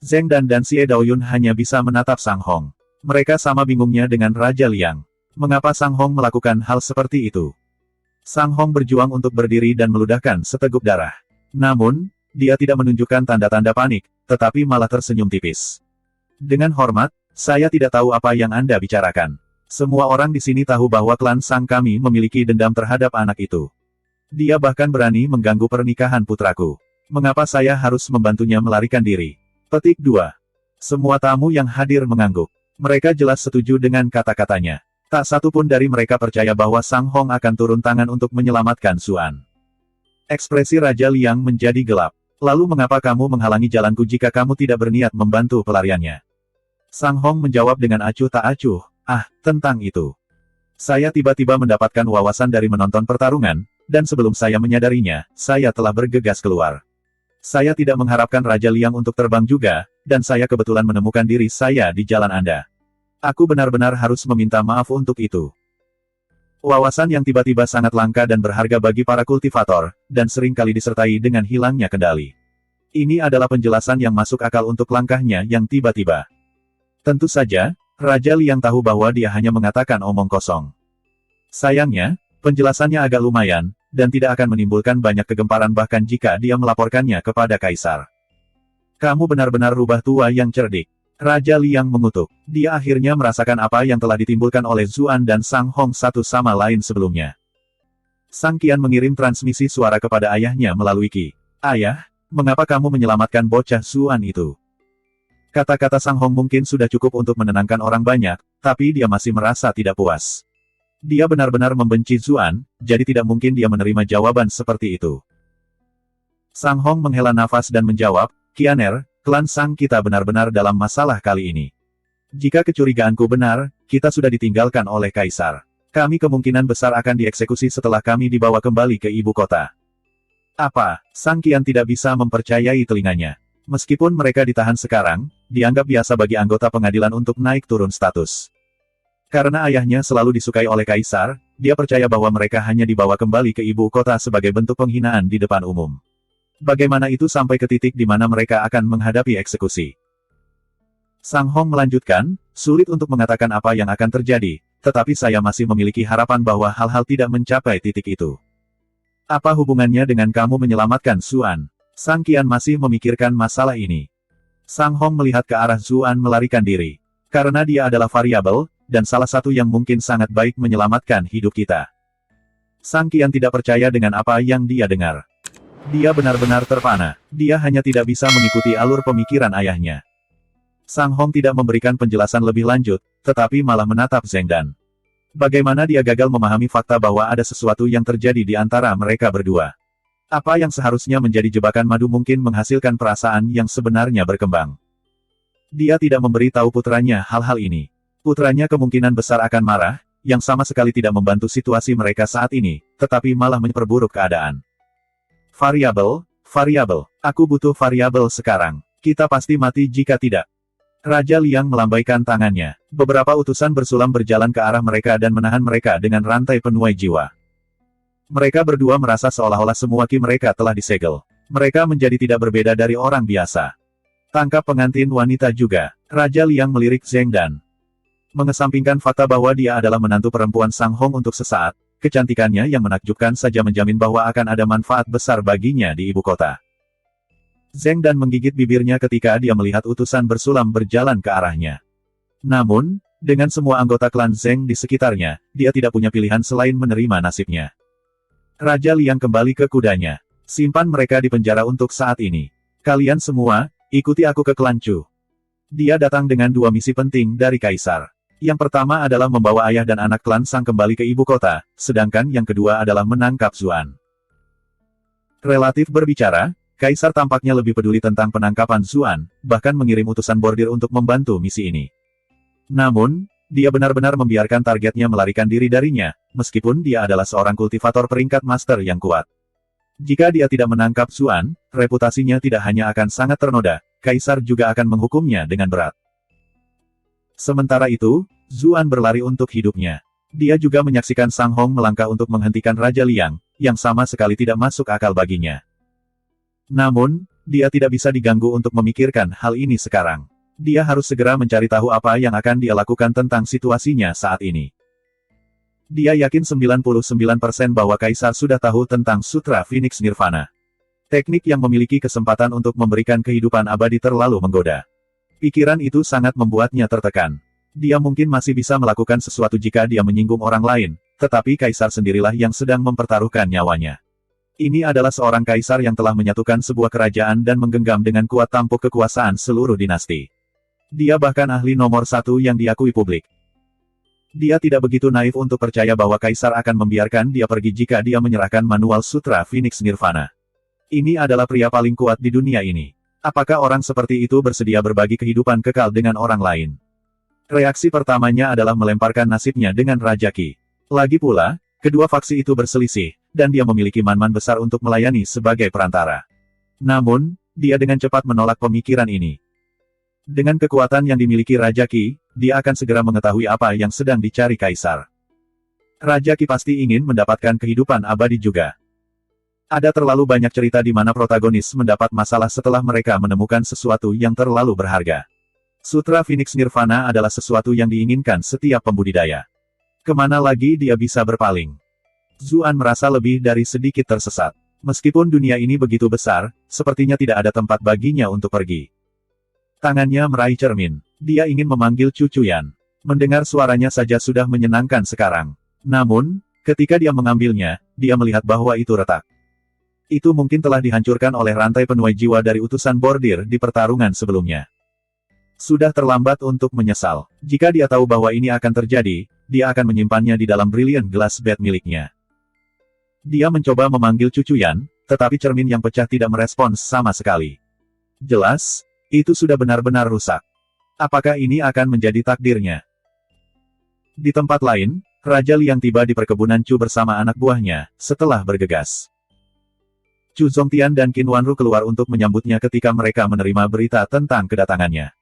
Zheng dan Xie Daoyun hanya bisa menatap Sang Hong. Mereka sama bingungnya dengan Raja Liang. Mengapa Sang Hong melakukan hal seperti itu? Sang Hong berjuang untuk berdiri dan meludahkan seteguk darah. Namun, dia tidak menunjukkan tanda-tanda panik, tetapi malah tersenyum tipis. Dengan hormat, saya tidak tahu apa yang Anda bicarakan. Semua orang di sini tahu bahwa klan Sang kami memiliki dendam terhadap anak itu. Dia bahkan berani mengganggu pernikahan putraku. Mengapa saya harus membantunya melarikan diri? Petik 2. Semua tamu yang hadir mengangguk. Mereka jelas setuju dengan kata-katanya. Tak satu pun dari mereka percaya bahwa Sang Hong akan turun tangan untuk menyelamatkan Zuan. Ekspresi Raja Liang menjadi gelap. Lalu mengapa kamu menghalangi jalanku jika kamu tidak berniat membantu pelariannya? Sang Hong menjawab dengan acuh tak acuh. Tentang itu. Saya tiba-tiba mendapatkan wawasan dari menonton pertarungan, dan sebelum saya menyadarinya, saya telah bergegas keluar. Saya tidak mengharapkan Raja Liang untuk terbang juga, dan saya kebetulan menemukan diri saya di jalan Anda. Aku benar-benar harus meminta maaf untuk itu. Wawasan yang tiba-tiba sangat langka dan berharga bagi para kultivator, dan sering kali disertai dengan hilangnya kendali. Ini adalah penjelasan yang masuk akal untuk langkahnya yang tiba-tiba. Tentu saja, Raja Liang tahu bahwa dia hanya mengatakan omong kosong. Sayangnya, penjelasannya agak lumayan, dan tidak akan menimbulkan banyak kegemparan bahkan jika dia melaporkannya kepada Kaisar. Kamu benar-benar rubah tua yang cerdik. Raja Liang mengutuk. Dia akhirnya merasakan apa yang telah ditimbulkan oleh Zuan dan Sang Hong satu sama lain sebelumnya. Sang Qian mengirim transmisi suara kepada ayahnya melalui Qi. Ayah, mengapa kamu menyelamatkan bocah Zuan itu? Kata-kata Sang Hong mungkin sudah cukup untuk menenangkan orang banyak, tapi dia masih merasa tidak puas. Dia benar-benar membenci Zuan, jadi tidak mungkin dia menerima jawaban seperti itu. Sang Hong menghela nafas dan menjawab, Qianer, klan Sang kita benar-benar dalam masalah kali ini. Jika kecurigaanku benar, kita sudah ditinggalkan oleh Kaisar. Kami kemungkinan besar akan dieksekusi setelah kami dibawa kembali ke ibu kota. Apa? Sang Qian tidak bisa mempercayai telinganya. Meskipun mereka ditahan sekarang, dianggap biasa bagi anggota pengadilan untuk naik turun status. Karena ayahnya selalu disukai oleh Kaisar, dia percaya bahwa mereka hanya dibawa kembali ke ibu kota sebagai bentuk penghinaan di depan umum. Bagaimana itu sampai ke titik di mana mereka akan menghadapi eksekusi? Sang Hong melanjutkan, sulit untuk mengatakan apa yang akan terjadi, tetapi saya masih memiliki harapan bahwa hal-hal tidak mencapai titik itu. Apa hubungannya dengan kamu menyelamatkan Zuan? Sang Qian masih memikirkan masalah ini. Sang Hong melihat ke arah Zuan melarikan diri. Karena dia adalah variabel, dan salah satu yang mungkin sangat baik menyelamatkan hidup kita. Sang Qian tidak percaya dengan apa yang dia dengar. Dia benar-benar terpana. Dia hanya tidak bisa mengikuti alur pemikiran ayahnya. Sang Hong tidak memberikan penjelasan lebih lanjut, tetapi malah menatap Zheng Dan. Bagaimana dia gagal memahami fakta bahwa ada sesuatu yang terjadi di antara mereka berdua. Apa yang seharusnya menjadi jebakan madu mungkin menghasilkan perasaan yang sebenarnya berkembang. Dia tidak memberi tahu putranya hal-hal ini. Putranya kemungkinan besar akan marah, yang sama sekali tidak membantu situasi mereka saat ini, tetapi malah memperburuk keadaan. Variabel, aku butuh variabel sekarang. Kita pasti mati jika tidak. Raja Liang melambaikan tangannya. Beberapa utusan bersulam berjalan ke arah mereka dan menahan mereka dengan rantai penuai jiwa. Mereka berdua merasa seolah-olah semua ki mereka telah disegel. Mereka menjadi tidak berbeda dari orang biasa. Tangkap pengantin wanita juga. Raja Liang melirik Zheng Dan. Mengesampingkan fakta bahwa dia adalah menantu perempuan Sang Hong untuk sesaat, kecantikannya yang menakjubkan saja menjamin bahwa akan ada manfaat besar baginya di ibu kota. Zheng Dan menggigit bibirnya ketika dia melihat utusan bersulam berjalan ke arahnya. Namun, dengan semua anggota klan Zheng di sekitarnya, dia tidak punya pilihan selain menerima nasibnya. Raja Liang kembali ke kudanya. Simpan mereka di penjara untuk saat ini. Kalian semua, ikuti aku ke klan Chu. Dia datang dengan dua misi penting dari Kaisar. Yang pertama adalah membawa ayah dan anak klan Sang kembali ke ibu kota, sedangkan yang kedua adalah menangkap Zuan. Relatif berbicara, Kaisar tampaknya lebih peduli tentang penangkapan Zuan, bahkan mengirim utusan bordir untuk membantu misi ini. Namun, dia benar-benar membiarkan targetnya melarikan diri darinya, meskipun dia adalah seorang kultivator peringkat master yang kuat. Jika dia tidak menangkap Zuan, reputasinya tidak hanya akan sangat ternoda, Kaisar juga akan menghukumnya dengan berat. Sementara itu, Zuan berlari untuk hidupnya. Dia juga menyaksikan Sang Hong melangkah untuk menghentikan Raja Liang, yang sama sekali tidak masuk akal baginya. Namun, dia tidak bisa diganggu untuk memikirkan hal ini sekarang. Dia harus segera mencari tahu apa yang akan dia lakukan tentang situasinya saat ini. Dia yakin 99% bahwa Kaisar sudah tahu tentang Sutra Phoenix Nirvana. Teknik yang memiliki kesempatan untuk memberikan kehidupan abadi terlalu menggoda. Pikiran itu sangat membuatnya tertekan. Dia mungkin masih bisa melakukan sesuatu jika dia menyinggung orang lain, tetapi Kaisar sendirilah yang sedang mempertaruhkan nyawanya. Ini adalah seorang Kaisar yang telah menyatukan sebuah kerajaan dan menggenggam dengan kuat tampuk kekuasaan seluruh dinasti. Dia bahkan ahli nomor satu yang diakui publik. Dia tidak begitu naif untuk percaya bahwa Kaisar akan membiarkan dia pergi jika dia menyerahkan manual Sutra Phoenix Nirvana. Ini adalah pria paling kuat di dunia ini. Apakah orang seperti itu bersedia berbagi kehidupan kekal dengan orang lain? Reaksi pertamanya adalah melemparkan nasibnya dengan Raja Qi. Lagi pula, kedua faksi itu berselisih, dan dia memiliki man-man besar untuk melayani sebagai perantara. Namun, dia dengan cepat menolak pemikiran ini. Dengan kekuatan yang dimiliki Raja Qi, dia akan segera mengetahui apa yang sedang dicari Kaisar. Raja Qi pasti ingin mendapatkan kehidupan abadi juga. Ada terlalu banyak cerita di mana protagonis mendapat masalah setelah mereka menemukan sesuatu yang terlalu berharga. Sutra Phoenix Nirvana adalah sesuatu yang diinginkan setiap pembudidaya. Kemana lagi dia bisa berpaling? Zuan merasa lebih dari sedikit tersesat. Meskipun dunia ini begitu besar, sepertinya tidak ada tempat baginya untuk pergi. Tangannya meraih cermin. Dia ingin memanggil Cucuyan. Mendengar suaranya saja sudah menyenangkan sekarang. Namun, ketika dia mengambilnya, dia melihat bahwa itu retak. Itu mungkin telah dihancurkan oleh rantai penuai jiwa dari utusan bordir di pertarungan sebelumnya. Sudah terlambat untuk menyesal. Jika dia tahu bahwa ini akan terjadi, dia akan menyimpannya di dalam Brilliant Glass Bed miliknya. Dia mencoba memanggil Cucuyan, tetapi cermin yang pecah tidak merespons sama sekali. Jelas, itu sudah benar-benar rusak. Apakah ini akan menjadi takdirnya? Di tempat lain, Raja Liang tiba di perkebunan Chu bersama anak buahnya, setelah bergegas. Chu Zongtian dan Qin Wanru keluar untuk menyambutnya ketika mereka menerima berita tentang kedatangannya.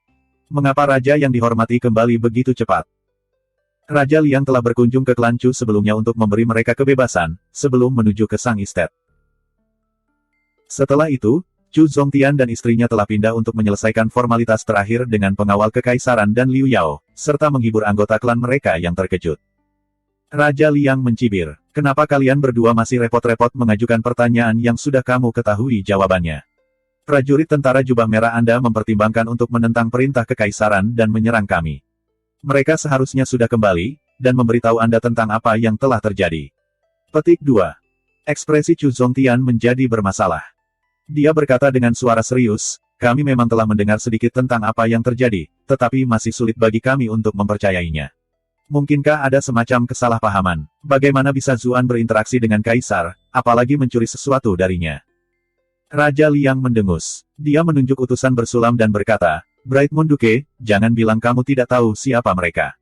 Mengapa Raja yang dihormati kembali begitu cepat? Raja Liang telah berkunjung ke klan Chu sebelumnya untuk memberi mereka kebebasan, sebelum menuju ke Sang Estate. Setelah itu, Chu Zongtian dan istrinya telah pindah untuk menyelesaikan formalitas terakhir dengan pengawal kekaisaran dan Liu Yao, serta menghibur anggota klan mereka yang terkejut. Raja Liang mencibir, "Kenapa kalian berdua masih repot-repot mengajukan pertanyaan yang sudah kamu ketahui jawabannya? Prajurit tentara jubah merah Anda mempertimbangkan untuk menentang perintah kekaisaran dan menyerang kami. Mereka seharusnya sudah kembali, dan memberitahu Anda tentang apa yang telah terjadi." Petik 2. Ekspresi Chu Zongtian menjadi bermasalah. Dia berkata dengan suara serius, "Kami memang telah mendengar sedikit tentang apa yang terjadi, tetapi masih sulit bagi kami untuk mempercayainya. Mungkinkah ada semacam kesalahpahaman? Bagaimana bisa Zuan berinteraksi dengan Kaisar, apalagi mencuri sesuatu darinya?" Raja Liang mendengus. Dia menunjuk utusan bersulam dan berkata, "Bright Moon Duke, jangan bilang kamu tidak tahu siapa mereka.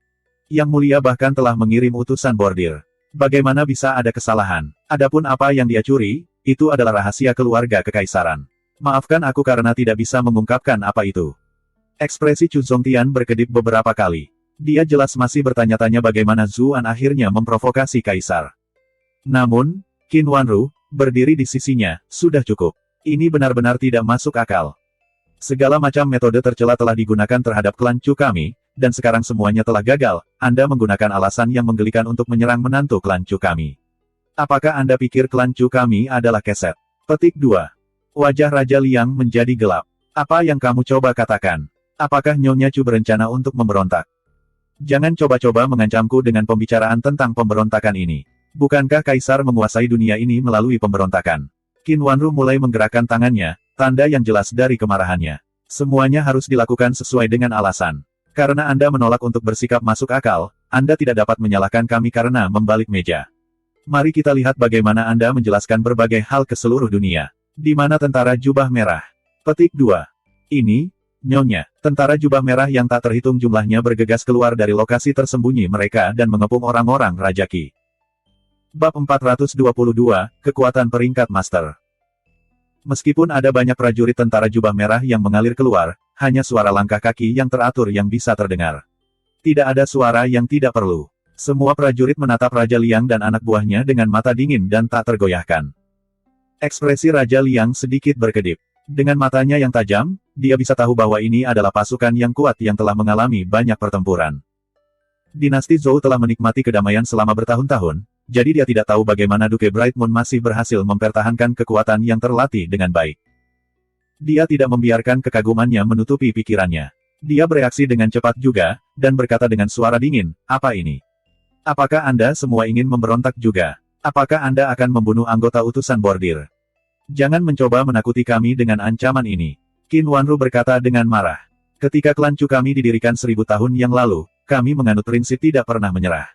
Yang mulia bahkan telah mengirim utusan bordir. Bagaimana bisa ada kesalahan? Adapun apa yang dia curi, itu adalah rahasia keluarga kekaisaran. Maafkan aku karena tidak bisa mengungkapkan apa itu." Ekspresi Chu Zongtian berkedip beberapa kali. Dia jelas masih bertanya-tanya bagaimana Zuan akhirnya memprovokasi Kaisar. Namun, Qin Wanru, berdiri di sisinya, sudah cukup. Ini benar-benar tidak masuk akal. Segala macam metode tercela telah digunakan terhadap klan Chu kami, dan sekarang semuanya telah gagal. Anda menggunakan alasan yang menggelikan untuk menyerang menantu klan Chu kami. Apakah Anda pikir klan Chu kami adalah keset? Petik 2. Wajah Raja Liang menjadi gelap. Apa yang kamu coba katakan? Apakah Nyonya Chu berencana untuk memberontak? Jangan coba-coba mengancamku dengan pembicaraan tentang pemberontakan ini. Bukankah Kaisar menguasai dunia ini melalui pemberontakan? Qin Wanru mulai menggerakkan tangannya, tanda yang jelas dari kemarahannya. Semuanya harus dilakukan sesuai dengan alasan. Karena Anda menolak untuk bersikap masuk akal, Anda tidak dapat menyalahkan kami karena membalik meja. Mari kita lihat bagaimana Anda menjelaskan berbagai hal ke seluruh dunia. Di mana tentara jubah merah? Petik 2. Ini, Nyonya, tentara jubah merah yang tak terhitung jumlahnya bergegas keluar dari lokasi tersembunyi mereka dan mengepung orang-orang Raja Qi. Bab 422, Kekuatan Peringkat Master. Meskipun ada banyak prajurit tentara jubah merah yang mengalir keluar, hanya suara langkah kaki yang teratur yang bisa terdengar. Tidak ada suara yang tidak perlu. Semua prajurit menatap Raja Liang dan anak buahnya dengan mata dingin dan tak tergoyahkan. Ekspresi Raja Liang sedikit berkedip. Dengan matanya yang tajam, dia bisa tahu bahwa ini adalah pasukan yang kuat yang telah mengalami banyak pertempuran. Dinasti Zhou telah menikmati kedamaian selama bertahun-tahun, jadi dia tidak tahu bagaimana Duke Bright Moon masih berhasil mempertahankan kekuatan yang terlatih dengan baik. Dia tidak membiarkan kekagumannya menutupi pikirannya. Dia bereaksi dengan cepat juga, dan berkata dengan suara dingin, "Apa ini? Apakah Anda semua ingin memberontak juga? Apakah Anda akan membunuh anggota utusan bordir? Jangan mencoba menakuti kami dengan ancaman ini." Qin Wanru berkata dengan marah. "Ketika klan Chu kami didirikan 1000 tahun yang lalu, kami menganut prinsip tidak pernah menyerah.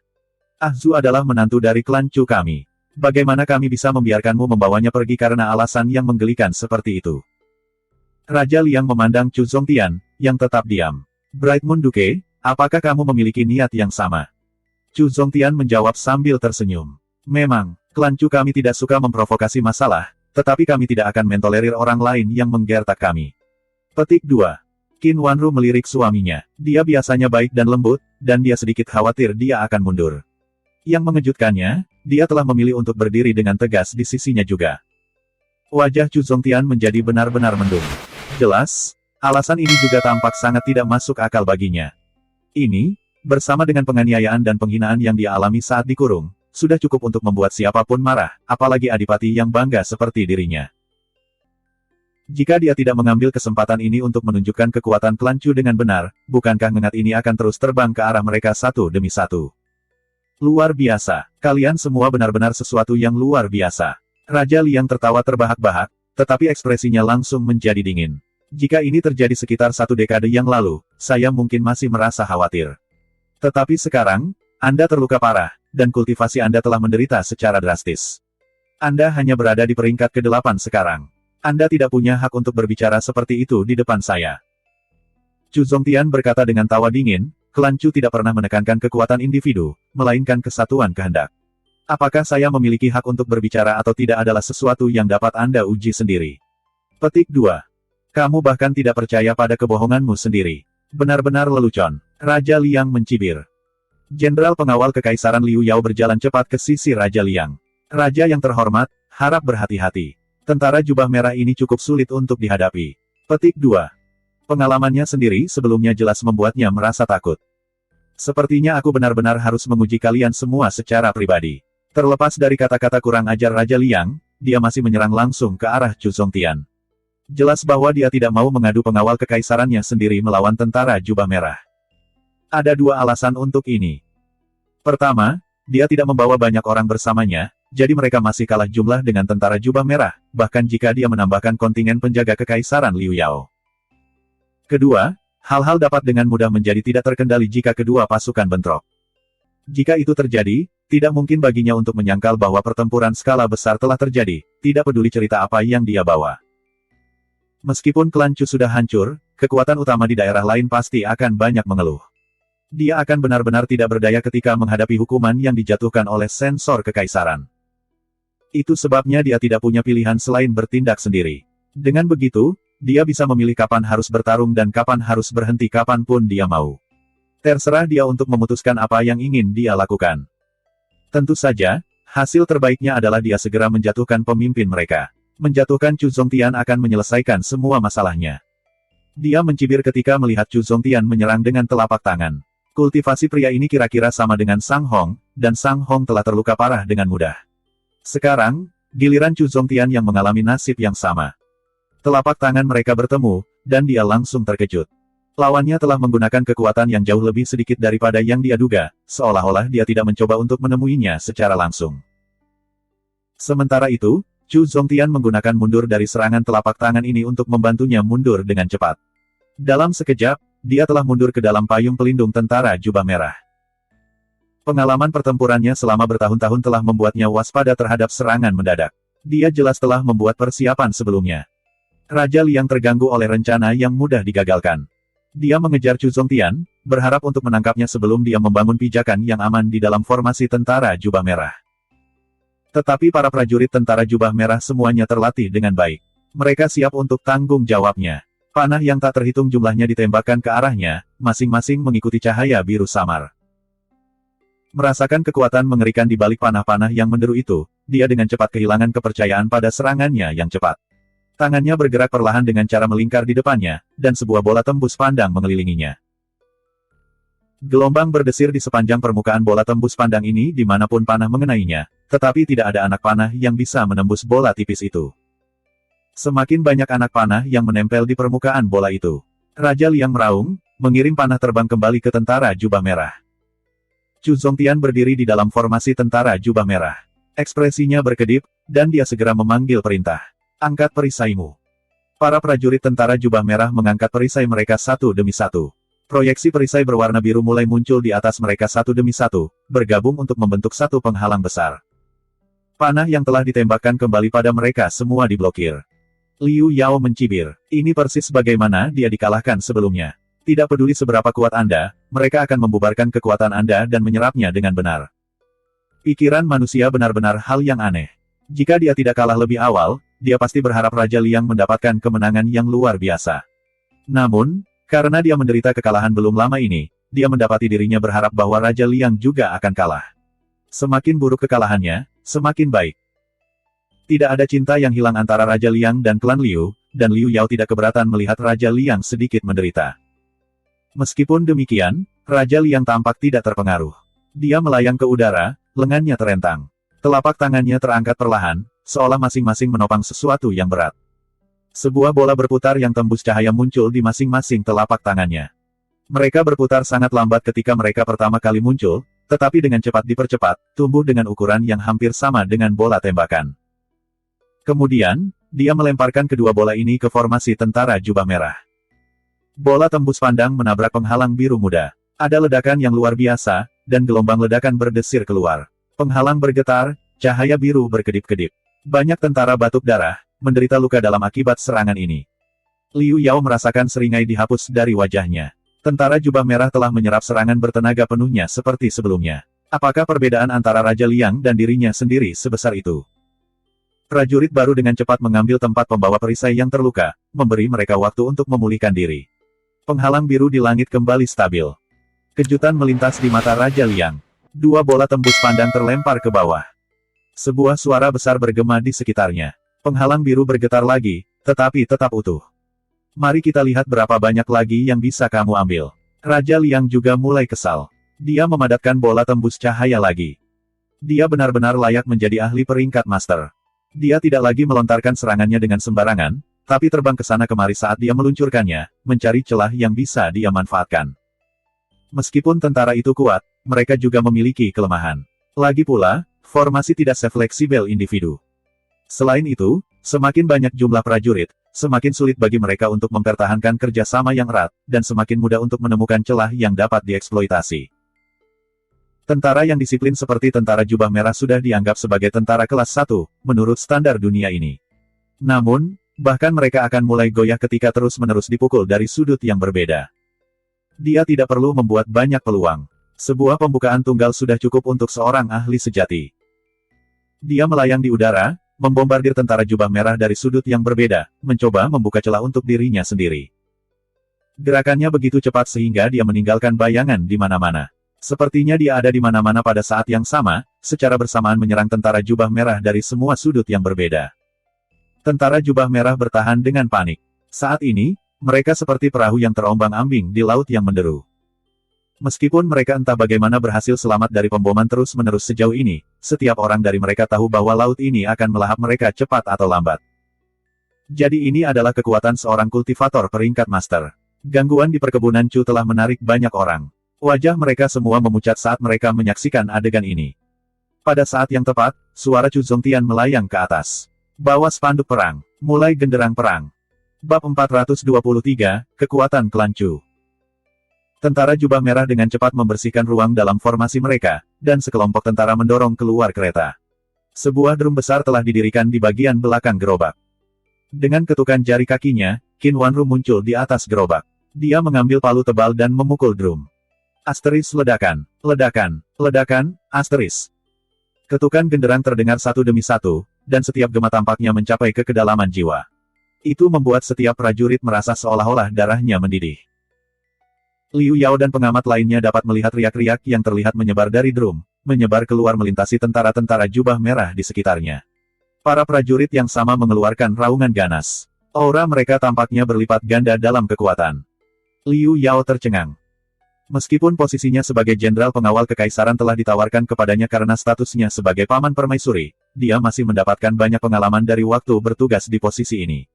Ah Zu adalah menantu dari klan Chu kami. Bagaimana kami bisa membiarkanmu membawanya pergi karena alasan yang menggelikan seperti itu?" Raja Liang memandang Chu Zongtian, yang tetap diam. "Bright Moon Duke, apakah kamu memiliki niat yang sama?" Chu Zongtian menjawab sambil tersenyum. "Memang, klan Chu kami tidak suka memprovokasi masalah, tetapi kami tidak akan mentolerir orang lain yang menggertak kami." Petik 2. Qin Wanru melirik suaminya. Dia biasanya baik dan lembut, dan dia sedikit khawatir dia akan mundur. Yang mengejutkannya, dia telah memilih untuk berdiri dengan tegas di sisinya juga. Wajah Chu Zongtian menjadi benar-benar mendung. Jelas, alasan ini juga tampak sangat tidak masuk akal baginya. Ini, bersama dengan penganiayaan dan penghinaan yang dia alami saat dikurung, sudah cukup untuk membuat siapapun marah, apalagi adipati yang bangga seperti dirinya. Jika dia tidak mengambil kesempatan ini untuk menunjukkan kekuatan klan Chu dengan benar, bukankah ngengat ini akan terus terbang ke arah mereka satu demi satu? Luar biasa. Kalian semua benar-benar sesuatu yang luar biasa. Raja Liang tertawa terbahak-bahak, tetapi ekspresinya langsung menjadi dingin. Jika ini terjadi sekitar 1 dekade yang lalu, saya mungkin masih merasa khawatir. Tetapi sekarang, Anda terluka parah, dan kultivasi Anda telah menderita secara drastis. Anda hanya berada di peringkat ke-8 sekarang. Anda tidak punya hak untuk berbicara seperti itu di depan saya. Chu Zongtian berkata dengan tawa dingin, klan Chu tidak pernah menekankan kekuatan individu, melainkan kesatuan kehendak. Apakah saya memiliki hak untuk berbicara atau tidak adalah sesuatu yang dapat Anda uji sendiri. Petik 2. Kamu bahkan tidak percaya pada kebohonganmu sendiri. Benar-benar lelucon. Raja Liang mencibir. Jenderal pengawal Kekaisaran Liu Yao berjalan cepat ke sisi Raja Liang. "Raja yang terhormat, harap berhati-hati. Tentara jubah merah ini cukup sulit untuk dihadapi." Petik 2. Pengalamannya sendiri sebelumnya jelas membuatnya merasa takut. "Sepertinya aku benar-benar harus menguji kalian semua secara pribadi." Terlepas dari kata-kata kurang ajar Raja Liang, dia masih menyerang langsung ke arah Chu Zongtian. Jelas bahwa dia tidak mau mengadu pengawal kekaisarannya sendiri melawan tentara jubah merah. Ada 2 alasan untuk ini. Pertama, dia tidak membawa banyak orang bersamanya, jadi mereka masih kalah jumlah dengan tentara jubah merah, bahkan jika dia menambahkan kontingen penjaga kekaisaran Liu Yao. Kedua, hal-hal dapat dengan mudah menjadi tidak terkendali jika kedua pasukan bentrok. Jika itu terjadi, tidak mungkin baginya untuk menyangkal bahwa pertempuran skala besar telah terjadi, tidak peduli cerita apa yang dia bawa. Meskipun klan Chu sudah hancur, kekuatan utama di daerah lain pasti akan banyak mengeluh. Dia akan benar-benar tidak berdaya ketika menghadapi hukuman yang dijatuhkan oleh sensor kekaisaran. Itu sebabnya dia tidak punya pilihan selain bertindak sendiri. Dengan begitu, dia bisa memilih kapan harus bertarung dan kapan harus berhenti kapanpun dia mau. Terserah dia untuk memutuskan apa yang ingin dia lakukan. Tentu saja, hasil terbaiknya adalah dia segera menjatuhkan pemimpin mereka. Menjatuhkan Chu Zongtian akan menyelesaikan semua masalahnya. Dia mencibir ketika melihat Chu Zongtian menyerang dengan telapak tangan. Kultivasi pria ini kira-kira sama dengan Sang Hong, dan Sang Hong telah terluka parah dengan mudah. Sekarang, giliran Chu Zongtian yang mengalami nasib yang sama. Telapak tangan mereka bertemu, dan dia langsung terkejut. Lawannya telah menggunakan kekuatan yang jauh lebih sedikit daripada yang dia duga, seolah-olah dia tidak mencoba untuk menemuinya secara langsung. Sementara itu, Chu Zongtian menggunakan mundur dari serangan telapak tangan ini untuk membantunya mundur dengan cepat. Dalam sekejap, dia telah mundur ke dalam payung pelindung tentara jubah merah. Pengalaman pertempurannya selama bertahun-tahun telah membuatnya waspada terhadap serangan mendadak. Dia jelas telah membuat persiapan sebelumnya. Raja Liang terganggu oleh rencana yang mudah digagalkan. Dia mengejar Chu Zongtian, berharap untuk menangkapnya sebelum dia membangun pijakan yang aman di dalam formasi tentara jubah merah. Tetapi para prajurit tentara jubah merah semuanya terlatih dengan baik. Mereka siap untuk tanggung jawabnya. Panah yang tak terhitung jumlahnya ditembakkan ke arahnya, masing-masing mengikuti cahaya biru samar. Merasakan kekuatan mengerikan di balik panah-panah yang menderu itu, dia dengan cepat kehilangan kepercayaan pada serangannya yang cepat. Tangannya bergerak perlahan dengan cara melingkar di depannya, dan sebuah bola tembus pandang mengelilinginya. Gelombang berdesir di sepanjang permukaan bola tembus pandang ini dimanapun panah mengenainya, tetapi tidak ada anak panah yang bisa menembus bola tipis itu. Semakin banyak anak panah yang menempel di permukaan bola itu. Raja Liang meraung, mengirim panah terbang kembali ke tentara jubah merah. Chu Zongtian berdiri di dalam formasi tentara jubah merah. Ekspresinya berkedip, dan dia segera memanggil perintah. Angkat perisaimu. Para prajurit tentara jubah merah mengangkat perisai mereka satu demi satu. Proyeksi perisai berwarna biru mulai muncul di atas mereka satu demi satu, bergabung untuk membentuk satu penghalang besar. Panah yang telah ditembakkan kembali pada mereka semua diblokir. Liu Yao mencibir. Ini persis bagaimana dia dikalahkan sebelumnya. Tidak peduli seberapa kuat Anda, mereka akan membubarkan kekuatan Anda dan menyerapnya dengan benar. Pikiran manusia benar-benar hal yang aneh. Jika dia tidak kalah lebih awal, dia pasti berharap Raja Liang mendapatkan kemenangan yang luar biasa. Namun, karena dia menderita kekalahan belum lama ini, dia mendapati dirinya berharap bahwa Raja Liang juga akan kalah. Semakin buruk kekalahannya, semakin baik. Tidak ada cinta yang hilang antara Raja Liang dan klan Liu, dan Liu Yao tidak keberatan melihat Raja Liang sedikit menderita. Meskipun demikian, Raja Liang tampak tidak terpengaruh. Dia melayang ke udara, lengannya terentang. Telapak tangannya terangkat perlahan, seolah masing-masing menopang sesuatu yang berat. Sebuah bola berputar yang tembus cahaya muncul di masing-masing telapak tangannya. Mereka berputar sangat lambat ketika mereka pertama kali muncul, tetapi dengan cepat dipercepat, tumbuh dengan ukuran yang hampir sama dengan bola tembakan. Kemudian, dia melemparkan kedua bola ini ke formasi tentara jubah merah. Bola tembus pandang menabrak penghalang biru muda. Ada ledakan yang luar biasa, dan gelombang ledakan berdesir keluar. Penghalang bergetar, cahaya biru berkedip-kedip. Banyak tentara batuk darah, menderita luka dalam akibat serangan ini. Liu Yao merasakan seringai dihapus dari wajahnya. Tentara jubah merah telah menyerap serangan bertenaga penuhnya seperti sebelumnya. Apakah perbedaan antara Raja Liang dan dirinya sendiri sebesar itu? Prajurit baru dengan cepat mengambil tempat pembawa perisai yang terluka, memberi mereka waktu untuk memulihkan diri. Penghalang biru di langit kembali stabil. Kejutan melintas di mata Raja Liang. Dua bola tembus pandang terlempar ke bawah. Sebuah suara besar bergema di sekitarnya. Penghalang biru bergetar lagi, tetapi tetap utuh. Mari kita lihat berapa banyak lagi yang bisa kamu ambil. Raja Liang juga mulai kesal. Dia memadatkan bola tembus cahaya lagi. Dia benar-benar layak menjadi ahli peringkat master. Dia tidak lagi melontarkan serangannya dengan sembarangan, tapi terbang ke sana kemari saat dia meluncurkannya, mencari celah yang bisa dia manfaatkan. Meskipun tentara itu kuat, mereka juga memiliki kelemahan. Lagi pula, formasi tidak sefleksibel individu. Selain itu, semakin banyak jumlah prajurit, semakin sulit bagi mereka untuk mempertahankan kerjasama yang erat, dan semakin mudah untuk menemukan celah yang dapat dieksploitasi. Tentara yang disiplin seperti tentara jubah merah sudah dianggap sebagai tentara kelas 1, menurut standar dunia ini. Namun, bahkan mereka akan mulai goyah ketika terus-menerus dipukul dari sudut yang berbeda. Dia tidak perlu membuat banyak peluang. Sebuah pembukaan tunggal sudah cukup untuk seorang ahli sejati. Dia melayang di udara, membombardir tentara jubah merah dari sudut yang berbeda, mencoba membuka celah untuk dirinya sendiri. Gerakannya begitu cepat sehingga dia meninggalkan bayangan di mana-mana. Sepertinya dia ada di mana-mana pada saat yang sama, secara bersamaan menyerang tentara jubah merah dari semua sudut yang berbeda. Tentara jubah merah bertahan dengan panik. Saat ini, mereka seperti perahu yang terombang-ambing di laut yang menderu. Meskipun mereka entah bagaimana berhasil selamat dari pemboman terus-menerus sejauh ini, setiap orang dari mereka tahu bahwa laut ini akan melahap mereka cepat atau lambat. Jadi ini adalah kekuatan seorang kultivator peringkat master. Gangguan di perkebunan Chu telah menarik banyak orang. Wajah mereka semua memucat saat mereka menyaksikan adegan ini. Pada saat yang tepat, suara Chu Zongtian melayang ke atas. Bawa spanduk perang. Mulai genderang perang. Bab 423, Kekuatan Klan Chu. Tentara jubah merah dengan cepat membersihkan ruang dalam formasi mereka, dan sekelompok tentara mendorong keluar kereta. Sebuah drum besar telah didirikan di bagian belakang gerobak. Dengan ketukan jari kakinya, Qin Wanru muncul di atas gerobak. Dia mengambil palu tebal dan memukul drum. Asteris ledakan, ledakan, ledakan, asteris. Ketukan genderang terdengar satu demi satu, dan setiap gema tampaknya mencapai ke kedalaman jiwa. Itu membuat setiap prajurit merasa seolah-olah darahnya mendidih. Liu Yao dan pengamat lainnya dapat melihat riak-riak yang terlihat menyebar dari drum, menyebar keluar melintasi tentara-tentara jubah merah di sekitarnya. Para prajurit yang sama mengeluarkan raungan ganas. Aura mereka tampaknya berlipat ganda dalam kekuatan. Liu Yao tercengang. Meskipun posisinya sebagai jenderal pengawal kekaisaran telah ditawarkan kepadanya karena statusnya sebagai paman permaisuri, dia masih mendapatkan banyak pengalaman dari waktu bertugas di posisi ini.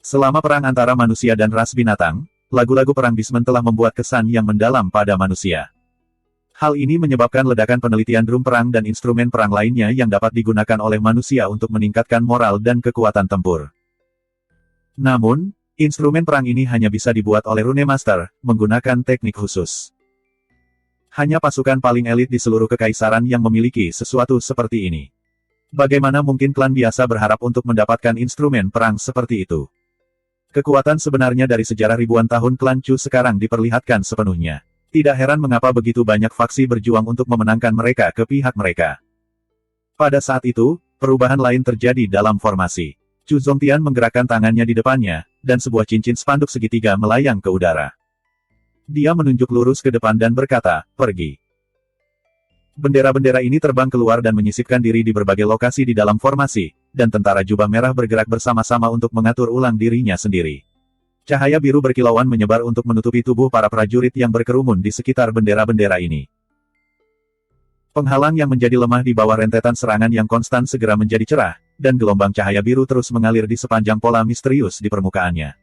Selama perang antara manusia dan ras binatang, lagu-lagu perang Beastman telah membuat kesan yang mendalam pada manusia. Hal ini menyebabkan ledakan penelitian drum perang dan instrumen perang lainnya yang dapat digunakan oleh manusia untuk meningkatkan moral dan kekuatan tempur. Namun, instrumen perang ini hanya bisa dibuat oleh Rune Master, menggunakan teknik khusus. Hanya pasukan paling elit di seluruh kekaisaran yang memiliki sesuatu seperti ini. Bagaimana mungkin klan biasa berharap untuk mendapatkan instrumen perang seperti itu? Kekuatan sebenarnya dari sejarah ribuan tahun klan Chu sekarang diperlihatkan sepenuhnya. Tidak heran mengapa begitu banyak faksi berjuang untuk memenangkan mereka ke pihak mereka. Pada saat itu, perubahan lain terjadi dalam formasi. Chu Zongtian menggerakkan tangannya di depannya, dan sebuah cincin spanduk segitiga melayang ke udara. Dia menunjuk lurus ke depan dan berkata, "Pergi." Bendera-bendera ini terbang keluar dan menyisipkan diri di berbagai lokasi di dalam formasi, dan tentara jubah merah bergerak bersama-sama untuk mengatur ulang dirinya sendiri. Cahaya biru berkilauan menyebar untuk menutupi tubuh para prajurit yang berkerumun di sekitar bendera-bendera ini. Penghalang yang menjadi lemah di bawah rentetan serangan yang konstan segera menjadi cerah, dan gelombang cahaya biru terus mengalir di sepanjang pola misterius di permukaannya.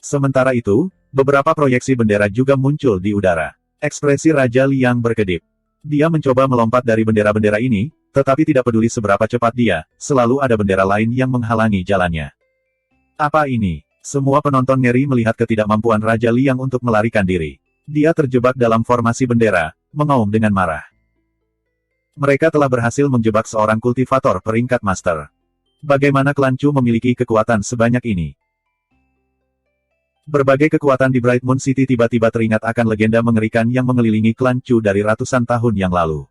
Sementara itu, beberapa proyeksi bendera juga muncul di udara. Ekspresi Raja Liang berkedip. Dia mencoba melompat dari bendera-bendera ini, tetapi tidak peduli seberapa cepat dia, selalu ada bendera lain yang menghalangi jalannya. Apa ini? Semua penonton ngeri melihat ketidakmampuan Raja Liang untuk melarikan diri. Dia terjebak dalam formasi bendera, mengaum dengan marah. Mereka telah berhasil menjebak seorang kultivator peringkat master. Bagaimana klan Chu memiliki kekuatan sebanyak ini? Berbagai kekuatan di Bright Moon City tiba-tiba teringat akan legenda mengerikan yang mengelilingi klan Chu dari ratusan tahun yang lalu.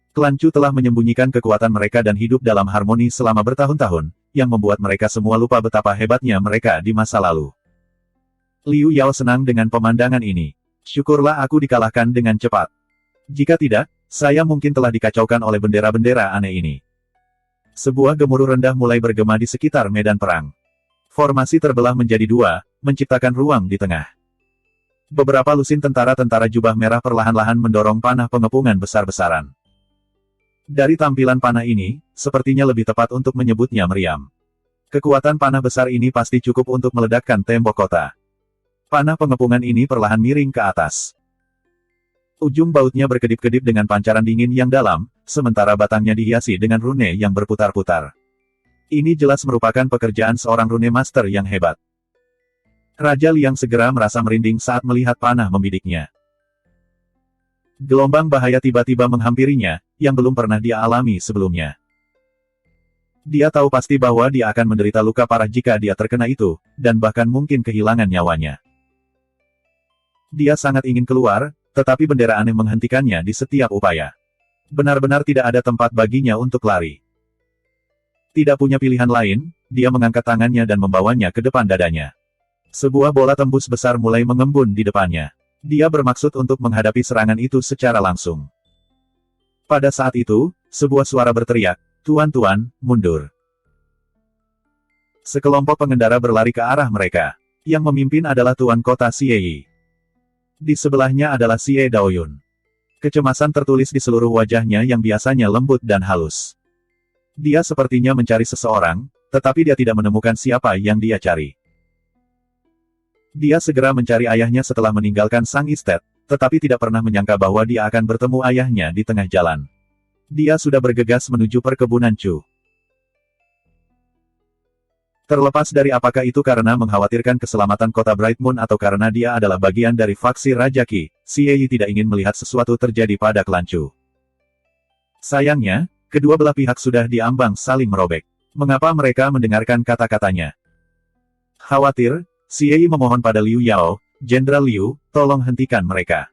Klan Chu telah menyembunyikan kekuatan mereka dan hidup dalam harmoni selama bertahun-tahun, yang membuat mereka semua lupa betapa hebatnya mereka di masa lalu. Liu Yao senang dengan pemandangan ini. Syukurlah aku dikalahkan dengan cepat. Jika tidak, saya mungkin telah dikacaukan oleh bendera-bendera aneh ini. Sebuah gemuruh rendah mulai bergema di sekitar medan perang. Formasi terbelah menjadi dua, menciptakan ruang di tengah. Beberapa lusin tentara-tentara jubah merah perlahan-lahan mendorong panah pengepungan besar-besaran. Dari tampilan panah ini, sepertinya lebih tepat untuk menyebutnya meriam. Kekuatan panah besar ini pasti cukup untuk meledakkan tembok kota. Panah pengepungan ini perlahan miring ke atas. Ujung bautnya berkedip-kedip dengan pancaran dingin yang dalam, sementara batangnya dihiasi dengan rune yang berputar-putar. Ini jelas merupakan pekerjaan seorang rune master yang hebat. Raja Liang segera merasa merinding saat melihat panah membidiknya. Gelombang bahaya tiba-tiba menghampirinya, yang belum pernah dia alami sebelumnya. Dia tahu pasti bahwa dia akan menderita luka parah jika dia terkena itu, dan bahkan mungkin kehilangan nyawanya. Dia sangat ingin keluar, tetapi bendera aneh menghentikannya di setiap upaya. Benar-benar tidak ada tempat baginya untuk lari. Tidak punya pilihan lain, dia mengangkat tangannya dan membawanya ke depan dadanya. Sebuah bola tembus besar mulai mengembun di depannya. Dia bermaksud untuk menghadapi serangan itu secara langsung. Pada saat itu, sebuah suara berteriak, "Tuan-tuan, mundur." Sekelompok pengendara berlari ke arah mereka. Yang memimpin adalah Tuan Kota Xie. Di sebelahnya adalah Xie Daoyun. Kecemasan tertulis di seluruh wajahnya yang biasanya lembut dan halus. Dia sepertinya mencari seseorang, tetapi dia tidak menemukan siapa yang dia cari. Dia segera mencari ayahnya setelah meninggalkan sang istet, tetapi tidak pernah menyangka bahwa dia akan bertemu ayahnya di tengah jalan. Dia sudah bergegas menuju perkebunan Chu. Terlepas dari apakah itu karena mengkhawatirkan keselamatan kota Bright Moon atau karena dia adalah bagian dari faksi Raja Qi, Xie Yi tidak ingin melihat sesuatu terjadi pada klan Chu. Sayangnya, kedua belah pihak sudah diambang saling merobek. Mengapa mereka mendengarkan kata-katanya? Khawatir, Xie Yi memohon pada Liu Yao, "Jenderal Liu, tolong hentikan mereka.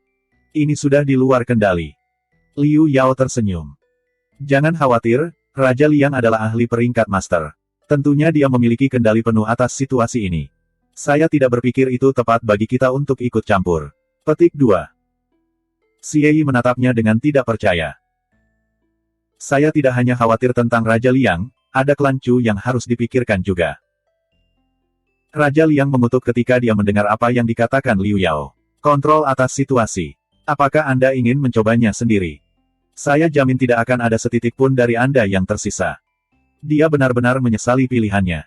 Ini sudah di luar kendali." Liu Yao tersenyum. "Jangan khawatir, Raja Liang adalah ahli peringkat master. Tentunya dia memiliki kendali penuh atas situasi ini. Saya tidak berpikir itu tepat bagi kita untuk ikut campur." Petik 2. Xie Yi menatapnya dengan tidak percaya. Saya tidak hanya khawatir tentang Raja Liang, ada klan Chu yang harus dipikirkan juga. Raja Liang mengutuk ketika dia mendengar apa yang dikatakan Liu Yao. Kontrol atas situasi. Apakah Anda ingin mencobanya sendiri? Saya jamin tidak akan ada setitik pun dari Anda yang tersisa. Dia benar-benar menyesali pilihannya.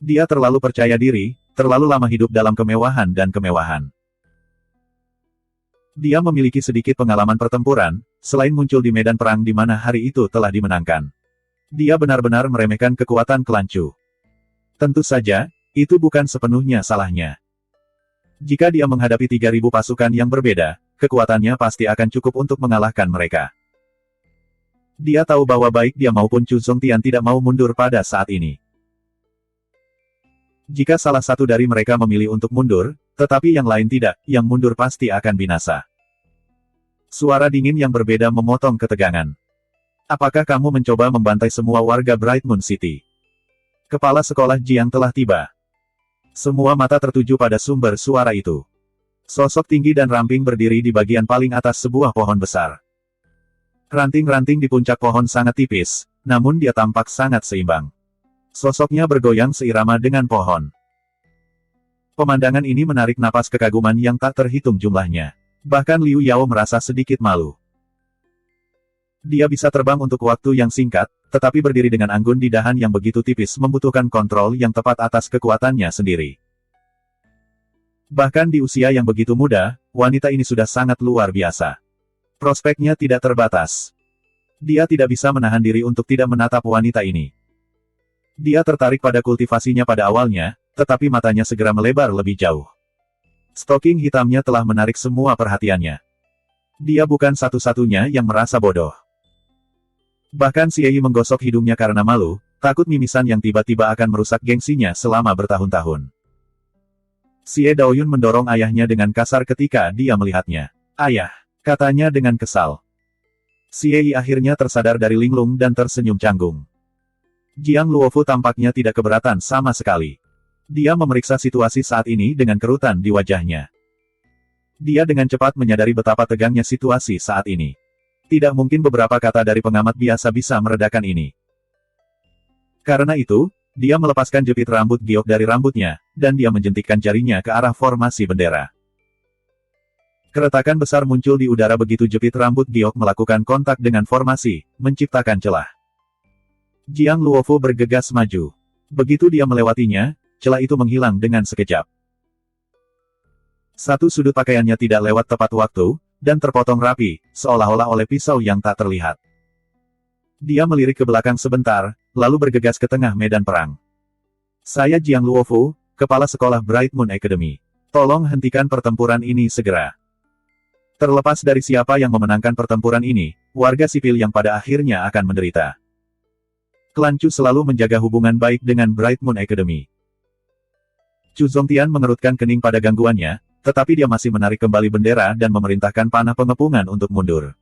Dia terlalu percaya diri, terlalu lama hidup dalam kemewahan dan kemewahan. Dia memiliki sedikit pengalaman pertempuran, selain muncul di medan perang di mana hari itu telah dimenangkan. Dia benar-benar meremehkan kekuatan klan Chu. Tentu saja, itu bukan sepenuhnya salahnya. Jika dia menghadapi 3.000 pasukan yang berbeda, kekuatannya pasti akan cukup untuk mengalahkan mereka. Dia tahu bahwa baik dia maupun Chu Zongtian tidak mau mundur pada saat ini. Jika salah satu dari mereka memilih untuk mundur, tetapi yang lain tidak, yang mundur pasti akan binasa. Suara dingin yang berbeda memotong ketegangan. Apakah kamu mencoba membantai semua warga Bright Moon City? Kepala sekolah Jiang telah tiba. Semua mata tertuju pada sumber suara itu. Sosok tinggi dan ramping berdiri di bagian paling atas sebuah pohon besar. Ranting-ranting di puncak pohon sangat tipis, namun dia tampak sangat seimbang. Sosoknya bergoyang seirama dengan pohon. Pemandangan ini menarik napas kekaguman yang tak terhitung jumlahnya. Bahkan Liu Yao merasa sedikit malu. Dia bisa terbang untuk waktu yang singkat, tetapi berdiri dengan anggun di dahan yang begitu tipis membutuhkan kontrol yang tepat atas kekuatannya sendiri. Bahkan di usia yang begitu muda, wanita ini sudah sangat luar biasa. Prospeknya tidak terbatas. Dia tidak bisa menahan diri untuk tidak menatap wanita ini. Dia tertarik pada kultivasinya pada awalnya, tetapi matanya segera melebar lebih jauh. Stoking hitamnya telah menarik semua perhatiannya. Dia bukan satu-satunya yang merasa bodoh. Bahkan Xie Yi menggosok hidungnya karena malu, takut mimisan yang tiba-tiba akan merusak gengsinya selama bertahun-tahun. Xie Daoyun mendorong ayahnya dengan kasar ketika dia melihatnya. "Ayah," katanya dengan kesal. Xie Yi akhirnya tersadar dari linglung dan tersenyum canggung. Jiang Luofu tampaknya tidak keberatan sama sekali. Dia memeriksa situasi saat ini dengan kerutan di wajahnya. Dia dengan cepat menyadari betapa tegangnya situasi saat ini. Tidak mungkin beberapa kata dari pengamat biasa bisa meredakan ini. Karena itu, dia melepaskan jepit rambut giok dari rambutnya, dan dia menjentikkan jarinya ke arah formasi bendera. Keretakan besar muncul di udara begitu jepit rambut giok melakukan kontak dengan formasi, menciptakan celah. Jiang Luofu bergegas maju. Begitu dia melewatinya, celah itu menghilang dengan sekejap. Satu sudut pakaiannya tidak lewat tepat waktu, dan terpotong rapi, seolah-olah oleh pisau yang tak terlihat. Dia melirik ke belakang sebentar, lalu bergegas ke tengah medan perang. "Saya Jiang Luofu, kepala sekolah Bright Moon Academy. Tolong hentikan pertempuran ini segera." Terlepas dari siapa yang memenangkan pertempuran ini, warga sipil yang pada akhirnya akan menderita. Klan Chu selalu menjaga hubungan baik dengan Bright Moon Academy. Chu Zongtian mengerutkan kening pada gangguannya, tetapi dia masih menarik kembali bendera dan memerintahkan panah pengepungan untuk mundur.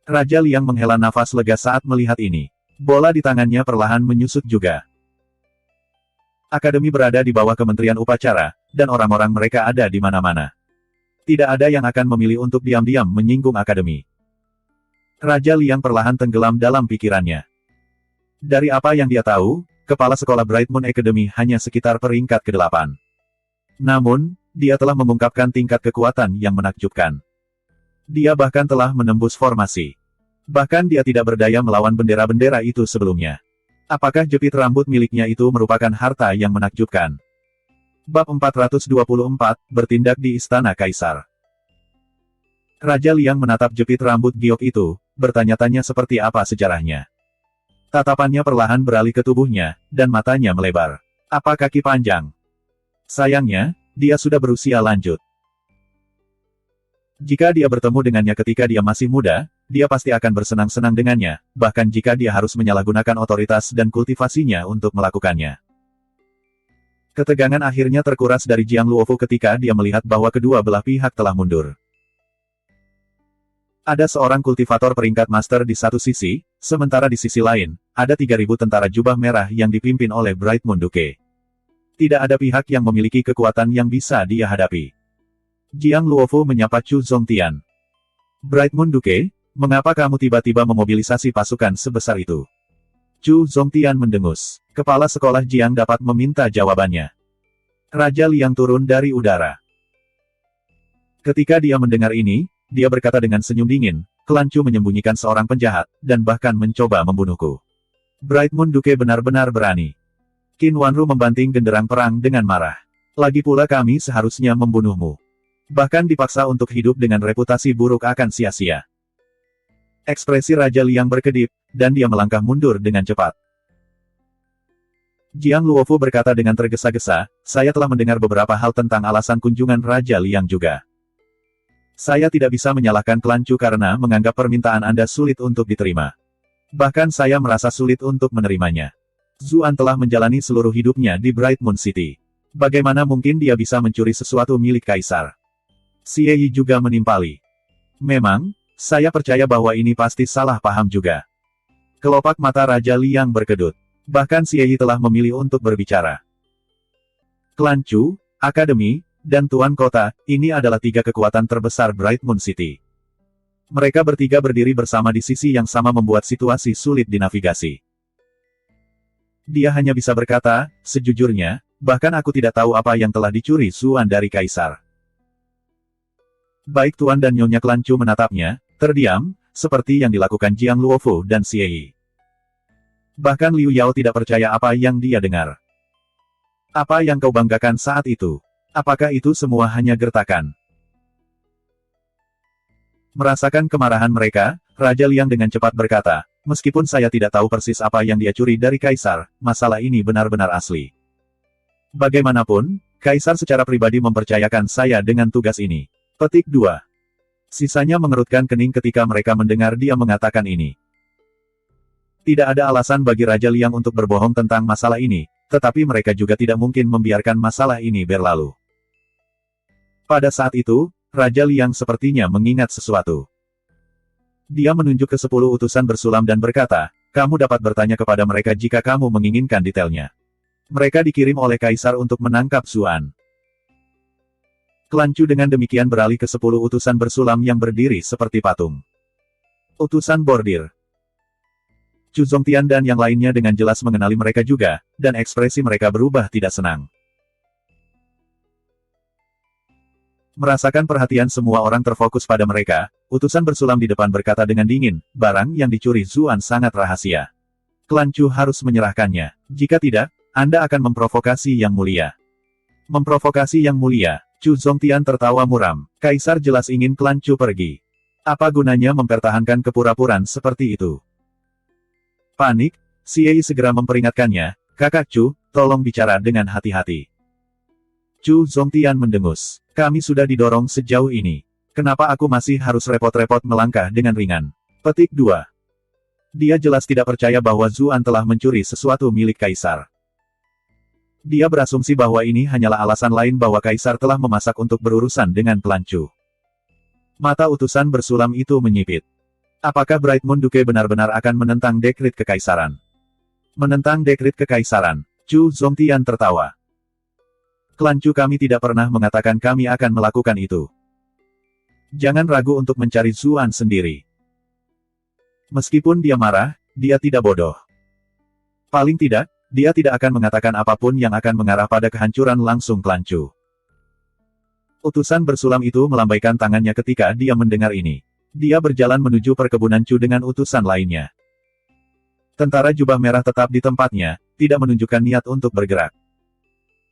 Raja Liang menghela nafas lega saat melihat ini. Bola di tangannya perlahan menyusut juga. Akademi berada di bawah Kementerian Upacara, dan orang-orang mereka ada di mana-mana. Tidak ada yang akan memilih untuk diam-diam menyinggung akademi. Raja Liang perlahan tenggelam dalam pikirannya. Dari apa yang dia tahu, kepala sekolah Bright Moon Academy hanya sekitar peringkat ke-8. Namun, dia telah mengungkapkan tingkat kekuatan yang menakjubkan. Dia bahkan telah menembus formasi. Bahkan dia tidak berdaya melawan bendera-bendera itu sebelumnya. Apakah jepit rambut miliknya itu merupakan harta yang menakjubkan? Bab 424, bertindak di Istana Kaisar. Raja Liang menatap jepit rambut giok itu, bertanya-tanya seperti apa sejarahnya. Tatapannya perlahan beralih ke tubuhnya, dan matanya melebar. Apa kaki panjang? Sayangnya, dia sudah berusia lanjut. Jika dia bertemu dengannya ketika dia masih muda, dia pasti akan bersenang-senang dengannya, bahkan jika dia harus menyalahgunakan otoritas dan kultivasinya untuk melakukannya. Ketegangan akhirnya terkuras dari Jiang Luofu ketika dia melihat bahwa kedua belah pihak telah mundur. Ada seorang kultivator peringkat master di satu sisi, sementara di sisi lain, ada 3.000 tentara jubah merah yang dipimpin oleh Bright Moon Duke. Tidak ada pihak yang memiliki kekuatan yang bisa dia hadapi. Jiang Luofu menyapa Chu Zongtian. Bright Moon Duke, mengapa kamu tiba-tiba memobilisasi pasukan sebesar itu? Chu Zongtian mendengus. Kepala sekolah Jiang dapat meminta jawabannya. Raja Liang turun dari udara. Ketika dia mendengar ini, dia berkata dengan senyum dingin, klan Chu menyembunyikan seorang penjahat, dan bahkan mencoba membunuhku. Bright Moon Duke benar-benar berani. Qin Wanru membanting genderang perang dengan marah. Lagi pula kami seharusnya membunuhmu. Bahkan dipaksa untuk hidup dengan reputasi buruk akan sia-sia. Ekspresi Raja Liang berkedip, dan dia melangkah mundur dengan cepat. Jiang Luofu berkata dengan tergesa-gesa, saya telah mendengar beberapa hal tentang alasan kunjungan Raja Liang juga. Saya tidak bisa menyalahkan klan Chu karena menganggap permintaan Anda sulit untuk diterima. Bahkan saya merasa sulit untuk menerimanya. Zuan telah menjalani seluruh hidupnya di Bright Moon City. Bagaimana mungkin dia bisa mencuri sesuatu milik Kaisar? Xie Yi juga menimpali. Memang, saya percaya bahwa ini pasti salah paham juga. Kelopak mata Raja Liang berkedut. Bahkan Xie Yi telah memilih untuk berbicara. Klan Chu, Akademi, dan Tuan Kota, ini adalah tiga kekuatan terbesar Bright Moon City. Mereka bertiga berdiri bersama di sisi yang sama membuat situasi sulit dinavigasi. Dia hanya bisa berkata, sejujurnya, bahkan aku tidak tahu apa yang telah dicuri Zuan dari Kaisar. Baik Tuan dan Nyonya Klan Chu menatapnya, terdiam, seperti yang dilakukan Jiang Luofu dan Xie Yi. Bahkan Liu Yao tidak percaya apa yang dia dengar. Apa yang kau banggakan saat itu? Apakah itu semua hanya gertakan? Merasakan kemarahan mereka, Raja Liang dengan cepat berkata, meskipun saya tidak tahu persis apa yang dia curi dari Kaisar, masalah ini benar-benar asli. Bagaimanapun, Kaisar secara pribadi mempercayakan saya dengan tugas ini. Petik 2. Sisanya mengerutkan kening ketika mereka mendengar dia mengatakan ini. Tidak ada alasan bagi Raja Liang untuk berbohong tentang masalah ini, tetapi mereka juga tidak mungkin membiarkan masalah ini berlalu. Pada saat itu, Raja Liang sepertinya mengingat sesuatu. Dia menunjuk ke 10 utusan bersulam dan berkata, kamu dapat bertanya kepada mereka jika kamu menginginkan detailnya. Mereka dikirim oleh Kaisar untuk menangkap Zuan. Klan Chu dengan demikian beralih ke 10 utusan bersulam yang berdiri seperti patung. Utusan bordir. Chu Zongtian dan yang lainnya dengan jelas mengenali mereka juga, dan ekspresi mereka berubah tidak senang. Merasakan perhatian semua orang terfokus pada mereka, utusan bersulam di depan berkata dengan dingin, barang yang dicuri Zuan sangat rahasia. Klan Chu harus menyerahkannya. Jika tidak, Anda akan memprovokasi yang mulia. Memprovokasi yang mulia. Chu Zongtian tertawa muram. Kaisar jelas ingin klan Chu pergi. Apa gunanya mempertahankan kepura-puraan seperti itu? Panik, Xie Yi segera memperingatkannya, kakak Chu, tolong bicara dengan hati-hati. Chu Zongtian mendengus. Kami sudah didorong sejauh ini. Kenapa aku masih harus repot-repot melangkah dengan ringan? Petik 2. Dia jelas tidak percaya bahwa Zuan telah mencuri sesuatu milik Kaisar. Dia berasumsi bahwa ini hanyalah alasan lain bahwa Kaisar telah memasak untuk berurusan dengan klan Chu. Mata utusan bersulam itu menyipit. Apakah Bright Moon Duke benar-benar akan menentang dekrit kekaisaran? Menentang dekrit kekaisaran. Chu Zongtian tertawa. Klan Chu kami tidak pernah mengatakan kami akan melakukan itu. Jangan ragu untuk mencari Zuan sendiri. Meskipun dia marah, dia tidak bodoh. Paling tidak, dia tidak akan mengatakan apapun yang akan mengarah pada kehancuran langsung klan Chu. Utusan bersulam itu melambaikan tangannya ketika dia mendengar ini. Dia berjalan menuju perkebunan Chu dengan utusan lainnya. Tentara jubah merah tetap di tempatnya, tidak menunjukkan niat untuk bergerak.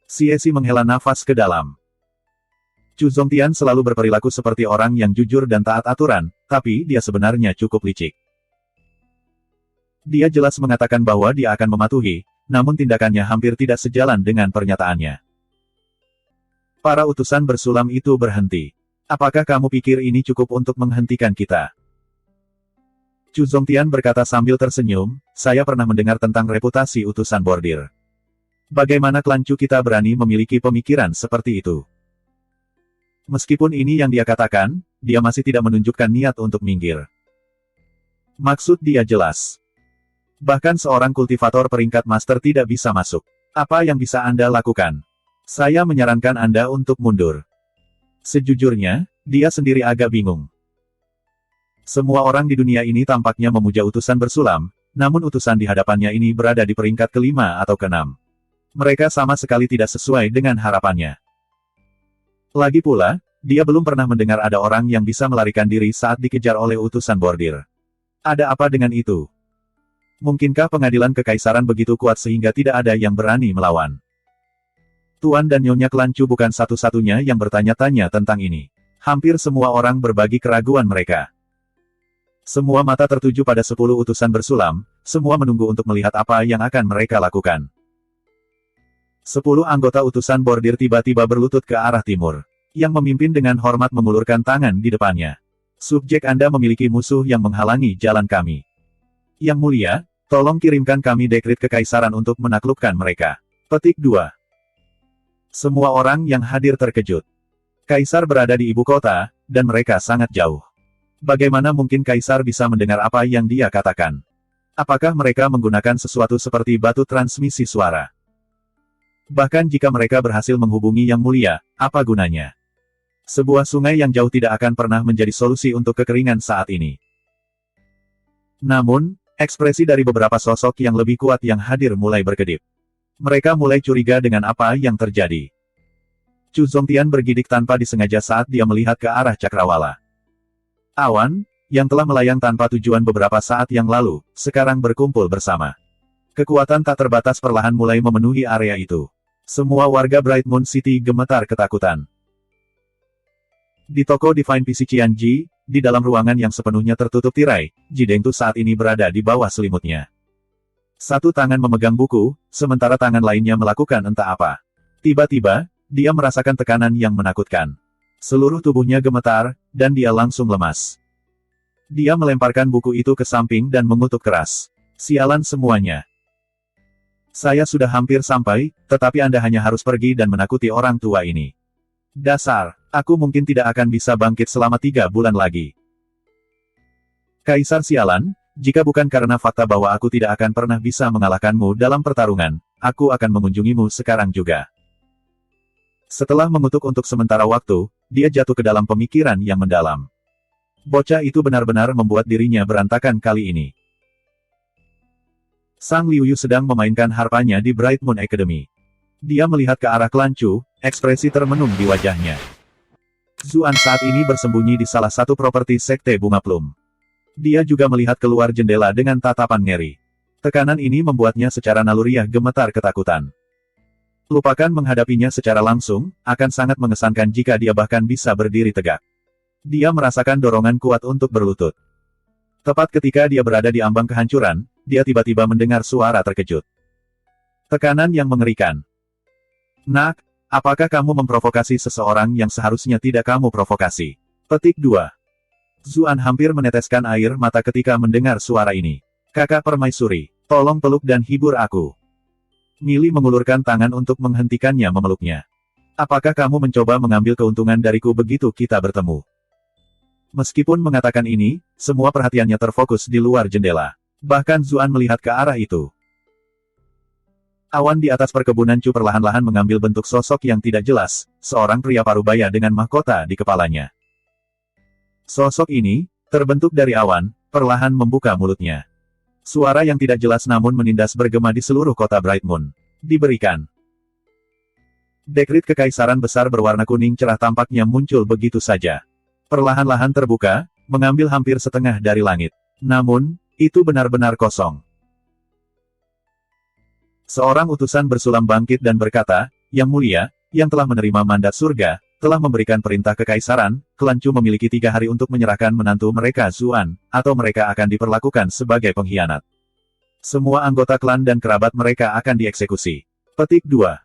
Xie Yi menghela nafas ke dalam. Chu Zongtian selalu berperilaku seperti orang yang jujur dan taat aturan, tapi dia sebenarnya cukup licik. Dia jelas mengatakan bahwa dia akan mematuhi, namun tindakannya hampir tidak sejalan dengan pernyataannya. Para utusan bersulam itu berhenti. Apakah kamu pikir ini cukup untuk menghentikan kita? Chu Zongtian berkata sambil tersenyum, saya pernah mendengar tentang reputasi utusan bordir. Bagaimana klan Chu kita berani memiliki pemikiran seperti itu? Meskipun ini yang dia katakan, dia masih tidak menunjukkan niat untuk minggir. Maksud dia jelas. Bahkan seorang kultivator peringkat master tidak bisa masuk. Apa yang bisa Anda lakukan? Saya menyarankan Anda untuk mundur. Sejujurnya, dia sendiri agak bingung. Semua orang di dunia ini tampaknya memuja utusan bersulam, namun utusan di hadapannya ini berada di peringkat kelima atau keenam. Mereka sama sekali tidak sesuai dengan harapannya. Lagi pula, dia belum pernah mendengar ada orang yang bisa melarikan diri saat dikejar oleh utusan bordir. Ada apa dengan itu? Mungkinkah pengadilan kekaisaran begitu kuat sehingga tidak ada yang berani melawan? Tuan dan Nyonya Kelancu bukan satu-satunya yang bertanya-tanya tentang ini. Hampir semua orang berbagi keraguan mereka. Semua mata tertuju pada 10 utusan bersulam, semua menunggu untuk melihat apa yang akan mereka lakukan. 10 anggota utusan bordir tiba-tiba berlutut ke arah timur. Yang memimpin dengan hormat mengulurkan tangan di depannya. Subjek Anda memiliki musuh yang menghalangi jalan kami. Yang mulia, tolong kirimkan kami dekrit kekaisaran untuk menaklukkan mereka. Petik 2. Semua orang yang hadir terkejut. Kaisar berada di ibu kota, dan mereka sangat jauh. Bagaimana mungkin Kaisar bisa mendengar apa yang dia katakan? Apakah mereka menggunakan sesuatu seperti batu transmisi suara? Bahkan jika mereka berhasil menghubungi Yang Mulia, apa gunanya? Sebuah sungai yang jauh tidak akan pernah menjadi solusi untuk kekeringan saat ini. Namun, ekspresi dari beberapa sosok yang lebih kuat yang hadir mulai berkedip. Mereka mulai curiga dengan apa yang terjadi. Chu Zongtian bergidik tanpa disengaja saat dia melihat ke arah cakrawala. Awan, yang telah melayang tanpa tujuan beberapa saat yang lalu, sekarang berkumpul bersama. Kekuatan tak terbatas perlahan mulai memenuhi area itu. Semua warga Bright Moon City gemetar ketakutan. Di toko Divine PC Qianji, di dalam ruangan yang sepenuhnya tertutup tirai, Ji Dengtu saat ini berada di bawah selimutnya. Satu tangan memegang buku, sementara tangan lainnya melakukan entah apa. Tiba-tiba, dia merasakan tekanan yang menakutkan. Seluruh tubuhnya gemetar, dan dia langsung lemas. Dia melemparkan buku itu ke samping dan mengutuk keras. Sialan semuanya. Saya sudah hampir sampai, tetapi Anda hanya harus pergi dan menakuti orang tua ini. Dasar, aku mungkin tidak akan bisa bangkit selama 3 bulan lagi. Kaisar sialan, jika bukan karena fakta bahwa aku tidak akan pernah bisa mengalahkanmu dalam pertarungan, aku akan mengunjungimu sekarang juga. Setelah mengutuk untuk sementara waktu, dia jatuh ke dalam pemikiran yang mendalam. Bocah itu benar-benar membuat dirinya berantakan kali ini. Sang Liu Yu sedang memainkan harpanya di Bright Moon Academy. Dia melihat ke arah Kelancu, ekspresi termenung di wajahnya. Zuan saat ini bersembunyi di salah satu properti sekte bunga plum. Dia juga melihat keluar jendela dengan tatapan ngeri. Tekanan ini membuatnya secara naluriah gemetar ketakutan. Lupakan menghadapinya secara langsung, akan sangat mengesankan jika dia bahkan bisa berdiri tegak. Dia merasakan dorongan kuat untuk berlutut. Tepat ketika dia berada di ambang kehancuran, dia tiba-tiba mendengar suara terkejut. Tekanan yang mengerikan. Nak, apakah kamu memprovokasi seseorang yang seharusnya tidak kamu provokasi? Petik 2. Zuan hampir meneteskan air mata ketika mendengar suara ini. Kakak permaisuri, tolong peluk dan hibur aku. Mili mengulurkan tangan untuk menghentikannya memeluknya. Apakah kamu mencoba mengambil keuntungan dariku begitu kita bertemu? Meskipun mengatakan ini, semua perhatiannya terfokus di luar jendela. Bahkan Zuan melihat ke arah itu. Awan di atas perkebunan Chu perlahan-lahan mengambil bentuk sosok yang tidak jelas, seorang pria parubaya dengan mahkota di kepalanya. Sosok ini, terbentuk dari awan, perlahan membuka mulutnya. Suara yang tidak jelas namun menindas bergema di seluruh kota Bright Moon. Diberikan. Dekrit kekaisaran besar berwarna kuning cerah tampaknya muncul begitu saja. Perlahan-lahan terbuka, mengambil hampir setengah dari langit. Namun, itu benar-benar kosong. Seorang utusan bersulam bangkit dan berkata, Yang Mulia, yang telah menerima mandat surga, telah memberikan perintah kekaisaran, Kelancu memiliki 3 hari untuk menyerahkan menantu mereka Zuan, atau mereka akan diperlakukan sebagai pengkhianat. Semua anggota klan dan kerabat mereka akan dieksekusi. Petik 2.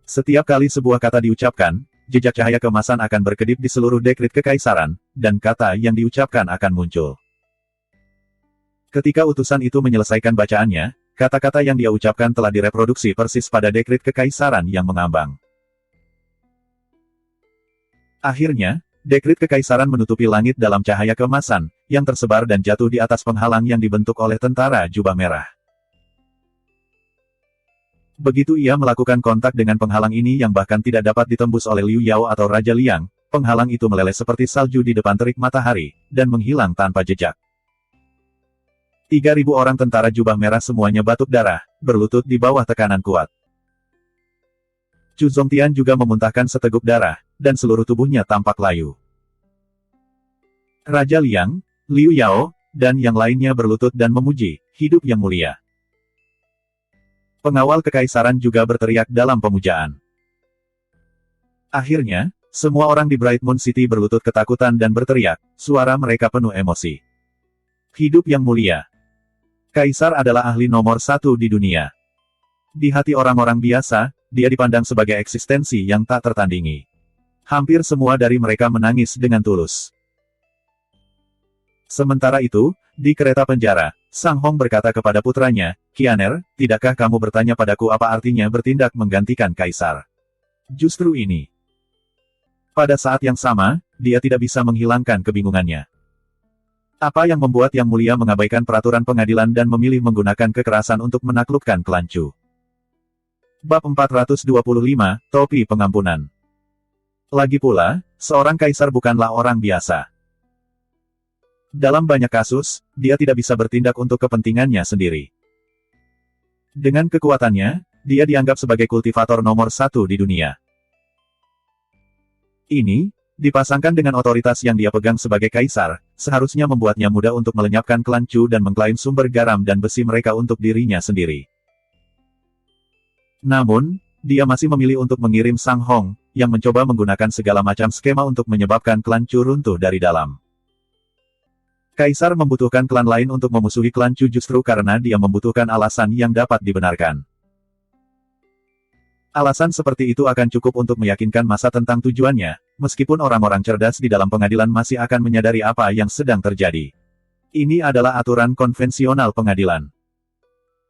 Setiap kali sebuah kata diucapkan, jejak cahaya keemasan akan berkedip di seluruh dekrit kekaisaran, dan kata yang diucapkan akan muncul. Ketika utusan itu menyelesaikan bacaannya, kata-kata yang dia ucapkan telah direproduksi persis pada dekrit kekaisaran yang mengambang. Akhirnya, dekrit kekaisaran menutupi langit dalam cahaya keemasan, yang tersebar dan jatuh di atas penghalang yang dibentuk oleh tentara jubah merah. Begitu ia melakukan kontak dengan penghalang ini yang bahkan tidak dapat ditembus oleh Liu Yao atau Raja Liang, penghalang itu meleleh seperti salju di depan terik matahari, dan menghilang tanpa jejak. 3.000 orang tentara jubah merah semuanya batuk darah, berlutut di bawah tekanan kuat. Chu Zongtian juga memuntahkan seteguk darah, dan seluruh tubuhnya tampak layu. Raja Liang, Liu Yao, dan yang lainnya berlutut dan memuji, hidup yang mulia. Pengawal kekaisaran juga berteriak dalam pemujaan. Akhirnya, semua orang di Bright Moon City berlutut ketakutan dan berteriak, suara mereka penuh emosi. Hidup yang mulia. Kaisar adalah ahli nomor 1 di dunia. Di hati orang-orang biasa, dia dipandang sebagai eksistensi yang tak tertandingi. Hampir semua dari mereka menangis dengan tulus. Sementara itu, di kereta penjara, Sang Hong berkata kepada putranya, Qianer, tidakkah kamu bertanya padaku apa artinya bertindak menggantikan kaisar? Justru ini. Pada saat yang sama, dia tidak bisa menghilangkan kebingungannya. Apa yang membuat Yang Mulia mengabaikan peraturan pengadilan dan memilih menggunakan kekerasan untuk menaklukkan klan Chu? Bab 425, Topi Pengampunan. Lagi pula, seorang kaisar bukanlah orang biasa. Dalam banyak kasus, dia tidak bisa bertindak untuk kepentingannya sendiri. Dengan kekuatannya, dia dianggap sebagai kultivator nomor 1 di dunia. Ini, dipasangkan dengan otoritas yang dia pegang sebagai kaisar, seharusnya membuatnya mudah untuk melenyapkan klan Chu dan mengklaim sumber garam dan besi mereka untuk dirinya sendiri. Namun, dia masih memilih untuk mengirim Sang Hong, yang mencoba menggunakan segala macam skema untuk menyebabkan klan Chu runtuh dari dalam. Kaisar membutuhkan klan lain untuk memusuhi klan Chu justru karena dia membutuhkan alasan yang dapat dibenarkan. Alasan seperti itu akan cukup untuk meyakinkan massa tentang tujuannya, meskipun orang-orang cerdas di dalam pengadilan masih akan menyadari apa yang sedang terjadi. Ini adalah aturan konvensional pengadilan.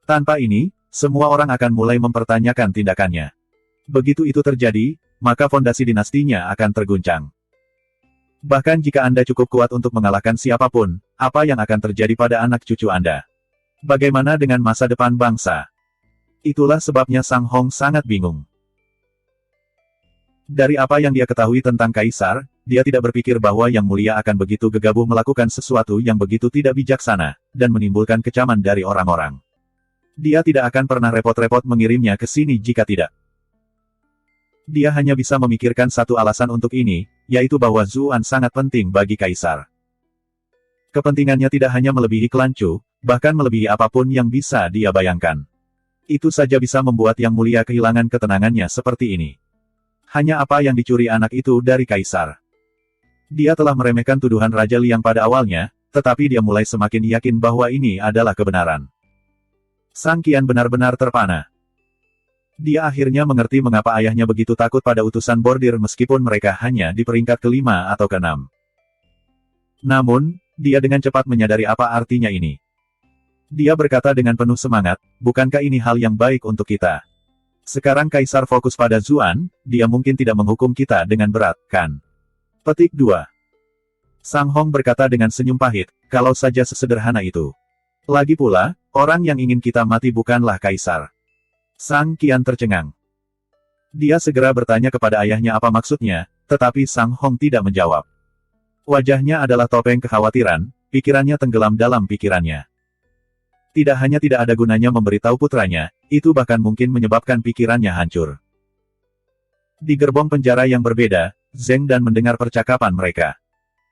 Tanpa ini, semua orang akan mulai mempertanyakan tindakannya. Begitu itu terjadi, maka fondasi dinastinya akan terguncang. Bahkan jika Anda cukup kuat untuk mengalahkan siapapun, apa yang akan terjadi pada anak cucu Anda? Bagaimana dengan masa depan bangsa? Itulah sebabnya Sang Hong sangat bingung. Dari apa yang dia ketahui tentang kaisar, dia tidak berpikir bahwa Yang Mulia akan begitu gegabah melakukan sesuatu yang begitu tidak bijaksana, dan menimbulkan kecaman dari orang-orang. Dia tidak akan pernah repot-repot mengirimnya ke sini jika tidak. Dia hanya bisa memikirkan satu alasan untuk ini, yaitu bahwa Zuan sangat penting bagi kaisar. Kepentingannya tidak hanya melebihi klan Chu, bahkan melebihi apapun yang bisa dia bayangkan. Itu saja bisa membuat Yang Mulia kehilangan ketenangannya seperti ini. Hanya apa yang dicuri anak itu dari kaisar. Dia telah meremehkan tuduhan Raja Liang pada awalnya, tetapi dia mulai semakin yakin bahwa ini adalah kebenaran. Sang Qian benar-benar terpana. Dia akhirnya mengerti mengapa ayahnya begitu takut pada utusan bordir meskipun mereka hanya di peringkat ke-5 atau ke-6. Namun, dia dengan cepat menyadari apa artinya ini. Dia berkata dengan penuh semangat, bukankah ini hal yang baik untuk kita? Sekarang Kaisar fokus pada Zuan, dia mungkin tidak menghukum kita dengan berat, kan? Petik 2. Sang Hong berkata dengan senyum pahit, kalau saja sesederhana itu. Lagi pula, orang yang ingin kita mati bukanlah Kaisar. Sang Qian tercengang. Dia segera bertanya kepada ayahnya apa maksudnya, tetapi Sang Hong tidak menjawab. Wajahnya adalah topeng kekhawatiran, pikirannya tenggelam dalam pikirannya. Tidak hanya tidak ada gunanya memberitahu putranya, itu bahkan mungkin menyebabkan pikirannya hancur. Di gerbong penjara yang berbeda, Zeng dan mendengar percakapan mereka.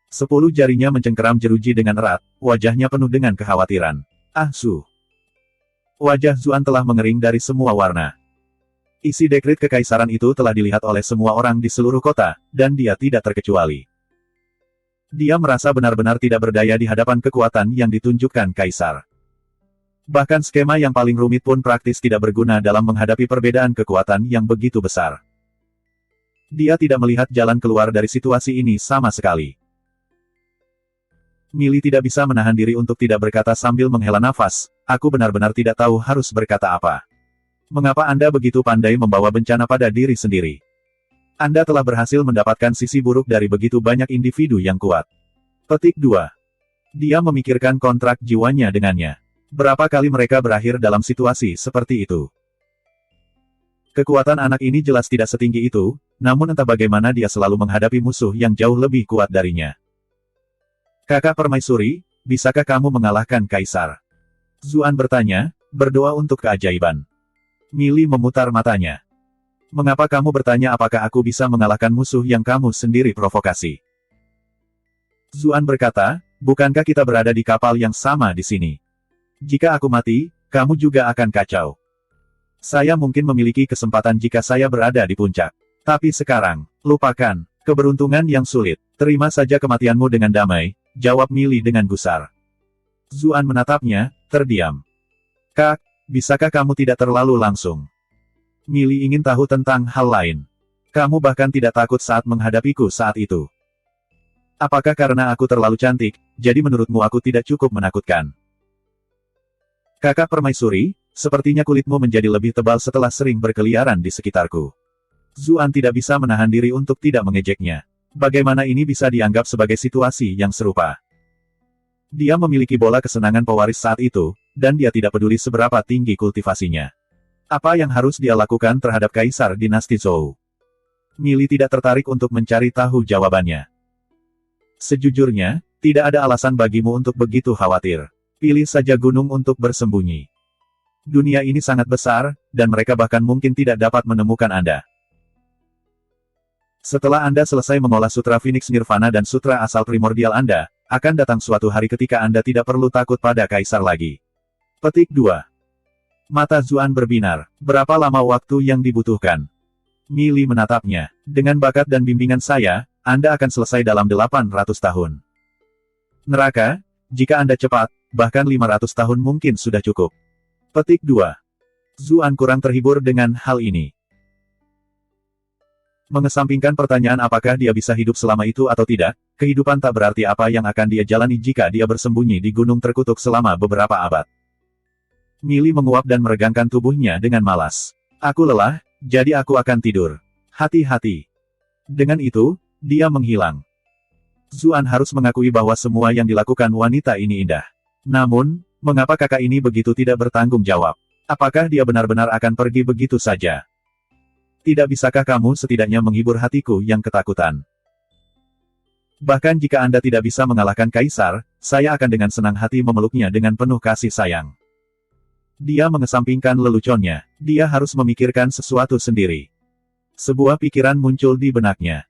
10 jarinya mencengkeram jeruji dengan erat, wajahnya penuh dengan kekhawatiran. Ah Su. Wajah Zuan telah mengering dari semua warna. Isi dekret kekaisaran itu telah dilihat oleh semua orang di seluruh kota, dan dia tidak terkecuali. Dia merasa benar-benar tidak berdaya di hadapan kekuatan yang ditunjukkan kaisar. Bahkan skema yang paling rumit pun praktis tidak berguna dalam menghadapi perbedaan kekuatan yang begitu besar. Dia tidak melihat jalan keluar dari situasi ini sama sekali. Mili tidak bisa menahan diri untuk tidak berkata sambil menghela nafas, aku benar-benar tidak tahu harus berkata apa. Mengapa Anda begitu pandai membawa bencana pada diri sendiri? Anda telah berhasil mendapatkan sisi buruk dari begitu banyak individu yang kuat. Petik 2. Dia memikirkan kontrak jiwanya dengannya. Berapa kali mereka berakhir dalam situasi seperti itu? Kekuatan anak ini jelas tidak setinggi itu, namun entah bagaimana dia selalu menghadapi musuh yang jauh lebih kuat darinya. Kakak Permaisuri, bisakah kamu mengalahkan Kaisar? Zuan bertanya, berdoa untuk keajaiban. Mili memutar matanya. Mengapa kamu bertanya apakah aku bisa mengalahkan musuh yang kamu sendiri provokasi? Zuan berkata, bukankah kita berada di kapal yang sama di sini? Jika aku mati, kamu juga akan kacau. Saya mungkin memiliki kesempatan jika saya berada di puncak. Tapi sekarang, lupakan, keberuntungan yang sulit. Terima saja kematianmu dengan damai, jawab Mili dengan gusar. Zuan menatapnya, terdiam. Kak, bisakah kamu tidak terlalu langsung? Mili ingin tahu tentang hal lain. Kamu bahkan tidak takut saat menghadapiku saat itu. Apakah karena aku terlalu cantik, jadi menurutmu aku tidak cukup menakutkan? Kakak Permaisuri, sepertinya kulitmu menjadi lebih tebal setelah sering berkeliaran di sekitarku. Zuan tidak bisa menahan diri untuk tidak mengejeknya. Bagaimana ini bisa dianggap sebagai situasi yang serupa? Dia memiliki bola kesenangan pewaris saat itu, dan dia tidak peduli seberapa tinggi kultivasinya. Apa yang harus dia lakukan terhadap Kaisar Dinasti Zhou? Mili tidak tertarik untuk mencari tahu jawabannya. Sejujurnya, tidak ada alasan bagimu untuk begitu khawatir. Pilih saja gunung untuk bersembunyi. Dunia ini sangat besar, dan mereka bahkan mungkin tidak dapat menemukan Anda. Setelah Anda selesai mengolah Sutra Phoenix Nirvana dan Sutra Asal Primordial Anda, akan datang suatu hari ketika Anda tidak perlu takut pada Kaisar lagi. Petik 2. Mata Zuan berbinar. Berapa lama waktu yang dibutuhkan? Mili menatapnya. Dengan bakat dan bimbingan saya, Anda akan selesai dalam 800 tahun. Neraka, jika Anda cepat, bahkan 500 tahun mungkin sudah cukup. Petik 2. Zuan kurang terhibur dengan hal ini. Mengesampingkan pertanyaan apakah dia bisa hidup selama itu atau tidak, kehidupan tak berarti apa yang akan dia jalani jika dia bersembunyi di gunung terkutuk selama beberapa abad. Mili menguap dan meregangkan tubuhnya dengan malas. Aku lelah, jadi aku akan tidur. Hati-hati. Dengan itu, dia menghilang. Zuan harus mengakui bahwa semua yang dilakukan wanita ini indah. Namun, mengapa kakak ini begitu tidak bertanggung jawab? Apakah dia benar-benar akan pergi begitu saja? Tidak bisakah kamu setidaknya menghibur hatiku yang ketakutan? Bahkan jika Anda tidak bisa mengalahkan Kaisar, saya akan dengan senang hati memeluknya dengan penuh kasih sayang. Dia mengesampingkan leluconnya. Dia harus memikirkan sesuatu sendiri. Sebuah pikiran muncul di benaknya.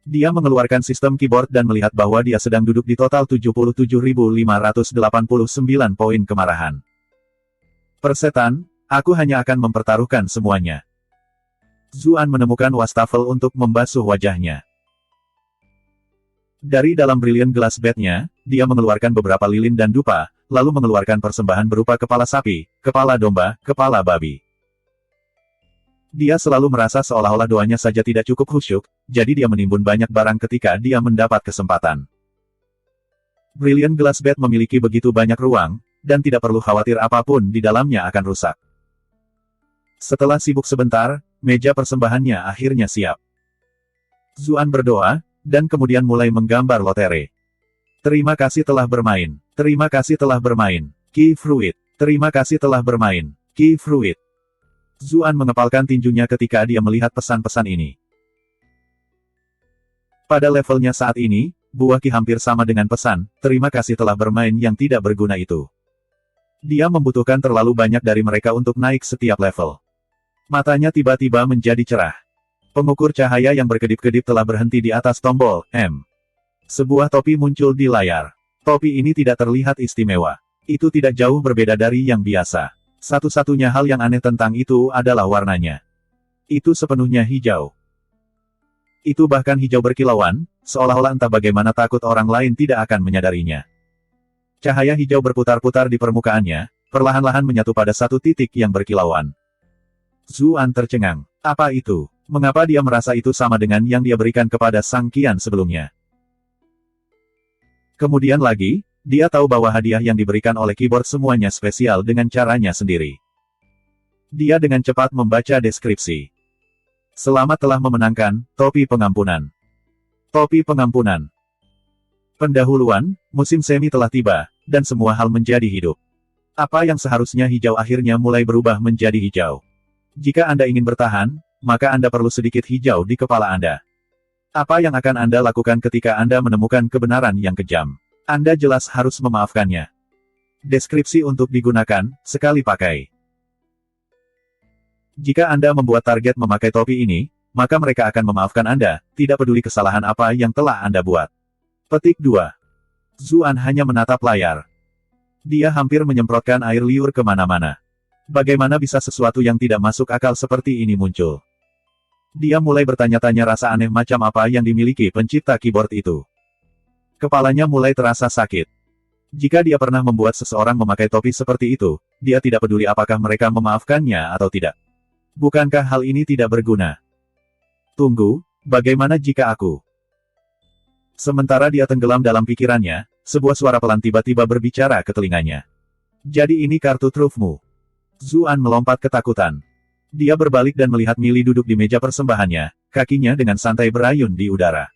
Dia mengeluarkan sistem keyboard dan melihat bahwa dia sedang duduk di total 77.589 poin kemarahan. Persetan, aku hanya akan mempertaruhkan semuanya. Zuan menemukan wastafel untuk membasuh wajahnya. Dari dalam brilliant glass bed-nya, dia mengeluarkan beberapa lilin dan dupa, lalu mengeluarkan persembahan berupa kepala sapi, kepala domba, kepala babi. Dia selalu merasa seolah-olah doanya saja tidak cukup khusyuk, jadi dia menimbun banyak barang ketika dia mendapat kesempatan. Brilliant glass bed memiliki begitu banyak ruang, dan tidak perlu khawatir apapun di dalamnya akan rusak. Setelah sibuk sebentar, meja persembahannya akhirnya siap. Zuan berdoa, dan kemudian mulai menggambar lotere. Terima kasih telah bermain. Terima kasih telah bermain. Key Fruit. Terima kasih telah bermain. Key Fruit. Zuan mengepalkan tinjunya ketika dia melihat pesan-pesan ini. Pada levelnya saat ini, buah ki hampir sama dengan pesan, terima kasih telah bermain yang tidak berguna itu. Dia membutuhkan terlalu banyak dari mereka untuk naik setiap level. Matanya tiba-tiba menjadi cerah. Pengukur cahaya yang berkedip-kedip telah berhenti di atas tombol M. Sebuah topi muncul di layar. Topi ini tidak terlihat istimewa. Itu tidak jauh berbeda dari yang biasa. Satu-satunya hal yang aneh tentang itu adalah warnanya. Itu sepenuhnya hijau. Itu bahkan hijau berkilauan, seolah-olah entah bagaimana takut orang lain tidak akan menyadarinya. Cahaya hijau berputar-putar di permukaannya, perlahan-lahan menyatu pada satu titik yang berkilauan. Zuan tercengang. Apa itu? Mengapa dia merasa itu sama dengan yang dia berikan kepada Sang Qian sebelumnya? Kemudian lagi, dia tahu bahwa hadiah yang diberikan oleh keyboard semuanya spesial dengan caranya sendiri. Dia dengan cepat membaca deskripsi. Selamat telah memenangkan, topi pengampunan. Topi pengampunan. Pendahuluan, musim semi telah tiba, dan semua hal menjadi hidup. Apa yang seharusnya hijau akhirnya mulai berubah menjadi hijau. Jika Anda ingin bertahan, maka Anda perlu sedikit hijau di kepala Anda. Apa yang akan Anda lakukan ketika Anda menemukan kebenaran yang kejam? Anda jelas harus memaafkannya. Deskripsi untuk digunakan, sekali pakai. Jika Anda membuat target memakai topi ini, maka mereka akan memaafkan Anda, tidak peduli kesalahan apa yang telah Anda buat. Petik 2. Zuan hanya menatap layar. Dia hampir menyemprotkan air liur kemana-mana. Bagaimana bisa sesuatu yang tidak masuk akal seperti ini muncul? Dia mulai bertanya-tanya rasa aneh macam apa yang dimiliki pencipta keyboard itu. Kepalanya mulai terasa sakit. Jika dia pernah membuat seseorang memakai topi seperti itu, dia tidak peduli apakah mereka memaafkannya atau tidak. Bukankah hal ini tidak berguna? Tunggu, bagaimana jika aku? Sementara dia tenggelam dalam pikirannya, sebuah suara pelan tiba-tiba berbicara ke telinganya. Jadi ini kartu trufmu. Zuan melompat ketakutan. Dia berbalik dan melihat Millie duduk di meja persembahannya, kakinya dengan santai berayun di udara.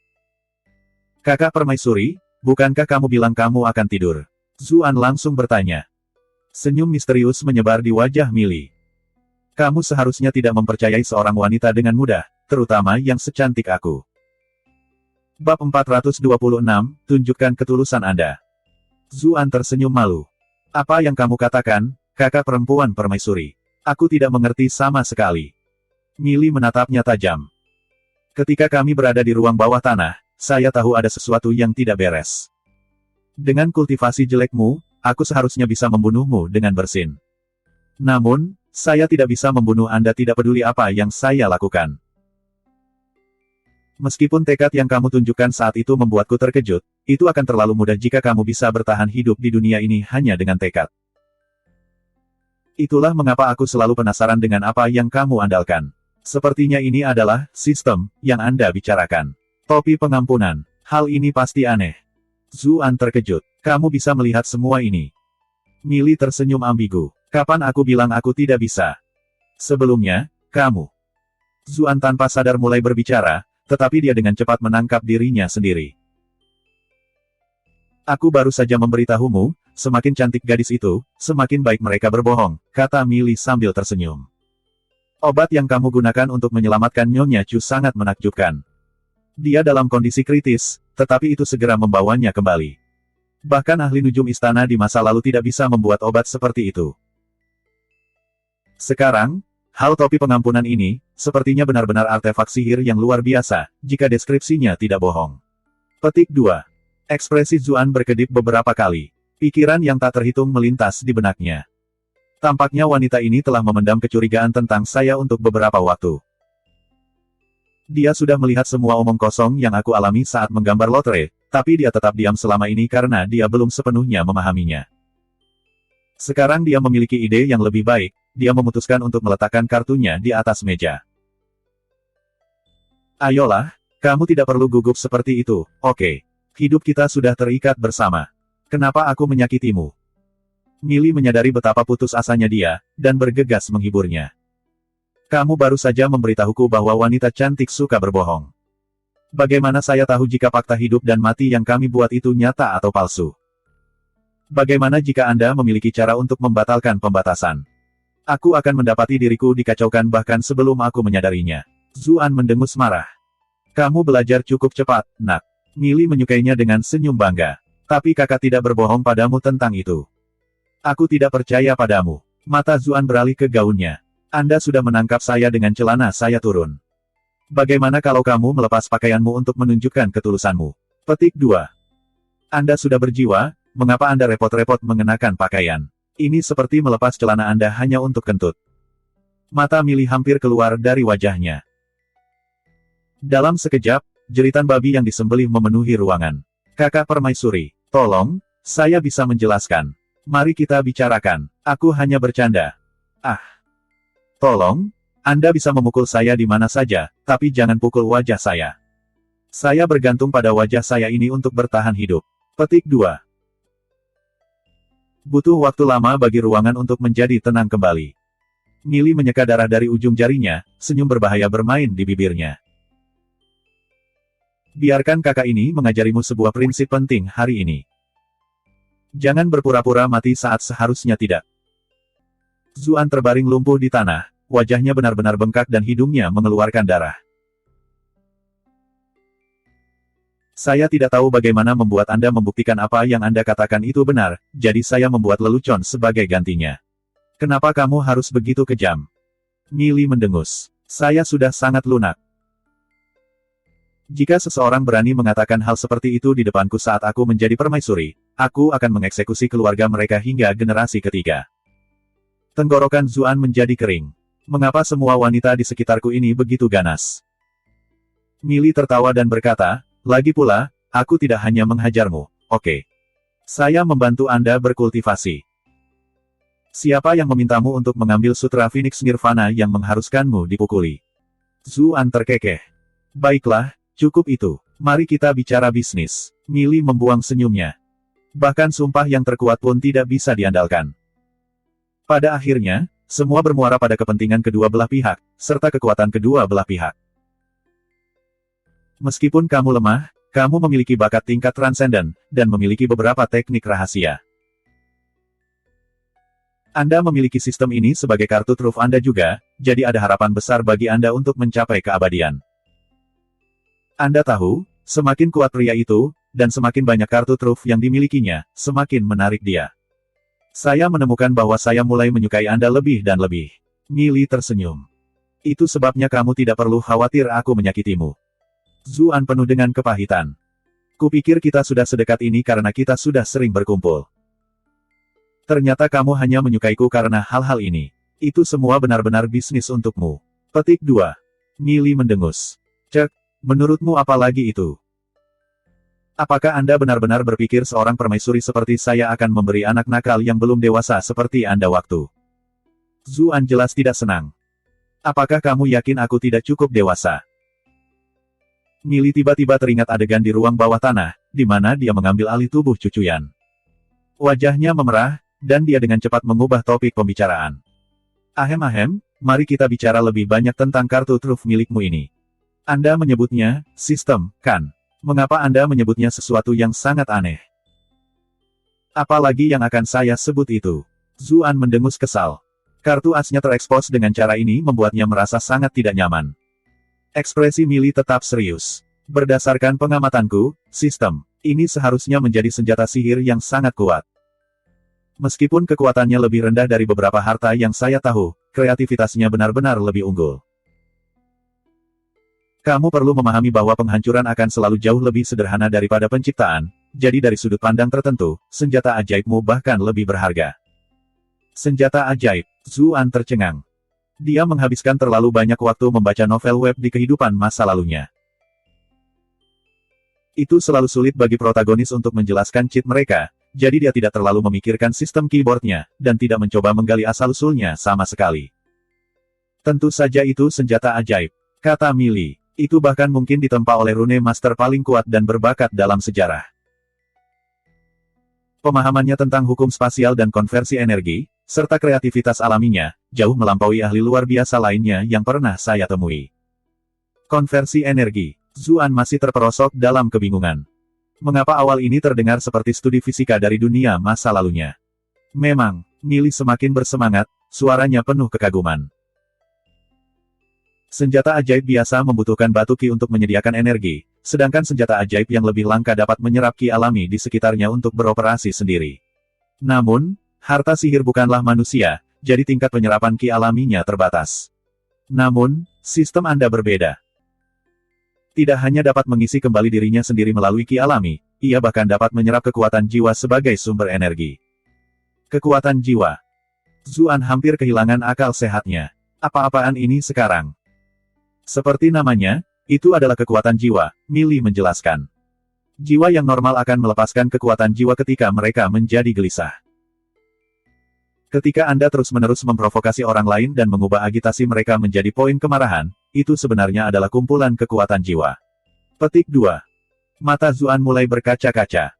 Kakak Permaisuri, bukankah kamu bilang kamu akan tidur? Zuan langsung bertanya. Senyum misterius menyebar di wajah Millie. Kamu seharusnya tidak mempercayai seorang wanita dengan mudah, terutama yang secantik aku. Bab 426, tunjukkan ketulusan Anda. Zuan tersenyum malu. Apa yang kamu katakan, kakak perempuan Permaisuri? Aku tidak mengerti sama sekali. Millie menatapnya tajam. Ketika kami berada di ruang bawah tanah, saya tahu ada sesuatu yang tidak beres. Dengan kultivasi jelekmu, aku seharusnya bisa membunuhmu dengan bersin. Namun, saya tidak bisa membunuh Anda tidak peduli apa yang saya lakukan. Meskipun tekad yang kamu tunjukkan saat itu membuatku terkejut, itu akan terlalu mudah jika kamu bisa bertahan hidup di dunia ini hanya dengan tekad. Itulah mengapa aku selalu penasaran dengan apa yang kamu andalkan. Sepertinya ini adalah sistem yang Anda bicarakan. Topi pengampunan. Hal ini pasti aneh. Zuan terkejut. Kamu bisa melihat semua ini. Millie tersenyum ambigu. Kapan aku bilang aku tidak bisa? Sebelumnya, kamu. Zuan tanpa sadar mulai berbicara, tetapi dia dengan cepat menangkap dirinya sendiri. Aku baru saja memberitahumu, semakin cantik gadis itu, semakin baik mereka berbohong, kata Millie sambil tersenyum. Obat yang kamu gunakan untuk menyelamatkan Nyonya Chu sangat menakjubkan. Dia dalam kondisi kritis, tetapi itu segera membawanya kembali. Bahkan ahli nujum istana di masa lalu tidak bisa membuat obat seperti itu. Sekarang, hal topi pengampunan ini, sepertinya benar-benar artefak sihir yang luar biasa, jika deskripsinya tidak bohong. Petik 2. Ekspresi Zuan berkedip beberapa kali. Pikiran yang tak terhitung melintas di benaknya. Tampaknya wanita ini telah memendam kecurigaan tentang saya untuk beberapa waktu. Dia sudah melihat semua omong kosong yang aku alami saat menggambar lotre, tapi dia tetap diam selama ini karena dia belum sepenuhnya memahaminya. Sekarang dia memiliki ide yang lebih baik, dia memutuskan untuk meletakkan kartunya di atas meja. Ayolah, kamu tidak perlu gugup seperti itu, oke. Hidup kita sudah terikat bersama. Kenapa aku menyakitimu? Millie menyadari betapa putus asanya dia, dan bergegas menghiburnya. Kamu baru saja memberitahuku bahwa wanita cantik suka berbohong. Bagaimana saya tahu jika fakta hidup dan mati yang kami buat itu nyata atau palsu? Bagaimana jika Anda memiliki cara untuk membatalkan pembatasan? Aku akan mendapati diriku dikacaukan bahkan sebelum aku menyadarinya. Zuan mendengus marah. Kamu belajar cukup cepat, nak. Millie menyukainya dengan senyum bangga. Tapi kakak tidak berbohong padamu tentang itu. Aku tidak percaya padamu. Mata Zuan beralih ke gaunnya. Anda sudah menangkap saya dengan celana saya turun. Bagaimana kalau kamu melepas pakaianmu untuk menunjukkan ketulusanmu? Petik 2. Anda sudah berjiwa, mengapa Anda repot-repot mengenakan pakaian? Ini seperti melepas celana Anda hanya untuk kentut. Mata Millie hampir keluar dari wajahnya. Dalam sekejap, jeritan babi yang disembelih memenuhi ruangan. Kakak Permaisuri, tolong, saya bisa menjelaskan. Mari kita bicarakan. Aku hanya bercanda. Ah. Tolong, Anda bisa memukul saya di mana saja, tapi jangan pukul wajah saya. Saya bergantung pada wajah saya ini untuk bertahan hidup. Petik 2. Butuh waktu lama bagi ruangan untuk menjadi tenang kembali. Millie menyeka darah dari ujung jarinya, senyum berbahaya bermain di bibirnya. Biarkan kakak ini mengajarimu sebuah prinsip penting hari ini. Jangan berpura-pura mati saat seharusnya tidak. Zuan terbaring lumpuh di tanah, wajahnya benar-benar bengkak dan hidungnya mengeluarkan darah. Saya tidak tahu bagaimana membuat Anda membuktikan apa yang Anda katakan itu benar, jadi saya membuat lelucon sebagai gantinya. Kenapa kamu harus begitu kejam? Millie mendengus. Saya sudah sangat lunak. Jika seseorang berani mengatakan hal seperti itu di depanku saat aku menjadi permaisuri, aku akan mengeksekusi keluarga mereka hingga generasi ketiga. Tenggorokan Zuan menjadi kering. Mengapa semua wanita di sekitarku ini begitu ganas? Millie tertawa dan berkata, lagi pula, aku tidak hanya menghajarmu, oke. Saya membantu Anda berkultivasi. Siapa yang memintamu untuk mengambil sutra Phoenix Nirvana yang mengharuskanmu dipukuli? Zuan terkekeh. Baiklah, cukup itu. Mari kita bicara bisnis. Millie membuang senyumnya. Bahkan sumpah yang terkuat pun tidak bisa diandalkan. Pada akhirnya, semua bermuara pada kepentingan kedua belah pihak, serta kekuatan kedua belah pihak. Meskipun kamu lemah, kamu memiliki bakat tingkat transenden, dan memiliki beberapa teknik rahasia. Anda memiliki sistem ini sebagai kartu truf Anda juga, jadi ada harapan besar bagi Anda untuk mencapai keabadian. Anda tahu, semakin kuat pria itu, dan semakin banyak kartu truf yang dimilikinya, semakin menarik dia. Saya menemukan bahwa saya mulai menyukai Anda lebih dan lebih. Millie tersenyum. Itu sebabnya kamu tidak perlu khawatir aku menyakitimu. Zuan penuh dengan kepahitan. Kupikir kita sudah sedekat ini karena kita sudah sering berkumpul. Ternyata kamu hanya menyukaiku karena hal-hal ini. Itu semua benar-benar bisnis untukmu. Petik 2. Millie mendengus. Cek. Menurutmu apa lagi itu? Apakah Anda benar-benar berpikir seorang permaisuri seperti saya akan memberi anak nakal yang belum dewasa seperti Anda waktu? Zuan jelas tidak senang. Apakah kamu yakin aku tidak cukup dewasa? Millie tiba-tiba teringat adegan di ruang bawah tanah, di mana dia mengambil alih tubuh Cucuyan. Wajahnya memerah, dan dia dengan cepat mengubah topik pembicaraan. Ahem, mari kita bicara lebih banyak tentang kartu truf milikmu ini. Anda menyebutnya, sistem, kan? Mengapa Anda menyebutnya sesuatu yang sangat aneh? Apalagi yang akan saya sebut itu? Zuan mendengus kesal. Kartu asnya terekspos dengan cara ini membuatnya merasa sangat tidak nyaman. Ekspresi Millie tetap serius. Berdasarkan pengamatanku, sistem ini seharusnya menjadi senjata sihir yang sangat kuat. Meskipun kekuatannya lebih rendah dari beberapa harta yang saya tahu, kreativitasnya benar-benar lebih unggul. Kamu perlu memahami bahwa penghancuran akan selalu jauh lebih sederhana daripada penciptaan, jadi dari sudut pandang tertentu, senjata ajaibmu bahkan lebih berharga. Senjata ajaib, Zuan tercengang. Dia menghabiskan terlalu banyak waktu membaca novel web di kehidupan masa lalunya. Itu selalu sulit bagi protagonis untuk menjelaskan cheat mereka, jadi dia tidak terlalu memikirkan sistem keyboardnya, dan tidak mencoba menggali asal-usulnya sama sekali. Tentu saja itu senjata ajaib, kata Millie. Itu bahkan mungkin ditempa oleh rune master paling kuat dan berbakat dalam sejarah. Pemahamannya tentang hukum spasial dan konversi energi, serta kreativitas alaminya, jauh melampaui ahli luar biasa lainnya yang pernah saya temui. Konversi energi. Zuan masih terperosok dalam kebingungan. Mengapa awal ini terdengar seperti studi fisika dari dunia masa lalunya? Memang, Millie semakin bersemangat, suaranya penuh kekaguman. Senjata ajaib biasa membutuhkan batu ki untuk menyediakan energi, sedangkan senjata ajaib yang lebih langka dapat menyerap ki alami di sekitarnya untuk beroperasi sendiri. Namun, harta sihir bukanlah manusia, jadi tingkat penyerapan ki alaminya terbatas. Namun, sistem Anda berbeda. Tidak hanya dapat mengisi kembali dirinya sendiri melalui ki alami, ia bahkan dapat menyerap kekuatan jiwa sebagai sumber energi. Kekuatan jiwa. Zuan hampir kehilangan akal sehatnya. Apa-apaan ini sekarang? Seperti namanya, itu adalah kekuatan jiwa, Millie menjelaskan. Jiwa yang normal akan melepaskan kekuatan jiwa ketika mereka menjadi gelisah. Ketika Anda terus-menerus memprovokasi orang lain dan mengubah agitasi mereka menjadi poin kemarahan, itu sebenarnya adalah kumpulan kekuatan jiwa. Petik 2. Mata Zuan mulai berkaca-kaca.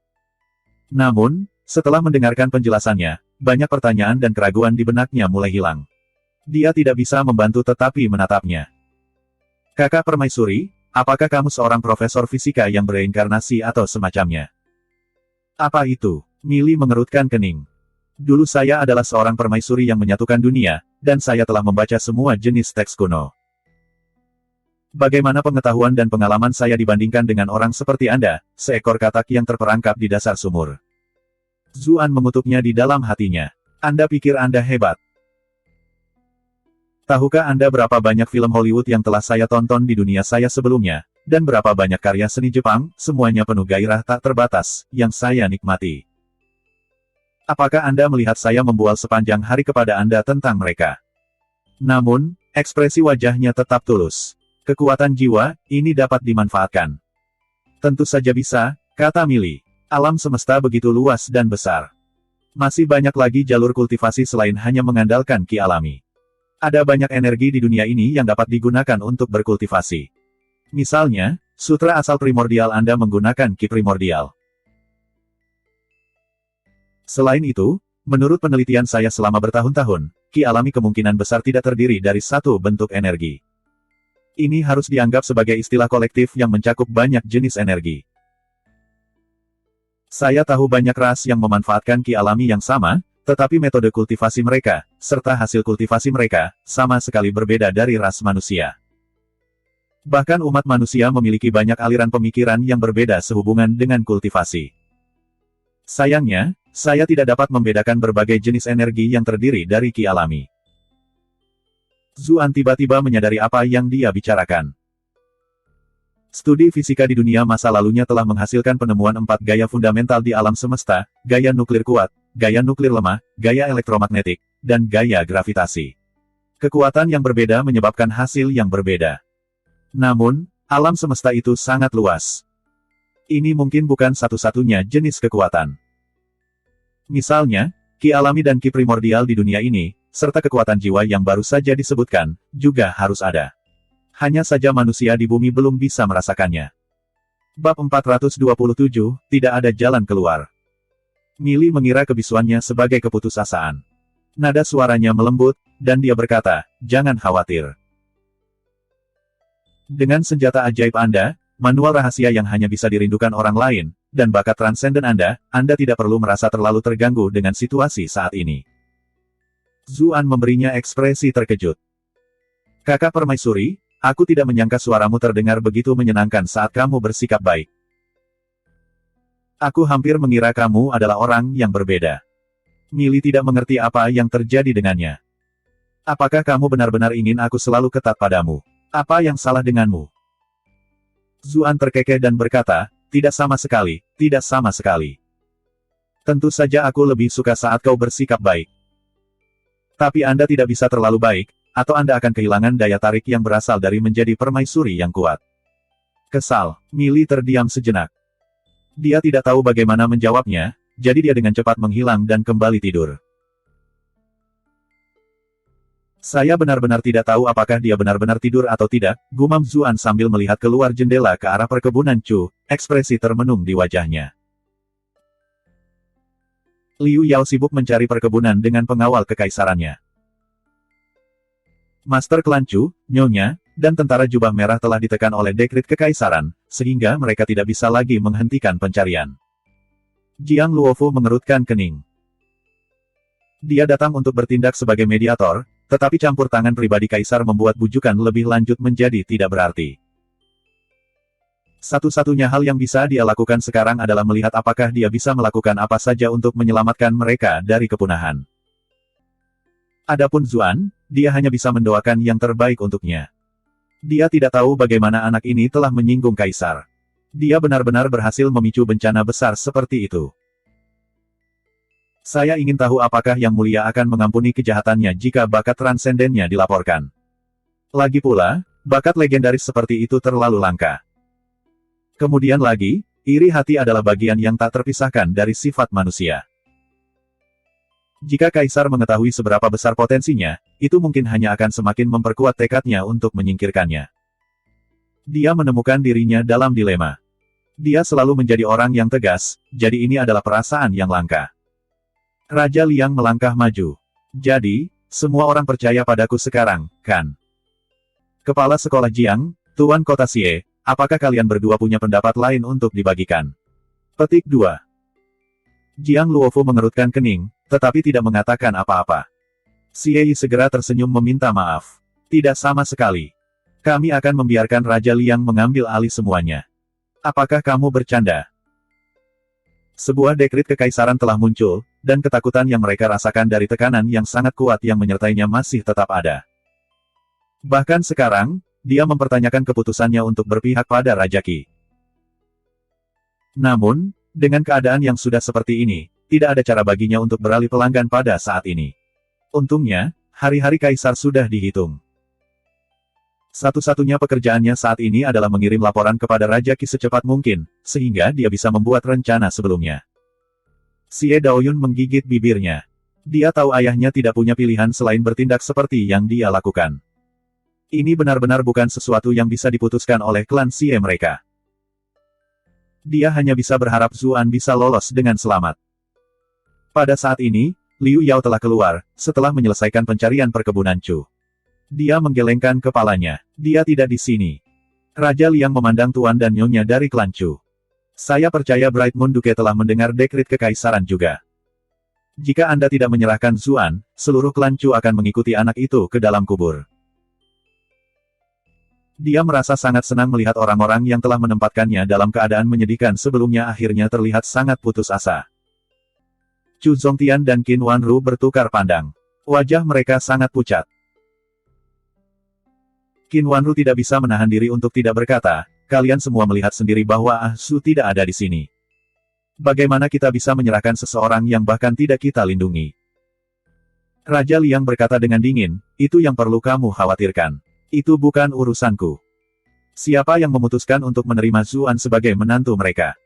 Namun, setelah mendengarkan penjelasannya, banyak pertanyaan dan keraguan di benaknya mulai hilang. Dia tidak bisa membantu tetapi menatapnya. Kakak permaisuri, apakah kamu seorang profesor fisika yang bereinkarnasi atau semacamnya? Apa itu? Millie mengerutkan kening. Dulu saya adalah seorang permaisuri yang menyatukan dunia, dan saya telah membaca semua jenis teks kuno. Bagaimana pengetahuan dan pengalaman saya dibandingkan dengan orang seperti Anda, seekor katak yang terperangkap di dasar sumur? Zuan mengutuknya di dalam hatinya. Anda pikir Anda hebat? Tahukah Anda berapa banyak film Hollywood yang telah saya tonton di dunia saya sebelumnya, dan berapa banyak karya seni Jepang, semuanya penuh gairah tak terbatas, yang saya nikmati? Apakah Anda melihat saya membual sepanjang hari kepada Anda tentang mereka? Namun, ekspresi wajahnya tetap tulus. Kekuatan jiwa, ini dapat dimanfaatkan. Tentu saja bisa, kata Millie. Alam semesta begitu luas dan besar. Masih banyak lagi jalur kultivasi selain hanya mengandalkan ki alami. Ada banyak energi di dunia ini yang dapat digunakan untuk berkultivasi. Misalnya, sutra asal primordial Anda menggunakan ki primordial. Selain itu, menurut penelitian saya selama bertahun-tahun, ki alami kemungkinan besar tidak terdiri dari satu bentuk energi. Ini harus dianggap sebagai istilah kolektif yang mencakup banyak jenis energi. Saya tahu banyak ras yang memanfaatkan ki alami yang sama, tetapi metode kultivasi mereka, serta hasil kultivasi mereka, sama sekali berbeda dari ras manusia. Bahkan umat manusia memiliki banyak aliran pemikiran yang berbeda sehubungan dengan kultivasi. Sayangnya, saya tidak dapat membedakan berbagai jenis energi yang terdiri dari ki alami. Zuan tiba-tiba menyadari apa yang dia bicarakan. Studi fisika di dunia masa lalunya telah menghasilkan penemuan 4 gaya fundamental di alam semesta, gaya nuklir kuat, gaya nuklir lemah, gaya elektromagnetik, dan gaya gravitasi. Kekuatan yang berbeda menyebabkan hasil yang berbeda. Namun, alam semesta itu sangat luas. Ini mungkin bukan satu-satunya jenis kekuatan. Misalnya, ki alami dan ki primordial di dunia ini, serta kekuatan jiwa yang baru saja disebutkan, juga harus ada. Hanya saja manusia di bumi belum bisa merasakannya. Bab 427, tidak ada jalan keluar. Millie mengira kebisuannya sebagai keputusasaan. Nada suaranya melembut, dan dia berkata, jangan khawatir. Dengan senjata ajaib Anda, manual rahasia yang hanya bisa dirindukan orang lain, dan bakat transenden Anda tidak perlu merasa terlalu terganggu dengan situasi saat ini. Zuan memberinya ekspresi terkejut. Kakak permaisuri, aku tidak menyangka suaramu terdengar begitu menyenangkan saat kamu bersikap baik. Aku hampir mengira kamu adalah orang yang berbeda. Millie tidak mengerti apa yang terjadi dengannya. Apakah kamu benar-benar ingin aku selalu ketat padamu? Apa yang salah denganmu? Zuan terkekeh dan berkata, tidak sama sekali, tidak sama sekali. Tentu saja aku lebih suka saat kau bersikap baik. Tapi Anda tidak bisa terlalu baik, atau Anda akan kehilangan daya tarik yang berasal dari menjadi permaisuri yang kuat. Kesal, Millie terdiam sejenak. Dia tidak tahu bagaimana menjawabnya, jadi dia dengan cepat menghilang dan kembali tidur. Saya benar-benar tidak tahu apakah dia benar-benar tidur atau tidak, gumam Zuan sambil melihat keluar jendela ke arah perkebunan Chu, ekspresi termenung di wajahnya. Liu Yao sibuk mencari perkebunan dengan pengawal kekaisarannya. Master klan Chu, Nyonya, dan tentara jubah merah telah ditekan oleh dekrit kekaisaran, sehingga mereka tidak bisa lagi menghentikan pencarian. Jiang Luofu mengerutkan kening. Dia datang untuk bertindak sebagai mediator, tetapi campur tangan pribadi kaisar membuat bujukan lebih lanjut menjadi tidak berarti. Satu-satunya hal yang bisa dia lakukan sekarang adalah melihat apakah dia bisa melakukan apa saja untuk menyelamatkan mereka dari kepunahan. Adapun Zuan, dia hanya bisa mendoakan yang terbaik untuknya. Dia tidak tahu bagaimana anak ini telah menyinggung kaisar. Dia benar-benar berhasil memicu bencana besar seperti itu. Saya ingin tahu apakah Yang Mulia akan mengampuni kejahatannya jika bakat transendennya dilaporkan. Lagi pula, bakat legendaris seperti itu terlalu langka. Kemudian lagi, iri hati adalah bagian yang tak terpisahkan dari sifat manusia. Jika kaisar mengetahui seberapa besar potensinya, itu mungkin hanya akan semakin memperkuat tekadnya untuk menyingkirkannya. Dia menemukan dirinya dalam dilema. Dia selalu menjadi orang yang tegas, jadi ini adalah perasaan yang langka. Raja Liang melangkah maju. Jadi, semua orang percaya padaku sekarang, kan? Kepala Sekolah Jiang, Tuan Kota Xie, apakah kalian berdua punya pendapat lain untuk dibagikan? Petik 2. Jiang Luofu mengerutkan kening, tetapi tidak mengatakan apa-apa. Xie segera tersenyum meminta maaf. Tidak sama sekali. Kami akan membiarkan Raja Liang mengambil alih semuanya. Apakah kamu bercanda? Sebuah dekrit kekaisaran telah muncul, dan ketakutan yang mereka rasakan dari tekanan yang sangat kuat yang menyertainya masih tetap ada. Bahkan sekarang, dia mempertanyakan keputusannya untuk berpihak pada Raja Qi. Namun, dengan keadaan yang sudah seperti ini, tidak ada cara baginya untuk beralih pelanggan pada saat ini. Untungnya, hari-hari kaisar sudah dihitung. Satu-satunya pekerjaannya saat ini adalah mengirim laporan kepada Raja Qi secepat mungkin, sehingga dia bisa membuat rencana sebelumnya. Xie Daoyun menggigit bibirnya. Dia tahu ayahnya tidak punya pilihan selain bertindak seperti yang dia lakukan. Ini benar-benar bukan sesuatu yang bisa diputuskan oleh klan Xie mereka. Dia hanya bisa berharap Zuan bisa lolos dengan selamat. Pada saat ini, Liu Yao telah keluar, setelah menyelesaikan pencarian perkebunan Chu. Dia menggelengkan kepalanya. Dia tidak di sini. Raja Liang memandang tuan dan nyonya dari klan Chu. Saya percaya Bright Moon Duke telah mendengar dekrit kekaisaran juga. Jika Anda tidak menyerahkan Zuan, seluruh klan Chu akan mengikuti anak itu ke dalam kubur. Dia merasa sangat senang melihat orang-orang yang telah menempatkannya dalam keadaan menyedihkan sebelumnya akhirnya terlihat sangat putus asa. Chu Zongtian dan Qin Wanru bertukar pandang. Wajah mereka sangat pucat. Qin Wanru tidak bisa menahan diri untuk tidak berkata, kalian semua melihat sendiri bahwa Ah Su tidak ada di sini. Bagaimana kita bisa menyerahkan seseorang yang bahkan tidak kita lindungi? Raja Liang berkata dengan dingin, itu yang perlu kamu khawatirkan. Itu bukan urusanku. Siapa yang memutuskan untuk menerima Zuan sebagai menantu mereka?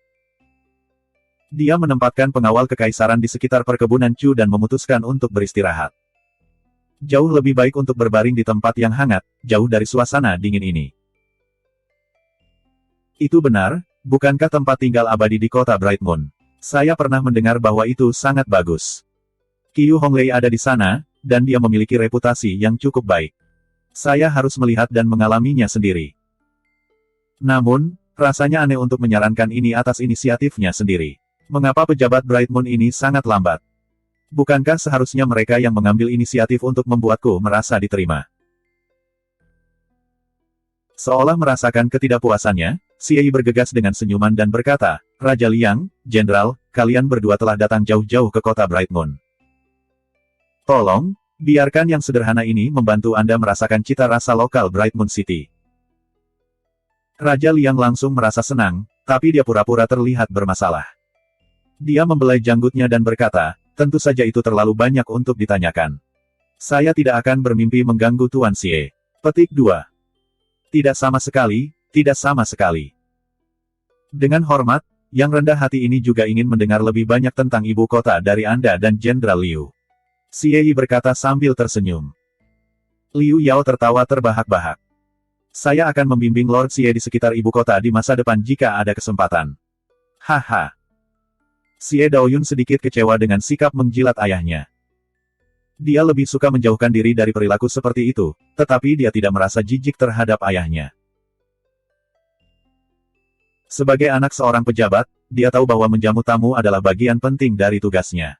Dia menempatkan pengawal kekaisaran di sekitar perkebunan Chu dan memutuskan untuk beristirahat. Jauh lebih baik untuk berbaring di tempat yang hangat, jauh dari suasana dingin ini. Itu benar, bukankah tempat tinggal abadi di kota Bright Moon? Saya pernah mendengar bahwa itu sangat bagus. Qiu Honglei ada di sana, dan dia memiliki reputasi yang cukup baik. Saya harus melihat dan mengalaminya sendiri. Namun, rasanya aneh untuk menyarankan ini atas inisiatifnya sendiri. Mengapa pejabat Bright Moon ini sangat lambat? Bukankah seharusnya mereka yang mengambil inisiatif untuk membuatku merasa diterima? Seolah merasakan ketidakpuasannya, Xie bergegas dengan senyuman dan berkata, Raja Liang, Jenderal, kalian berdua telah datang jauh-jauh ke kota Bright Moon. Tolong, biarkan yang sederhana ini membantu Anda merasakan cita rasa lokal Bright Moon City. Raja Liang langsung merasa senang, tapi dia pura-pura terlihat bermasalah. Dia membelai janggutnya dan berkata, tentu saja itu terlalu banyak untuk ditanyakan. Saya tidak akan bermimpi mengganggu Tuan Xie. Petik 2. Tidak sama sekali, tidak sama sekali. Dengan hormat, yang rendah hati ini juga ingin mendengar lebih banyak tentang ibu kota dari Anda dan Jenderal Liu. Xie berkata sambil tersenyum. Liu Yao tertawa terbahak-bahak. Saya akan membimbing Lord Xie di sekitar ibu kota di masa depan jika ada kesempatan. Haha. Xie Daoyun sedikit kecewa dengan sikap menjilat ayahnya. Dia lebih suka menjauhkan diri dari perilaku seperti itu, tetapi dia tidak merasa jijik terhadap ayahnya. Sebagai anak seorang pejabat, dia tahu bahwa menjamu tamu adalah bagian penting dari tugasnya.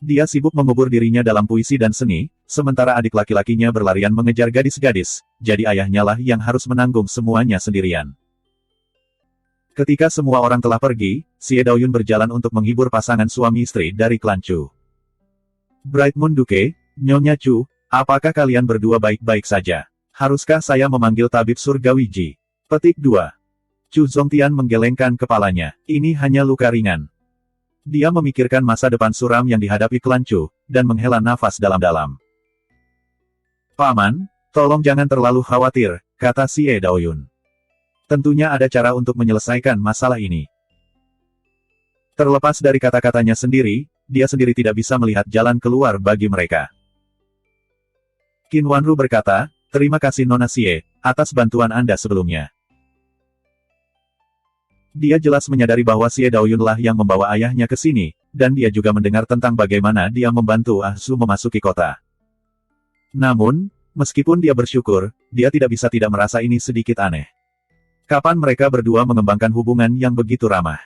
Dia sibuk mengubur dirinya dalam puisi dan seni, sementara adik laki-lakinya berlarian mengejar gadis-gadis, jadi ayahnya lah yang harus menanggung semuanya sendirian. Ketika semua orang telah pergi, Xie Daoyun berjalan untuk menghibur pasangan suami istri dari klan Chu. Bright Moon Duke, Nyonya Chu, apakah kalian berdua baik-baik saja? Haruskah saya memanggil tabib surgawi Ji? Petik 2. Chu Zongtian menggelengkan kepalanya. Ini hanya luka ringan. Dia memikirkan masa depan suram yang dihadapi klan Chu, dan menghela nafas dalam-dalam. Paman, tolong jangan terlalu khawatir, kata Xie Daoyun. Tentunya ada cara untuk menyelesaikan masalah ini. Terlepas dari kata-katanya sendiri, dia sendiri tidak bisa melihat jalan keluar bagi mereka. Qin Wanru berkata, terima kasih Nona Xie, atas bantuan Anda sebelumnya. Dia jelas menyadari bahwa Xie Daoyunlah yang membawa ayahnya ke sini, dan dia juga mendengar tentang bagaimana dia membantu Ah Su memasuki kota. Namun, meskipun dia bersyukur, dia tidak bisa tidak merasa ini sedikit aneh. Kapan mereka berdua mengembangkan hubungan yang begitu ramah?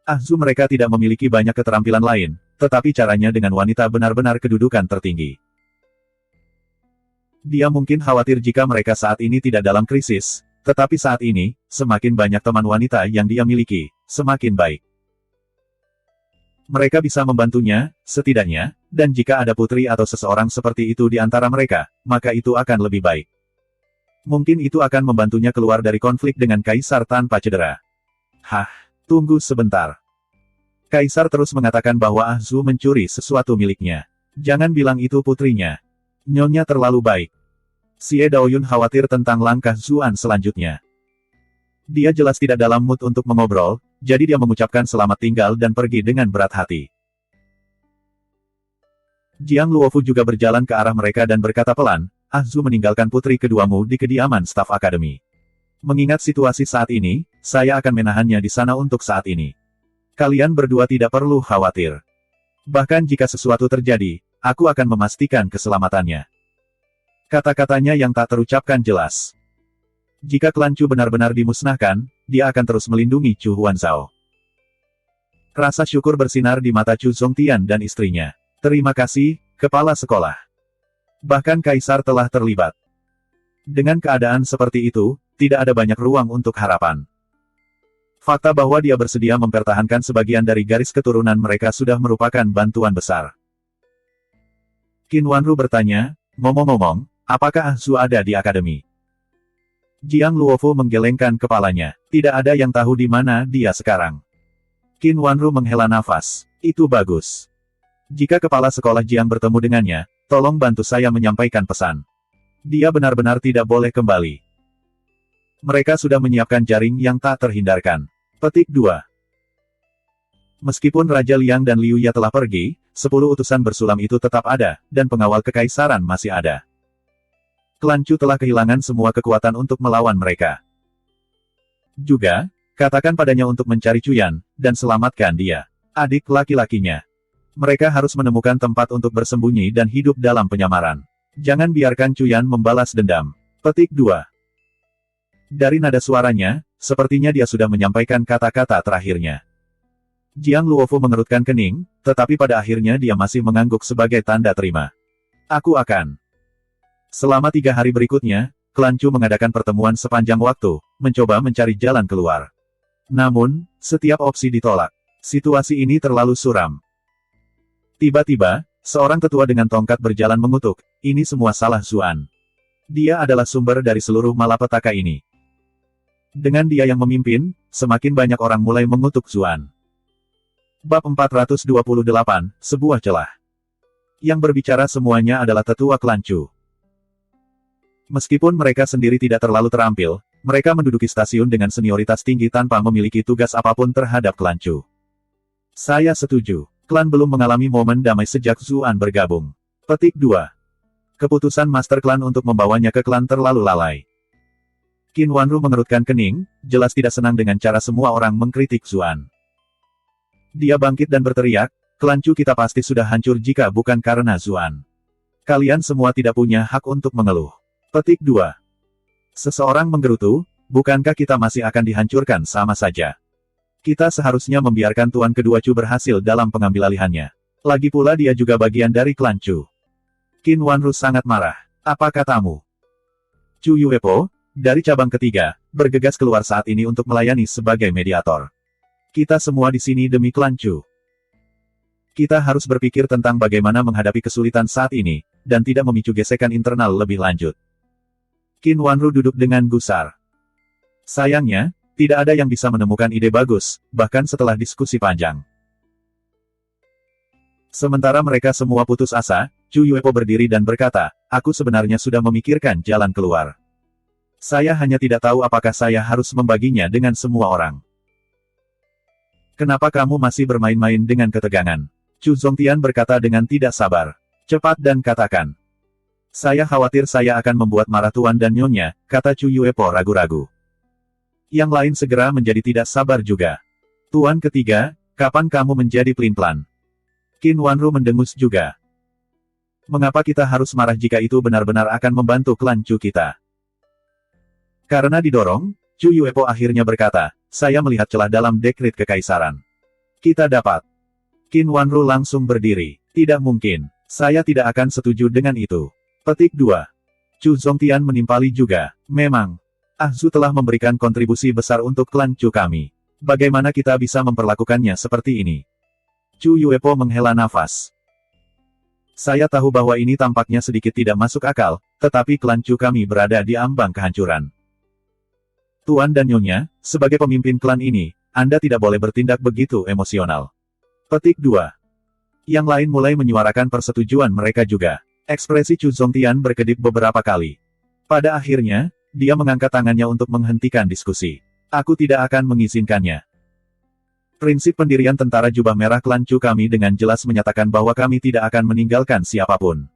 Ahzu mereka tidak memiliki banyak keterampilan lain, tetapi caranya dengan wanita benar-benar kedudukan tertinggi. Dia mungkin khawatir jika mereka saat ini tidak dalam krisis, tetapi saat ini, semakin banyak teman wanita yang dia miliki, semakin baik. Mereka bisa membantunya, setidaknya, dan jika ada putri atau seseorang seperti itu di antara mereka, maka itu akan lebih baik. Mungkin itu akan membantunya keluar dari konflik dengan Kaisar tanpa cedera. Hah, tunggu sebentar. Kaisar terus mengatakan bahwa Ahzu mencuri sesuatu miliknya. Jangan bilang itu putrinya. Nyonya terlalu baik. Xie Daoyun khawatir tentang langkah Zuan selanjutnya. Dia jelas tidak dalam mood untuk mengobrol, jadi dia mengucapkan selamat tinggal dan pergi dengan berat hati. Jiang Luofu juga berjalan ke arah mereka dan berkata pelan, Ahzu meninggalkan putri keduamu di kediaman staf akademi. Mengingat situasi saat ini, saya akan menahannya di sana untuk saat ini. Kalian berdua tidak perlu khawatir. Bahkan jika sesuatu terjadi, aku akan memastikan keselamatannya. Kata-katanya yang tak terucapkan jelas. Jika klan Chu benar-benar dimusnahkan, dia akan terus melindungi Chu Huanzhao. Rasa syukur bersinar di mata Chu Zongtian dan istrinya. Terima kasih, kepala sekolah. Bahkan Kaisar telah terlibat. Dengan keadaan seperti itu, tidak ada banyak ruang untuk harapan. Fakta bahwa dia bersedia mempertahankan sebagian dari garis keturunan mereka sudah merupakan bantuan besar. Qin Wanru bertanya, ngomong-ngomong, apakah Ahzu ada di akademi? Jiang Luofu menggelengkan kepalanya. Tidak ada yang tahu di mana dia sekarang. Qin Wanru menghela nafas. Itu bagus. Jika kepala sekolah Jiang bertemu dengannya, tolong bantu saya menyampaikan pesan. Dia benar-benar tidak boleh kembali. Mereka sudah menyiapkan jaring yang tak terhindarkan. Petik 2. Meskipun Raja Liang dan Liu Ya telah pergi, 10 utusan bersulam itu tetap ada, dan pengawal kekaisaran masih ada. Klan Chu telah kehilangan semua kekuatan untuk melawan mereka. Juga, katakan padanya untuk mencari Cuyan, dan selamatkan dia. Adik laki-lakinya. Mereka harus menemukan tempat untuk bersembunyi dan hidup dalam penyamaran. Jangan biarkan Cuyan membalas dendam. Petik 2. Dari nada suaranya, sepertinya dia sudah menyampaikan kata-kata terakhirnya. Jiang Luofu mengerutkan kening, tetapi pada akhirnya dia masih mengangguk sebagai tanda terima. Aku akan. Selama 3 hari berikutnya, klan Chu mengadakan pertemuan sepanjang waktu, mencoba mencari jalan keluar. Namun, setiap opsi ditolak. Situasi ini terlalu suram. Tiba-tiba, seorang tetua dengan tongkat berjalan mengutuk, ini semua salah Zuan. Dia adalah sumber dari seluruh malapetaka ini. Dengan dia yang memimpin, semakin banyak orang mulai mengutuk Zuan. Bab 428, sebuah celah. Yang berbicara semuanya adalah tetua klan Chu. Meskipun mereka sendiri tidak terlalu terampil, mereka menduduki stasiun dengan senioritas tinggi tanpa memiliki tugas apapun terhadap klan Chu. Saya setuju. Klan belum mengalami momen damai sejak Zuan bergabung. Petik 2. Keputusan Master Klan untuk membawanya ke klan terlalu lalai. Qin Wanru mengerutkan kening, jelas tidak senang dengan cara semua orang mengkritik Zuan. Dia bangkit dan berteriak, klan Chu kita pasti sudah hancur jika bukan karena Zuan. Kalian semua tidak punya hak untuk mengeluh. Petik 2. Seseorang menggerutu, bukankah kita masih akan dihancurkan sama saja? Kita seharusnya membiarkan tuan kedua Chu berhasil dalam pengambil alihannya. Lagi pula dia juga bagian dari klan Chu. Qin Wanru sangat marah. Apa katamu? Chu Yuepo, dari cabang ketiga, bergegas keluar saat ini untuk melayani sebagai mediator. Kita semua di sini demi klan Chu. Kita harus berpikir tentang bagaimana menghadapi kesulitan saat ini, dan tidak memicu gesekan internal lebih lanjut. Qin Wanru duduk dengan gusar. Sayangnya, tidak ada yang bisa menemukan ide bagus, bahkan setelah diskusi panjang. Sementara mereka semua putus asa, Chu Yuepo berdiri dan berkata, aku sebenarnya sudah memikirkan jalan keluar. Saya hanya tidak tahu apakah saya harus membaginya dengan semua orang. Kenapa kamu masih bermain-main dengan ketegangan? Chu Zongtian berkata dengan tidak sabar. Cepat dan katakan. Saya khawatir saya akan membuat marah Tuan dan Nyonya, kata Chu Yuepo ragu-ragu. Yang lain segera menjadi tidak sabar juga. Tuan ketiga, kapan kamu menjadi pelin-pelan? Qin Wanru mendengus juga. Mengapa kita harus marah jika itu benar-benar akan membantu klan Chu kita? Karena didorong, Chu Yuepo akhirnya berkata, saya melihat celah dalam dekret kekaisaran. Kita dapat. Qin Wanru langsung berdiri. Tidak mungkin. Saya tidak akan setuju dengan itu. Petik 2. Chu Zongtian menimpali juga. Memang. Ah Zu telah memberikan kontribusi besar untuk klan Chu kami. Bagaimana kita bisa memperlakukannya seperti ini? Chu Yuepo menghela nafas. Saya tahu bahwa ini tampaknya sedikit tidak masuk akal, tetapi klan Chu kami berada di ambang kehancuran. Tuan dan Nyonya, sebagai pemimpin klan ini, Anda tidak boleh bertindak begitu emosional. Petik 2. Yang lain mulai menyuarakan persetujuan mereka juga. Ekspresi Chu Zongtian berkedip beberapa kali. Pada akhirnya, dia mengangkat tangannya untuk menghentikan diskusi. Aku tidak akan mengizinkannya. Prinsip pendirian tentara jubah merah klan Chu kami dengan jelas menyatakan bahwa kami tidak akan meninggalkan siapapun.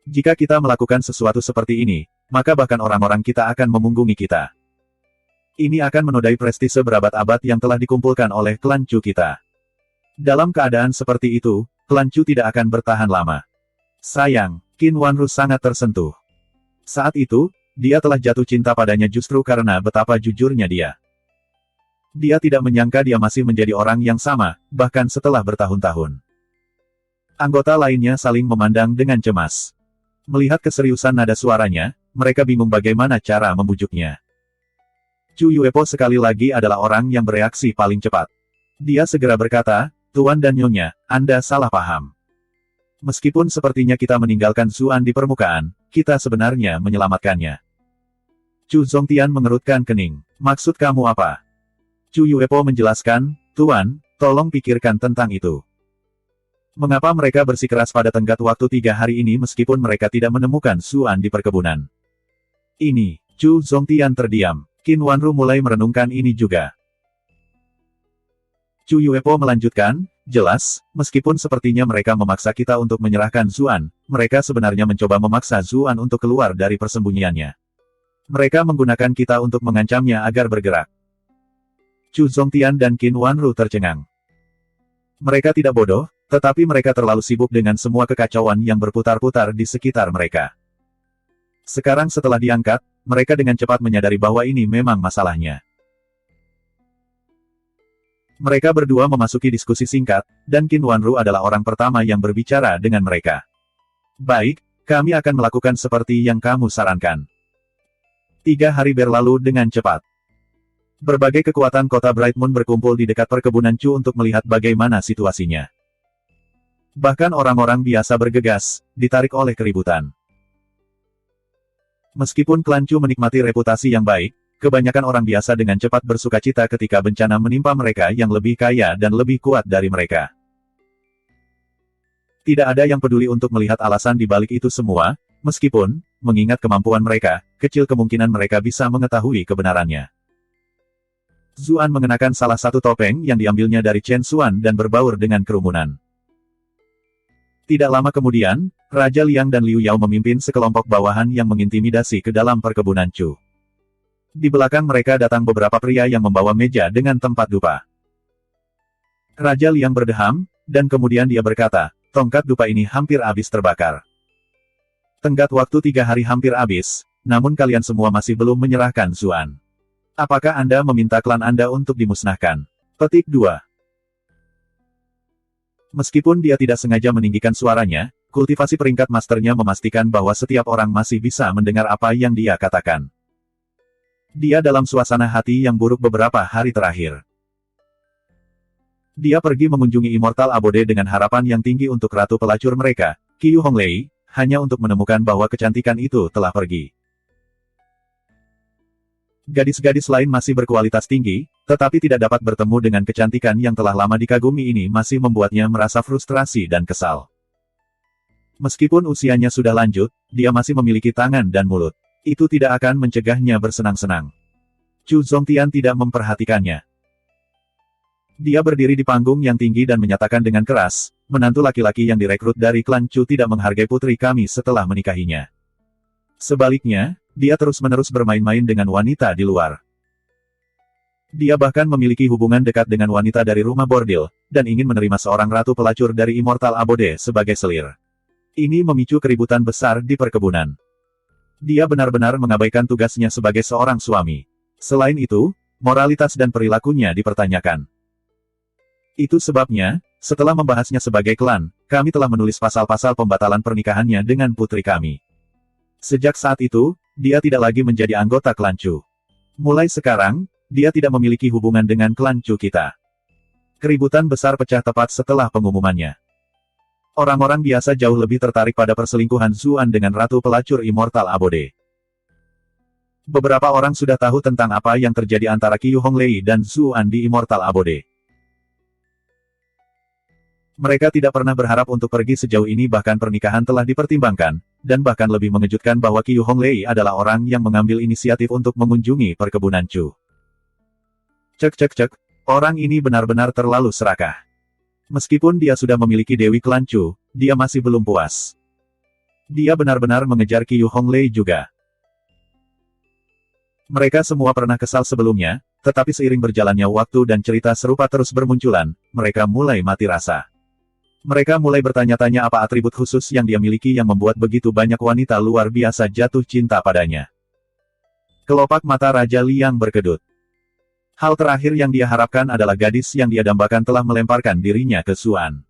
Jika kita melakukan sesuatu seperti ini, maka bahkan orang-orang kita akan memunggungi kita. Ini akan menodai prestise berabad-abad yang telah dikumpulkan oleh klan Chu kita. Dalam keadaan seperti itu, klan Chu tidak akan bertahan lama. Sayang, Qin Wanru sangat tersentuh. Saat itu, dia telah jatuh cinta padanya justru karena betapa jujurnya dia. Dia tidak menyangka dia masih menjadi orang yang sama, bahkan setelah bertahun-tahun. Anggota lainnya saling memandang dengan cemas. Melihat keseriusan nada suaranya, mereka bingung bagaimana cara membujuknya. Chu Yuepo sekali lagi adalah orang yang bereaksi paling cepat. Dia segera berkata, Tuan dan Nyonya, Anda salah paham. Meskipun sepertinya kita meninggalkan Zuan di permukaan, kita sebenarnya menyelamatkannya. Chu Zongtian mengerutkan kening. Maksud kamu apa? Chu Yuepo menjelaskan, Tuan, tolong pikirkan tentang itu. Mengapa mereka bersikeras pada tenggat waktu 3 hari ini meskipun mereka tidak menemukan Zuan di perkebunan? Ini, Chu Zongtian terdiam. Qin Wanru mulai merenungkan ini juga. Chu Yuepo melanjutkan, jelas, meskipun sepertinya mereka memaksa kita untuk menyerahkan Zuan, mereka sebenarnya mencoba memaksa Zuan untuk keluar dari persembunyiannya. Mereka menggunakan kita untuk mengancamnya agar bergerak. Chu Zongtian dan Qin Wanru tercengang. Mereka tidak bodoh, tetapi mereka terlalu sibuk dengan semua kekacauan yang berputar-putar di sekitar mereka. Sekarang setelah diangkat, mereka dengan cepat menyadari bahwa ini memang masalahnya. Mereka berdua memasuki diskusi singkat, dan Qin Wanru adalah orang pertama yang berbicara dengan mereka. Baik, kami akan melakukan seperti yang kamu sarankan. 3 hari berlalu dengan cepat. Berbagai kekuatan kota Bright Moon berkumpul di dekat perkebunan Chu untuk melihat bagaimana situasinya. Bahkan orang-orang biasa bergegas, ditarik oleh keributan. Meskipun klan Chu menikmati reputasi yang baik, kebanyakan orang biasa dengan cepat bersukacita ketika bencana menimpa mereka yang lebih kaya dan lebih kuat dari mereka. Tidak ada yang peduli untuk melihat alasan di balik itu semua, meskipun, mengingat kemampuan mereka, kecil kemungkinan mereka bisa mengetahui kebenarannya. Zuan mengenakan salah satu topeng yang diambilnya dari Chen Xuan dan berbaur dengan kerumunan. Tidak lama kemudian, Raja Liang dan Liu Yao memimpin sekelompok bawahan yang mengintimidasi ke dalam perkebunan Chu. Di belakang mereka datang beberapa pria yang membawa meja dengan tempat dupa. Raja Liang berdeham, dan kemudian dia berkata, tongkat dupa ini hampir habis terbakar. Tenggat waktu 3 hari hampir habis, namun kalian semua masih belum menyerahkan Zuan. Apakah Anda meminta klan Anda untuk dimusnahkan? Petik 2. Meskipun dia tidak sengaja meninggikan suaranya, kultivasi peringkat masternya memastikan bahwa setiap orang masih bisa mendengar apa yang dia katakan. Dia dalam suasana hati yang buruk beberapa hari terakhir. Dia pergi mengunjungi Immortal Abode dengan harapan yang tinggi untuk ratu pelacur mereka, Qiu Honglei, hanya untuk menemukan bahwa kecantikan itu telah pergi. Gadis-gadis lain masih berkualitas tinggi, tetapi tidak dapat bertemu dengan kecantikan yang telah lama dikagumi ini masih membuatnya merasa frustrasi dan kesal. Meskipun usianya sudah lanjut, dia masih memiliki tangan dan mulut. Itu tidak akan mencegahnya bersenang-senang. Chu Zongtian tidak memperhatikannya. Dia berdiri di panggung yang tinggi dan menyatakan dengan keras, menantu laki-laki yang direkrut dari klan Chu tidak menghargai putri kami setelah menikahinya. Sebaliknya, dia terus-menerus bermain-main dengan wanita di luar. Dia bahkan memiliki hubungan dekat dengan wanita dari rumah bordil, dan ingin menerima seorang ratu pelacur dari Immortal Abode sebagai selir. Ini memicu keributan besar di perkebunan. Dia benar-benar mengabaikan tugasnya sebagai seorang suami. Selain itu, moralitas dan perilakunya dipertanyakan. Itu sebabnya, setelah membahasnya sebagai klan, kami telah menulis pasal-pasal pembatalan pernikahannya dengan putri kami. Sejak saat itu, dia tidak lagi menjadi anggota klan Chu. Mulai sekarang, dia tidak memiliki hubungan dengan klan Chu kita. Keributan besar pecah tepat setelah pengumumannya. Orang-orang biasa jauh lebih tertarik pada perselingkuhan Zuan dengan Ratu Pelacur Immortal Abode. Beberapa orang sudah tahu tentang apa yang terjadi antara Qiu Honglei dan Zuan di Immortal Abode. Mereka tidak pernah berharap untuk pergi sejauh ini, bahkan pernikahan telah dipertimbangkan, dan bahkan lebih mengejutkan bahwa Qiu Honglei adalah orang yang mengambil inisiatif untuk mengunjungi perkebunan Chu. Cek, orang ini benar-benar terlalu serakah. Meskipun dia sudah memiliki Dewi Klan Chu, dia masih belum puas. Dia benar-benar mengejar Qiu Honglei juga. Mereka semua pernah kesal sebelumnya, tetapi seiring berjalannya waktu dan cerita serupa terus bermunculan, mereka mulai mati rasa. Mereka mulai bertanya-tanya apa atribut khusus yang dia miliki yang membuat begitu banyak wanita luar biasa jatuh cinta padanya. Kelopak mata Raja Liang berkedut. Hal terakhir yang dia harapkan adalah gadis yang dia dambakan telah melemparkan dirinya ke Zuan.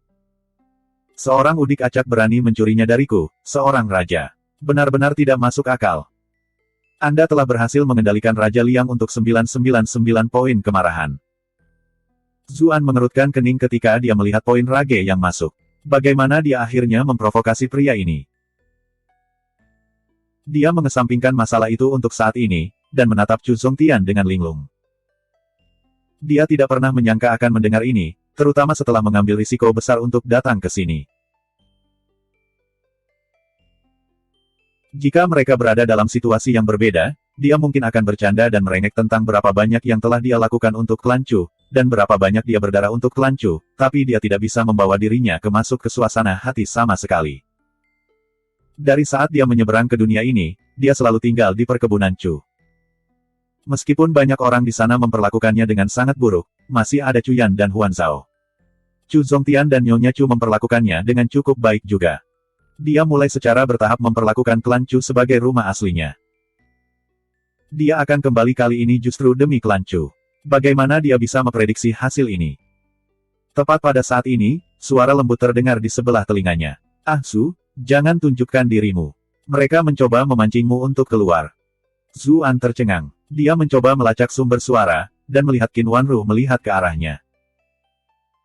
Seorang udik acak berani mencurinya dariku, seorang raja. Benar-benar tidak masuk akal. Anda telah berhasil mengendalikan Raja Liang untuk 999 poin kemarahan. Zuan mengerutkan kening ketika dia melihat poin rage yang masuk. Bagaimana dia akhirnya memprovokasi pria ini? Dia mengesampingkan masalah itu untuk saat ini, dan menatap Chu Zongtian dengan linglung. Dia tidak pernah menyangka akan mendengar ini, terutama setelah mengambil risiko besar untuk datang ke sini. Jika mereka berada dalam situasi yang berbeda, dia mungkin akan bercanda dan merengek tentang berapa banyak yang telah dia lakukan untuk klan Chu, dan berapa banyak dia berdarah untuk klan Chu, tapi dia tidak bisa membawa dirinya masuk ke suasana hati sama sekali. Dari saat dia menyeberang ke dunia ini, dia selalu tinggal di perkebunan Chu. Meskipun banyak orang di sana memperlakukannya dengan sangat buruk, masih ada Chuyan dan Huan Zhao. Chu Zongtian dan Nyonya Chu memperlakukannya dengan cukup baik juga. Dia mulai secara bertahap memperlakukan klan Chu sebagai rumah aslinya. Dia akan kembali kali ini justru demi klan Chu. Bagaimana dia bisa memprediksi hasil ini? Tepat pada saat ini, suara lembut terdengar di sebelah telinganya. Ah Su, jangan tunjukkan dirimu. Mereka mencoba memancingmu untuk keluar. Zuan tercengang. Dia mencoba melacak sumber suara, dan melihat Qin Wanru melihat ke arahnya.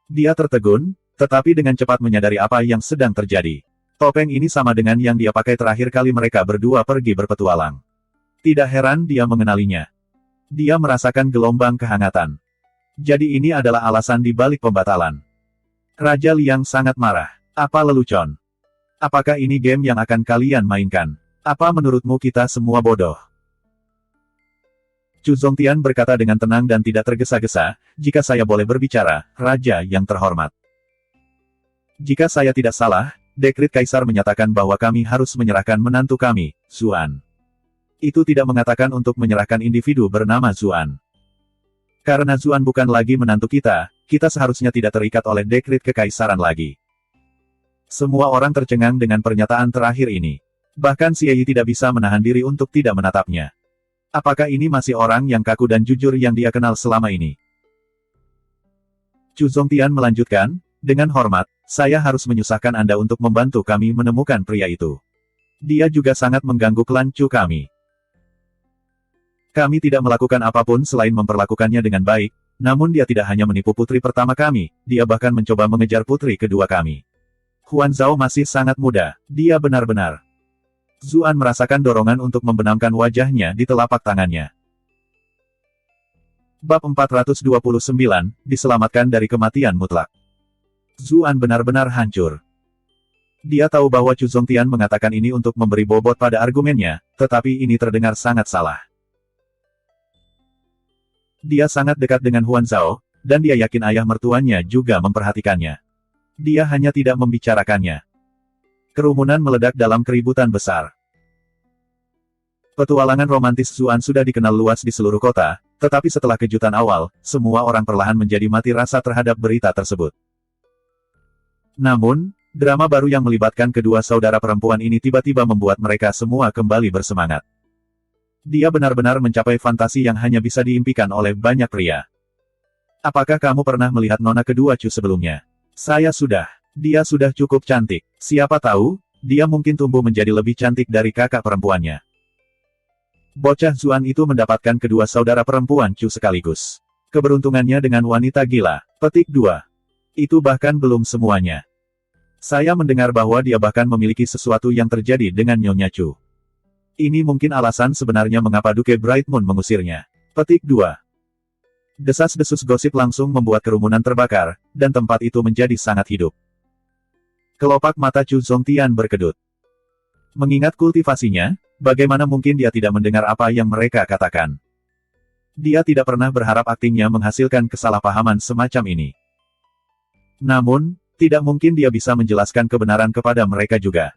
Dia tertegun, tetapi dengan cepat menyadari apa yang sedang terjadi. Topeng ini sama dengan yang dia pakai terakhir kali mereka berdua pergi berpetualang. Tidak heran dia mengenalinya. Dia merasakan gelombang kehangatan. Jadi ini adalah alasan di balik pembatalan. Raja Liang sangat marah. Apa lelucon? Apakah ini game yang akan kalian mainkan? Apa menurutmu kita semua bodoh? Chu Zongtian berkata dengan tenang dan tidak tergesa-gesa, jika saya boleh berbicara, Raja yang terhormat. Jika saya tidak salah, dekrit Kaisar menyatakan bahwa kami harus menyerahkan menantu kami, Zuan. Itu tidak mengatakan untuk menyerahkan individu bernama Zuan. Karena Zuan bukan lagi menantu kita, kita seharusnya tidak terikat oleh dekrit kekaisaran lagi. Semua orang tercengang dengan pernyataan terakhir ini. Bahkan Xie Yi tidak bisa menahan diri untuk tidak menatapnya. Apakah ini masih orang yang kaku dan jujur yang dia kenal selama ini? Chu Zongtian melanjutkan, dengan hormat, saya harus menyusahkan Anda untuk membantu kami menemukan pria itu. Dia juga sangat mengganggu klan Chu kami. Kami tidak melakukan apapun selain memperlakukannya dengan baik, namun dia tidak hanya menipu putri pertama kami, dia bahkan mencoba mengejar putri kedua kami. Huan Zhao masih sangat muda, dia benar-benar. Zuan merasakan dorongan untuk membenamkan wajahnya di telapak tangannya. Bab 429, diselamatkan dari kematian mutlak. Zuan benar-benar hancur. Dia tahu bahwa Chu Zongtian mengatakan ini untuk memberi bobot pada argumennya, tetapi ini terdengar sangat salah. Dia sangat dekat dengan Huan Zhao, dan dia yakin ayah mertuanya juga memperhatikannya. Dia hanya tidak membicarakannya. Kerumunan meledak dalam keributan besar. Petualangan romantis Zuan sudah dikenal luas di seluruh kota, tetapi setelah kejutan awal, semua orang perlahan menjadi mati rasa terhadap berita tersebut. Namun, drama baru yang melibatkan kedua saudara perempuan ini tiba-tiba membuat mereka semua kembali bersemangat. Dia benar-benar mencapai fantasi yang hanya bisa diimpikan oleh banyak pria. Apakah kamu pernah melihat nona kedua Chu sebelumnya? Saya sudah. Dia sudah cukup cantik. Siapa tahu, dia mungkin tumbuh menjadi lebih cantik dari kakak perempuannya. Bocah Zuan itu mendapatkan kedua saudara perempuan Chu sekaligus. Keberuntungannya dengan wanita gila. Petik 2. Itu bahkan belum semuanya. Saya mendengar bahwa dia bahkan memiliki sesuatu yang terjadi dengan Nyonya Chu. Ini mungkin alasan sebenarnya mengapa Duke Brightmoon mengusirnya. Petik 2. Desas-desus gosip langsung membuat kerumunan terbakar, dan tempat itu menjadi sangat hidup. Kelopak mata Chu Zongtian berkedut. Mengingat kultivasinya, bagaimana mungkin dia tidak mendengar apa yang mereka katakan? Dia tidak pernah berharap aktingnya menghasilkan kesalahpahaman semacam ini. Namun, tidak mungkin dia bisa menjelaskan kebenaran kepada mereka juga.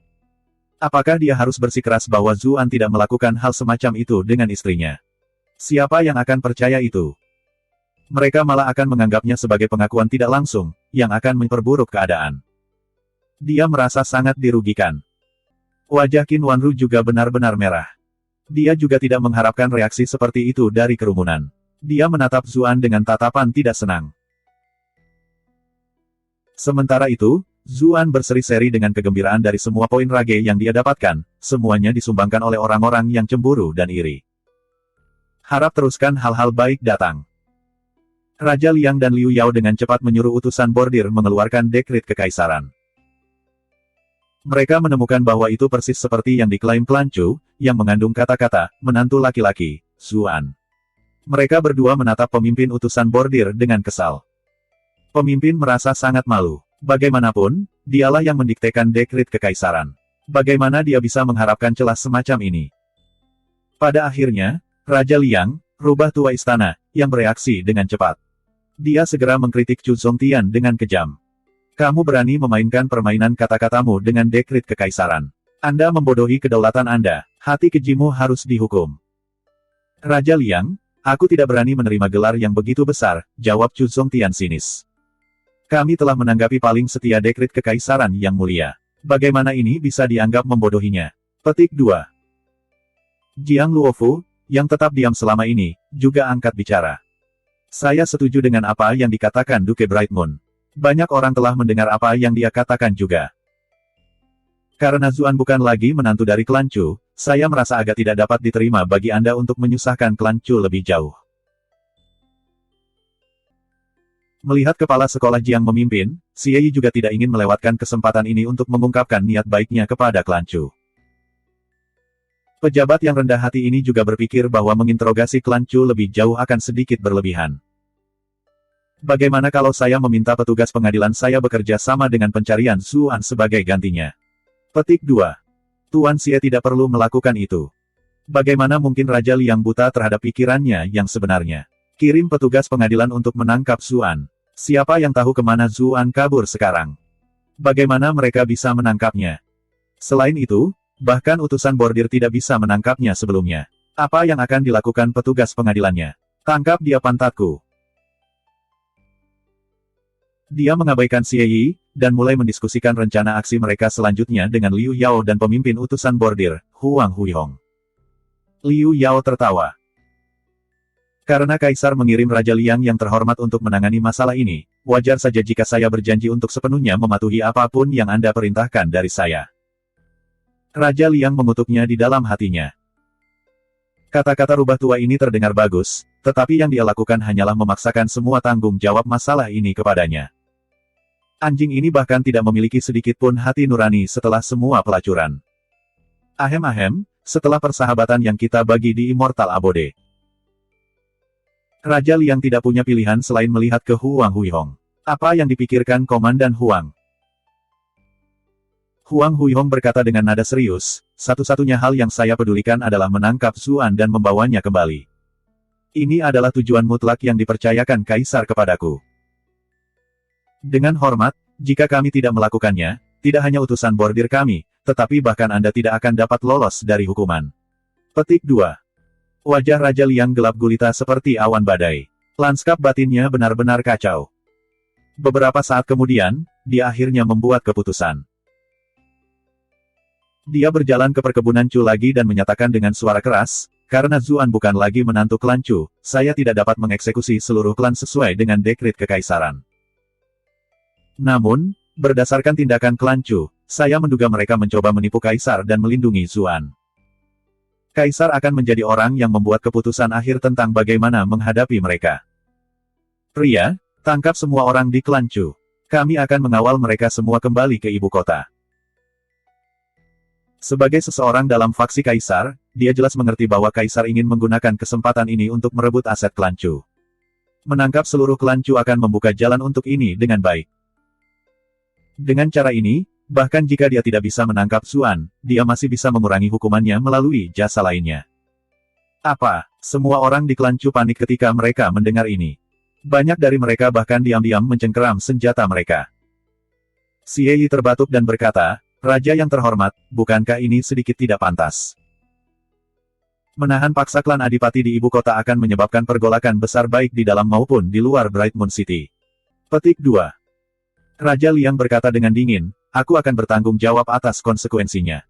Apakah dia harus bersikeras bahwa Zuan tidak melakukan hal semacam itu dengan istrinya? Siapa yang akan percaya itu? Mereka malah akan menganggapnya sebagai pengakuan tidak langsung, yang akan memperburuk keadaan. Dia merasa sangat dirugikan. Wajah Qin Wanru juga benar-benar merah. Dia juga tidak mengharapkan reaksi seperti itu dari kerumunan. Dia menatap Zuan dengan tatapan tidak senang. Sementara itu, Zuan berseri-seri dengan kegembiraan dari semua poin rage yang dia dapatkan, semuanya disumbangkan oleh orang-orang yang cemburu dan iri. Harap teruskan hal-hal baik datang. Raja Liang dan Liu Yao dengan cepat menyuruh utusan bordir mengeluarkan dekret kekaisaran. Mereka menemukan bahwa itu persis seperti yang diklaim klan Chu, yang mengandung kata-kata, menantu laki-laki, Zuan. Mereka berdua menatap pemimpin utusan bordir dengan kesal. Pemimpin merasa sangat malu. Bagaimanapun, dialah yang mendiktekan dekret kekaisaran. Bagaimana dia bisa mengharapkan celah semacam ini? Pada akhirnya, Raja Liang, rubah tua istana, yang bereaksi dengan cepat. Dia segera mengkritik Chu Zongtian dengan kejam. Kamu berani memainkan permainan kata-katamu dengan dekret kekaisaran. Anda membodohi kedaulatan Anda, hati kejimu harus dihukum. Raja Liang, aku tidak berani menerima gelar yang begitu besar, jawab Chu Zongtian sinis. Kami telah menanggapi paling setia dekret kekaisaran yang mulia. Bagaimana ini bisa dianggap membodohinya? Petik 2. Jiang Luofu, yang tetap diam selama ini, juga angkat bicara. Saya setuju dengan apa yang dikatakan Duke Brightmoon. Banyak orang telah mendengar apa yang dia katakan juga. Karena Zuan bukan lagi menantu dari klan Chu, saya merasa agak tidak dapat diterima bagi Anda untuk menyusahkan klan Chu lebih jauh. Melihat kepala sekolah Jiang memimpin, Xie Yi juga tidak ingin melewatkan kesempatan ini untuk mengungkapkan niat baiknya kepada klan Chu. Pejabat yang rendah hati ini juga berpikir bahwa menginterogasi klan Chu lebih jauh akan sedikit berlebihan. Bagaimana kalau saya meminta petugas pengadilan saya bekerja sama dengan pencarian Zuan sebagai gantinya? Petik 2. Tuan Xie tidak perlu melakukan itu. Bagaimana mungkin Raja Liang buta terhadap pikirannya yang sebenarnya? Kirim petugas pengadilan untuk menangkap Zuan. Siapa yang tahu kemana Zuan kabur sekarang? Bagaimana mereka bisa menangkapnya? Selain itu, bahkan utusan bordir tidak bisa menangkapnya sebelumnya. Apa yang akan dilakukan petugas pengadilannya? Tangkap dia pantatku. Dia mengabaikan Xie Yi, dan mulai mendiskusikan rencana aksi mereka selanjutnya dengan Liu Yao dan pemimpin utusan bordir, Huang Huihong. Liu Yao tertawa. Karena Kaisar mengirim Raja Liang yang terhormat untuk menangani masalah ini, wajar saja jika saya berjanji untuk sepenuhnya mematuhi apapun yang Anda perintahkan dari saya. Raja Liang mengutuknya di dalam hatinya. Kata-kata rubah tua ini terdengar bagus, tetapi yang dia lakukan hanyalah memaksakan semua tanggung jawab masalah ini kepadanya. Anjing ini bahkan tidak memiliki sedikit pun hati nurani setelah semua pelacuran. Ahem-ahem, setelah persahabatan yang kita bagi di Immortal Abode. Raja Liang tidak punya pilihan selain melihat ke Huang Huihong. Apa yang dipikirkan Komandan Huang? Huang Huihong berkata dengan nada serius, satu-satunya hal yang saya pedulikan adalah menangkap Zuan dan membawanya kembali. Ini adalah tujuan mutlak yang dipercayakan Kaisar kepadaku. Dengan hormat, jika kami tidak melakukannya, tidak hanya utusan bordir kami, tetapi bahkan Anda tidak akan dapat lolos dari hukuman. Petik 2. Wajah Raja Liang gelap gulita seperti awan badai. Lanskap batinnya benar-benar kacau. Beberapa saat kemudian, dia akhirnya membuat keputusan. Dia berjalan ke perkebunan Chu lagi dan menyatakan dengan suara keras, karena Zuan bukan lagi menantu klan Chu, saya tidak dapat mengeksekusi seluruh klan sesuai dengan dekret kekaisaran. Namun, berdasarkan tindakan klan Chu, saya menduga mereka mencoba menipu kaisar dan melindungi Zuan. Kaisar akan menjadi orang yang membuat keputusan akhir tentang bagaimana menghadapi mereka. Pria, tangkap semua orang di klan Chu. Kami akan mengawal mereka semua kembali ke ibu kota. Sebagai seseorang dalam faksi kaisar, dia jelas mengerti bahwa kaisar ingin menggunakan kesempatan ini untuk merebut aset klan Chu. Menangkap seluruh klan Chu akan membuka jalan untuk ini dengan baik. Dengan cara ini, bahkan jika dia tidak bisa menangkap Zuan, dia masih bisa mengurangi hukumannya melalui jasa lainnya. Apa? Semua orang di klan Chu panik ketika mereka mendengar ini. Banyak dari mereka bahkan diam-diam mencengkeram senjata mereka. Xie Yi terbatuk dan berkata, Raja yang terhormat, bukankah ini sedikit tidak pantas? Menahan paksa klan Adipati di ibu kota akan menyebabkan pergolakan besar baik di dalam maupun di luar Bright Moon City. Petik 2. Raja Liang berkata dengan dingin, aku akan bertanggung jawab atas konsekuensinya.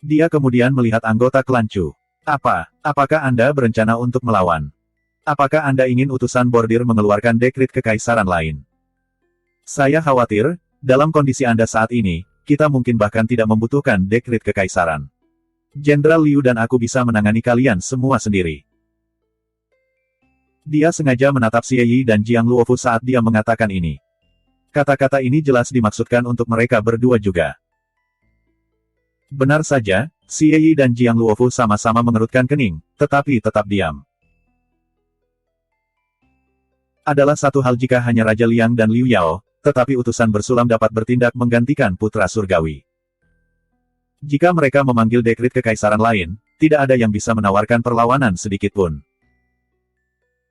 Dia kemudian melihat anggota klan Chu. Apakah Anda berencana untuk melawan? Apakah Anda ingin utusan bordir mengeluarkan dekret kekaisaran lain? Saya khawatir, dalam kondisi Anda saat ini, kita mungkin bahkan tidak membutuhkan dekret kekaisaran. Jenderal Liu dan aku bisa menangani kalian semua sendiri. Dia sengaja menatap Xie Yi dan Jiang Luofu saat dia mengatakan ini. Kata-kata ini jelas dimaksudkan untuk mereka berdua juga. Benar saja, Xie Yi dan Jiang Luofu sama-sama mengerutkan kening, tetapi tetap diam. Adalah satu hal jika hanya Raja Liang dan Liu Yao, tetapi utusan bersulam dapat bertindak menggantikan putra surgawi. Jika mereka memanggil dekret kekaisaran lain, tidak ada yang bisa menawarkan perlawanan sedikitpun.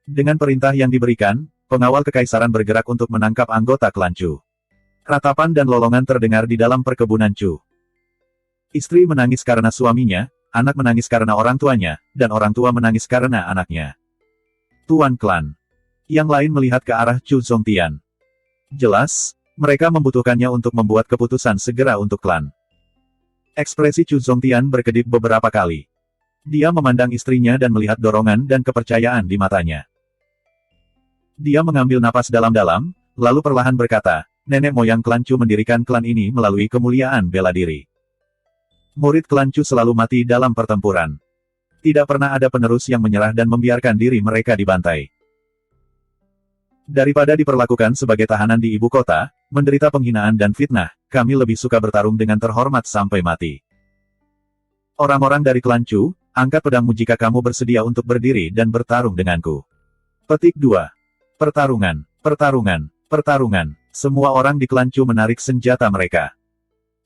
Dengan perintah yang diberikan, pengawal kekaisaran bergerak untuk menangkap anggota klan Chu. Ratapan dan lolongan terdengar di dalam perkebunan Chu. Istri menangis karena suaminya, anak menangis karena orang tuanya, dan orang tua menangis karena anaknya. Tuan klan. Yang lain melihat ke arah Chu Zongtian. Jelas, mereka membutuhkannya untuk membuat keputusan segera untuk klan. Ekspresi Chu Zongtian berkedip beberapa kali. Dia memandang istrinya dan melihat dorongan dan kepercayaan di matanya. Dia mengambil napas dalam-dalam, lalu perlahan berkata, nenek moyang klan Chu mendirikan klan ini melalui kemuliaan bela diri. Murid klan Chu selalu mati dalam pertempuran. Tidak pernah ada penerus yang menyerah dan membiarkan diri mereka dibantai. Daripada diperlakukan sebagai tahanan di ibu kota, menderita penghinaan dan fitnah, kami lebih suka bertarung dengan terhormat sampai mati. Orang-orang dari klan Chu, angkat pedangmu jika kamu bersedia untuk berdiri dan bertarung denganku. Petik 2. Pertarungan, pertarungan, pertarungan. Semua orang di klan Chu menarik senjata mereka.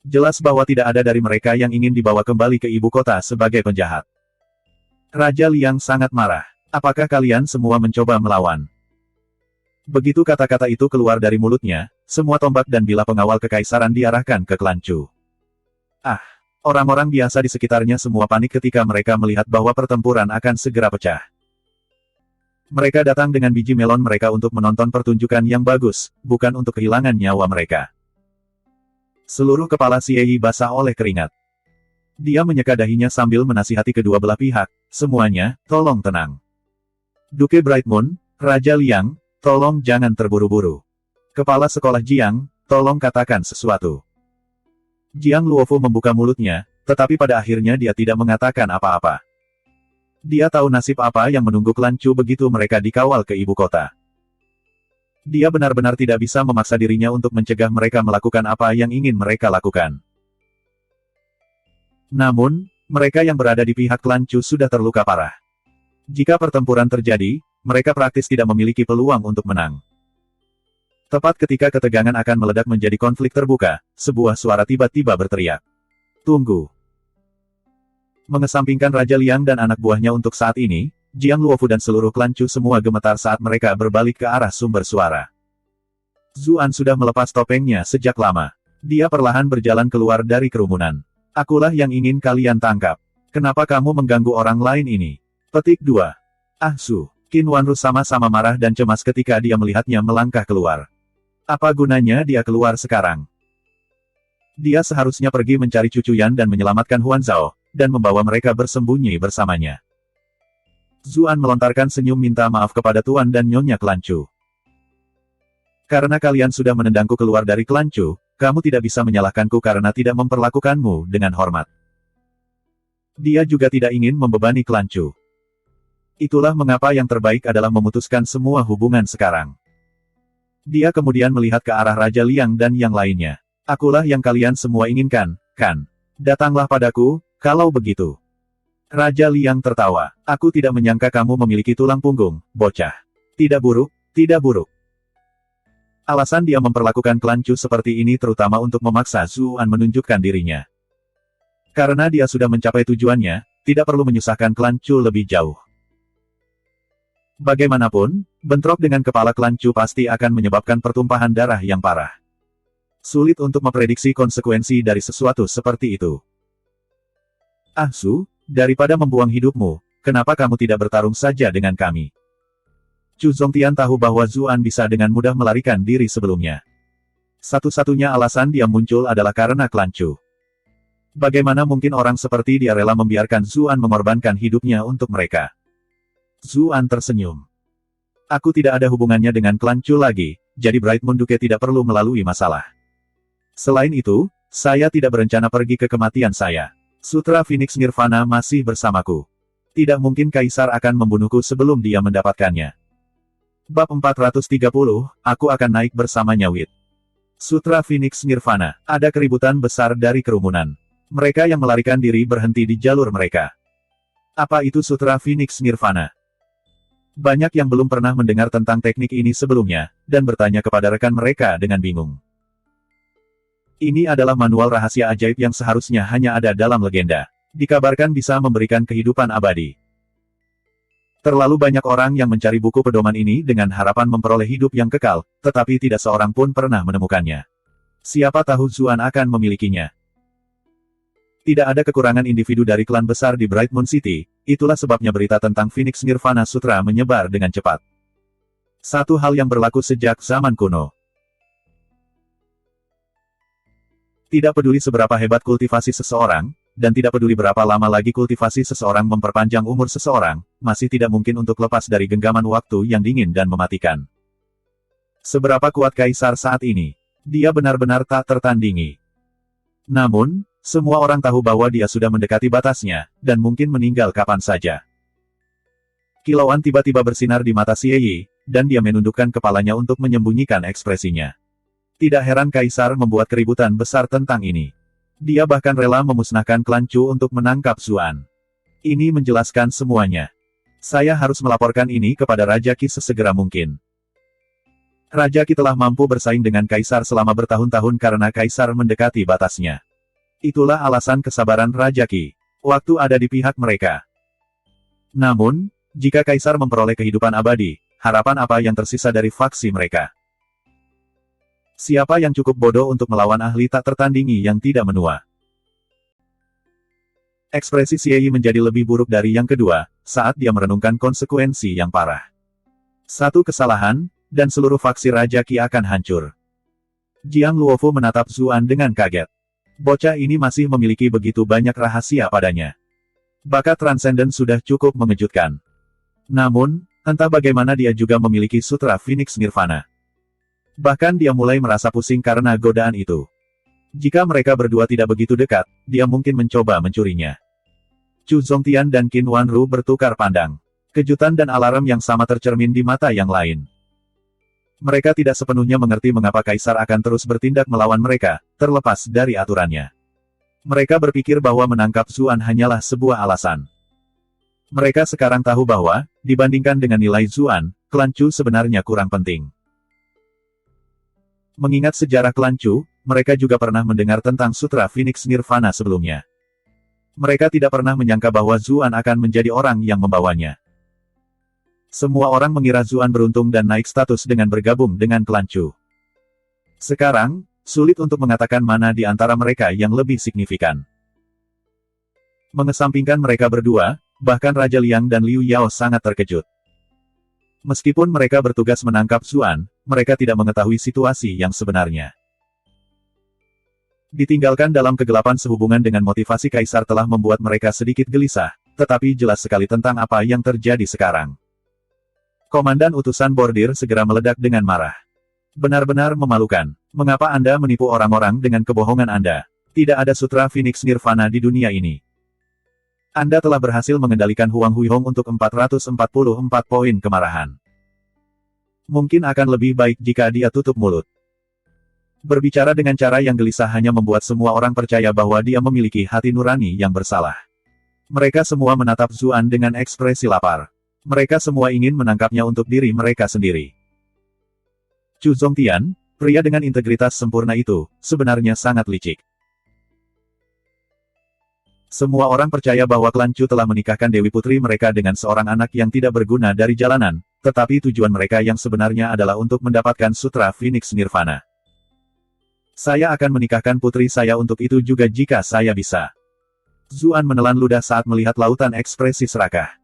Jelas bahwa tidak ada dari mereka yang ingin dibawa kembali ke ibu kota sebagai penjahat. Raja Liang sangat marah. Apakah kalian semua mencoba melawan? Begitu kata-kata itu keluar dari mulutnya, semua tombak dan bilah pengawal kekaisaran diarahkan ke klan Chu. Orang-orang biasa di sekitarnya semua panik ketika mereka melihat bahwa pertempuran akan segera pecah. Mereka datang dengan biji melon mereka untuk menonton pertunjukan yang bagus, bukan untuk kehilangan nyawa mereka. Seluruh kepala Xie Yi basah oleh keringat. Dia menyeka dahinya sambil menasihati kedua belah pihak, semuanya, tolong tenang. Duke Bright Moon, Raja Liang, tolong jangan terburu-buru. Kepala sekolah Jiang, tolong katakan sesuatu. Jiang Luofu membuka mulutnya, tetapi pada akhirnya dia tidak mengatakan apa-apa. Dia tahu nasib apa yang menunggu klan Chu begitu mereka dikawal ke ibu kota. Dia benar-benar tidak bisa memaksa dirinya untuk mencegah mereka melakukan apa yang ingin mereka lakukan. Namun, mereka yang berada di pihak klan Chu sudah terluka parah. Jika pertempuran terjadi, mereka praktis tidak memiliki peluang untuk menang. Tepat ketika ketegangan akan meledak menjadi konflik terbuka, sebuah suara tiba-tiba berteriak. Tunggu. Mengesampingkan Raja Liang dan anak buahnya untuk saat ini, Jiang Luofu dan seluruh klan Chu semua gemetar saat mereka berbalik ke arah sumber suara. Zuan sudah melepas topengnya sejak lama. Dia perlahan berjalan keluar dari kerumunan. Akulah yang ingin kalian tangkap. Kenapa kamu mengganggu orang lain ini? Petik 2. Su. Qin Wanru sama-sama marah dan cemas ketika dia melihatnya melangkah keluar. Apa gunanya dia keluar sekarang? Dia seharusnya pergi mencari Cucuyan dan menyelamatkan Huan Zhao, dan membawa mereka bersembunyi bersamanya. Zuan melontarkan senyum minta maaf kepada Tuan dan Nyonya Klan Chu. Karena kalian sudah menendangku keluar dari Klan Chu, kamu tidak bisa menyalahkanku karena tidak memperlakukanmu dengan hormat. Dia juga tidak ingin membebani Klan Chu. Itulah mengapa yang terbaik adalah memutuskan semua hubungan sekarang. Dia kemudian melihat ke arah Raja Liang dan yang lainnya. Akulah yang kalian semua inginkan, kan? Datanglah padaku, kalau begitu. Raja Liang tertawa. Aku tidak menyangka kamu memiliki tulang punggung, bocah. Tidak buruk, tidak buruk. Alasan dia memperlakukan Klan Chu seperti ini terutama untuk memaksa Zuan menunjukkan dirinya. Karena dia sudah mencapai tujuannya, tidak perlu menyusahkan Klan Chu lebih jauh. Bagaimanapun, bentrok dengan kepala Klan Chu pasti akan menyebabkan pertumpahan darah yang parah. Sulit untuk memprediksi konsekuensi dari sesuatu seperti itu. Ah Su, daripada membuang hidupmu, kenapa kamu tidak bertarung saja dengan kami? Chu Zongtian tahu bahwa Zuan bisa dengan mudah melarikan diri sebelumnya. Satu-satunya alasan dia muncul adalah karena Klan Chu. Bagaimana mungkin orang seperti dia rela membiarkan Zuan mengorbankan hidupnya untuk mereka? Zuan tersenyum. Aku tidak ada hubungannya dengan Klan Chu lagi, jadi Bright Moon Duke tidak perlu melalui masalah. Selain itu, saya tidak berencana pergi ke kematian saya. Sutra Phoenix Nirvana masih bersamaku. Tidak mungkin Kaisar akan membunuhku sebelum dia mendapatkannya. Bab 430, aku akan naik bersamanya Wit. Sutra Phoenix Nirvana. Ada keributan besar dari kerumunan. Mereka yang melarikan diri berhenti di jalur mereka. Apa itu Sutra Phoenix Nirvana? Banyak yang belum pernah mendengar tentang teknik ini sebelumnya, dan bertanya kepada rekan mereka dengan bingung. Ini adalah manual rahasia ajaib yang seharusnya hanya ada dalam legenda. Dikabarkan bisa memberikan kehidupan abadi. Terlalu banyak orang yang mencari buku pedoman ini dengan harapan memperoleh hidup yang kekal, tetapi tidak seorang pun pernah menemukannya. Siapa tahu Zuan akan memilikinya. Tidak ada kekurangan individu dari klan besar di Bright Moon City, itulah sebabnya berita tentang Phoenix Nirvana Sutra menyebar dengan cepat. Satu hal yang berlaku sejak zaman kuno. Tidak peduli seberapa hebat kultivasi seseorang, dan tidak peduli berapa lama lagi kultivasi seseorang memperpanjang umur seseorang, masih tidak mungkin untuk lepas dari genggaman waktu yang dingin dan mematikan. Seberapa kuat Kaisar saat ini? Dia benar-benar tak tertandingi. Namun, semua orang tahu bahwa dia sudah mendekati batasnya, dan mungkin meninggal kapan saja. Kilauan tiba-tiba bersinar di mata Xie Yi, dan dia menundukkan kepalanya untuk menyembunyikan ekspresinya. Tidak heran Kaisar membuat keributan besar tentang ini. Dia bahkan rela memusnahkan Klan Chu untuk menangkap Zuan. Ini menjelaskan semuanya. Saya harus melaporkan ini kepada Raja Qi sesegera mungkin. Raja Qi telah mampu bersaing dengan Kaisar selama bertahun-tahun karena Kaisar mendekati batasnya. Itulah alasan kesabaran Raja Qi. Waktu ada di pihak mereka. Namun, jika Kaisar memperoleh kehidupan abadi, harapan apa yang tersisa dari faksi mereka? Siapa yang cukup bodoh untuk melawan ahli tak tertandingi yang tidak menua? Ekspresi Xie Yi menjadi lebih buruk dari yang kedua, saat dia merenungkan konsekuensi yang parah. Satu kesalahan, dan seluruh faksi Raja Qi akan hancur. Jiang Luofu menatap Zuan dengan kaget. Bocah ini masih memiliki begitu banyak rahasia padanya. Bakat transenden sudah cukup mengejutkan. Namun, entah bagaimana dia juga memiliki Sutra Phoenix Nirvana. Bahkan dia mulai merasa pusing karena godaan itu. Jika mereka berdua tidak begitu dekat, dia mungkin mencoba mencurinya. Chu Zongtian dan Qin Wanru bertukar pandang. Kejutan dan alarm yang sama tercermin di mata yang lain. Mereka tidak sepenuhnya mengerti mengapa Kaisar akan terus bertindak melawan mereka, terlepas dari aturannya. Mereka berpikir bahwa menangkap Zuan hanyalah sebuah alasan. Mereka sekarang tahu bahwa, dibandingkan dengan nilai Zuan, Klan Chu sebenarnya kurang penting. Mengingat sejarah Klan Chu, mereka juga pernah mendengar tentang Sutra Phoenix Nirvana sebelumnya. Mereka tidak pernah menyangka bahwa Zuan akan menjadi orang yang membawanya. Semua orang mengira Zuan beruntung dan naik status dengan bergabung dengan Klan Chu. Sekarang, sulit untuk mengatakan mana di antara mereka yang lebih signifikan. Mengesampingkan mereka berdua, bahkan Raja Liang dan Liu Yao sangat terkejut. Meskipun mereka bertugas menangkap Zuan, mereka tidak mengetahui situasi yang sebenarnya. Ditinggalkan dalam kegelapan sehubungan dengan motivasi kaisar telah membuat mereka sedikit gelisah, tetapi jelas sekali tentang apa yang terjadi sekarang. Komandan utusan bordir segera meledak dengan marah. Benar-benar memalukan. Mengapa Anda menipu orang-orang dengan kebohongan Anda? Tidak ada sutra Phoenix Nirvana di dunia ini. Anda telah berhasil mengendalikan Huang Huihong untuk 444 poin kemarahan. Mungkin akan lebih baik jika dia tutup mulut. Berbicara dengan cara yang gelisah hanya membuat semua orang percaya bahwa dia memiliki hati nurani yang bersalah. Mereka semua menatap Zuan dengan ekspresi lapar. Mereka semua ingin menangkapnya untuk diri mereka sendiri. Chu Zongtian, pria dengan integritas sempurna itu, sebenarnya sangat licik. Semua orang percaya bahwa klan Chu telah menikahkan Dewi Putri mereka dengan seorang anak yang tidak berguna dari jalanan, tetapi tujuan mereka yang sebenarnya adalah untuk mendapatkan sutra Phoenix Nirvana. Saya akan menikahkan putri saya untuk itu juga jika saya bisa. Zuan menelan ludah saat melihat lautan ekspresi serakah.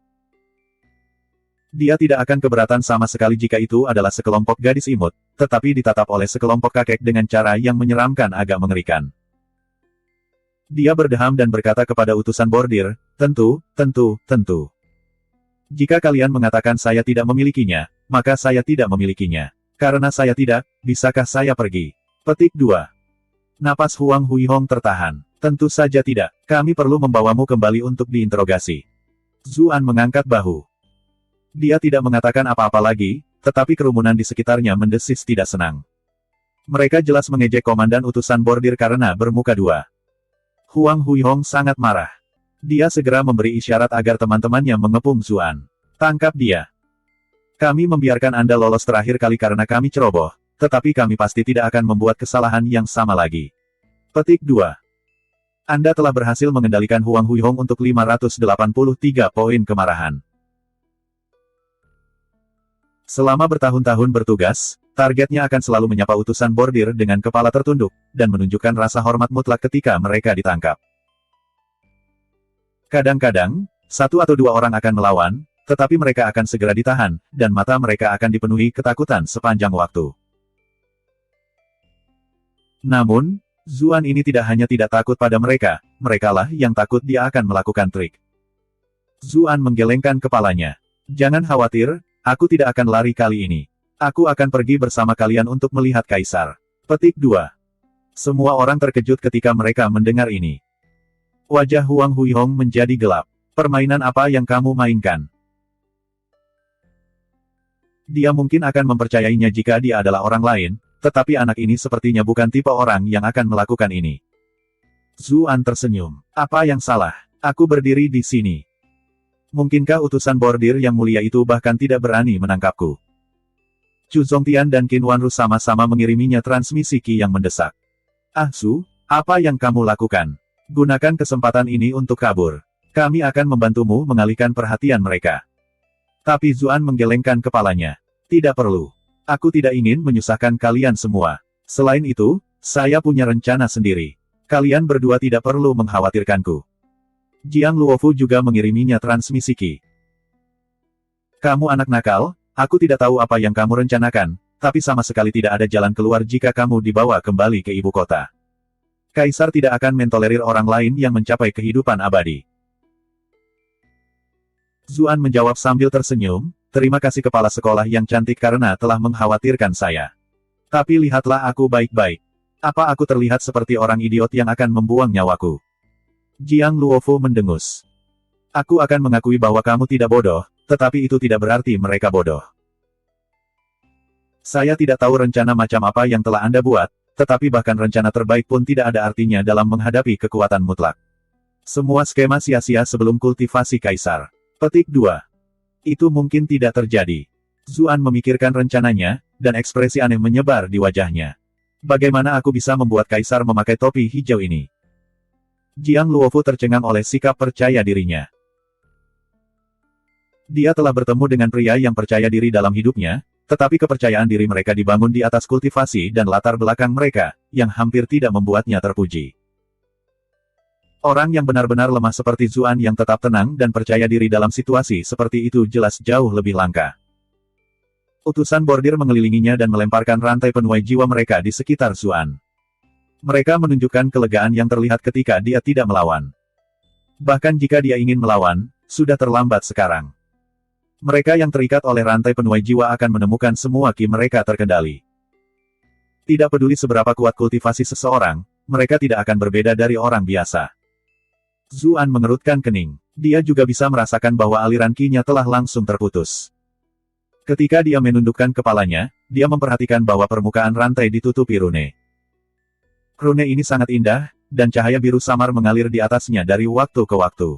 Dia tidak akan keberatan sama sekali jika itu adalah sekelompok gadis imut, tetapi ditatap oleh sekelompok kakek dengan cara yang menyeramkan agak mengerikan. Dia berdeham dan berkata kepada utusan bordir, tentu. Jika kalian mengatakan saya tidak memilikinya, maka saya tidak memilikinya. Karena saya tidak, bisakah saya pergi? Petik 2. Napas Huang Huihong tertahan. Tentu saja tidak, kami perlu membawamu kembali untuk diinterogasi. Zuan mengangkat bahu. Dia tidak mengatakan apa-apa lagi, tetapi kerumunan di sekitarnya mendesis tidak senang. Mereka jelas mengejek komandan utusan bordir karena bermuka dua. Huang Huihong sangat marah. Dia segera memberi isyarat agar teman-temannya mengepung Zuan. Tangkap dia. Kami membiarkan Anda lolos terakhir kali karena kami ceroboh. Tetapi kami pasti tidak akan membuat kesalahan yang sama lagi. Petik 2. Anda telah berhasil mengendalikan Huang Huihong untuk 583 poin kemarahan. Selama bertahun-tahun bertugas, targetnya akan selalu menyapa utusan bordir dengan kepala tertunduk, dan menunjukkan rasa hormat mutlak ketika mereka ditangkap. Kadang-kadang, satu atau dua orang akan melawan, tetapi mereka akan segera ditahan, dan mata mereka akan dipenuhi ketakutan sepanjang waktu. Namun, Zuan ini tidak hanya tidak takut pada mereka, merekalah yang takut dia akan melakukan trik. Zuan menggelengkan kepalanya. Jangan khawatir, aku tidak akan lari kali ini. Aku akan pergi bersama kalian untuk melihat kaisar. Petik 2. Semua orang terkejut ketika mereka mendengar ini. Wajah Huang Huihong menjadi gelap. Permainan apa yang kamu mainkan? Dia mungkin akan mempercayainya jika dia adalah orang lain, tetapi anak ini sepertinya bukan tipe orang yang akan melakukan ini. Zuan tersenyum. Apa yang salah? Aku berdiri di sini. Mungkinkah utusan bordir yang mulia itu bahkan tidak berani menangkapku? Chu Zongtian dan Qin Wanru sama-sama mengiriminya transmisi Qi yang mendesak. Ah Su, apa yang kamu lakukan? Gunakan kesempatan ini untuk kabur. Kami akan membantumu mengalihkan perhatian mereka. Tapi Zuan menggelengkan kepalanya. Tidak perlu. Aku tidak ingin menyusahkan kalian semua. Selain itu, saya punya rencana sendiri. Kalian berdua tidak perlu mengkhawatirkanku. Jiang Luofu juga mengiriminya transmisi Qi. Kamu anak nakal, aku tidak tahu apa yang kamu rencanakan, tapi sama sekali tidak ada jalan keluar jika kamu dibawa kembali ke ibu kota. Kaisar tidak akan mentolerir orang lain yang mencapai kehidupan abadi. Zuan menjawab sambil tersenyum, terima kasih kepala sekolah yang cantik karena telah mengkhawatirkan saya. Tapi lihatlah aku baik-baik. Apa aku terlihat seperti orang idiot yang akan membuang nyawaku? Jiang Luofu mendengus. Aku akan mengakui bahwa kamu tidak bodoh, tetapi itu tidak berarti mereka bodoh. Saya tidak tahu rencana macam apa yang telah Anda buat, tetapi bahkan rencana terbaik pun tidak ada artinya dalam menghadapi kekuatan mutlak. Semua skema sia-sia sebelum kultivasi kaisar. Petik 2. Itu mungkin tidak terjadi. Zuan memikirkan rencananya, dan ekspresi aneh menyebar di wajahnya. Bagaimana aku bisa membuat kaisar memakai topi hijau ini? Jiang Luofu tercengang oleh sikap percaya dirinya. Dia telah bertemu dengan pria yang percaya diri dalam hidupnya, tetapi kepercayaan diri mereka dibangun di atas kultivasi dan latar belakang mereka, yang hampir tidak membuatnya terpuji. Orang yang benar-benar lemah seperti Zuan yang tetap tenang dan percaya diri dalam situasi seperti itu jelas jauh lebih langka. Utusan bordir mengelilinginya dan melemparkan rantai penuai jiwa mereka di sekitar Zuan. Mereka menunjukkan kelegaan yang terlihat ketika dia tidak melawan. Bahkan jika dia ingin melawan, sudah terlambat sekarang. Mereka yang terikat oleh rantai penuai jiwa akan menemukan semua ki mereka terkendali. Tidak peduli seberapa kuat kultivasi seseorang, mereka tidak akan berbeda dari orang biasa. Zuan mengerutkan kening. Dia juga bisa merasakan bahwa aliran ki-nya telah langsung terputus. Ketika dia menundukkan kepalanya, dia memperhatikan bahwa permukaan rantai ditutupi rune. Rune ini sangat indah, dan cahaya biru samar mengalir di atasnya dari waktu ke waktu.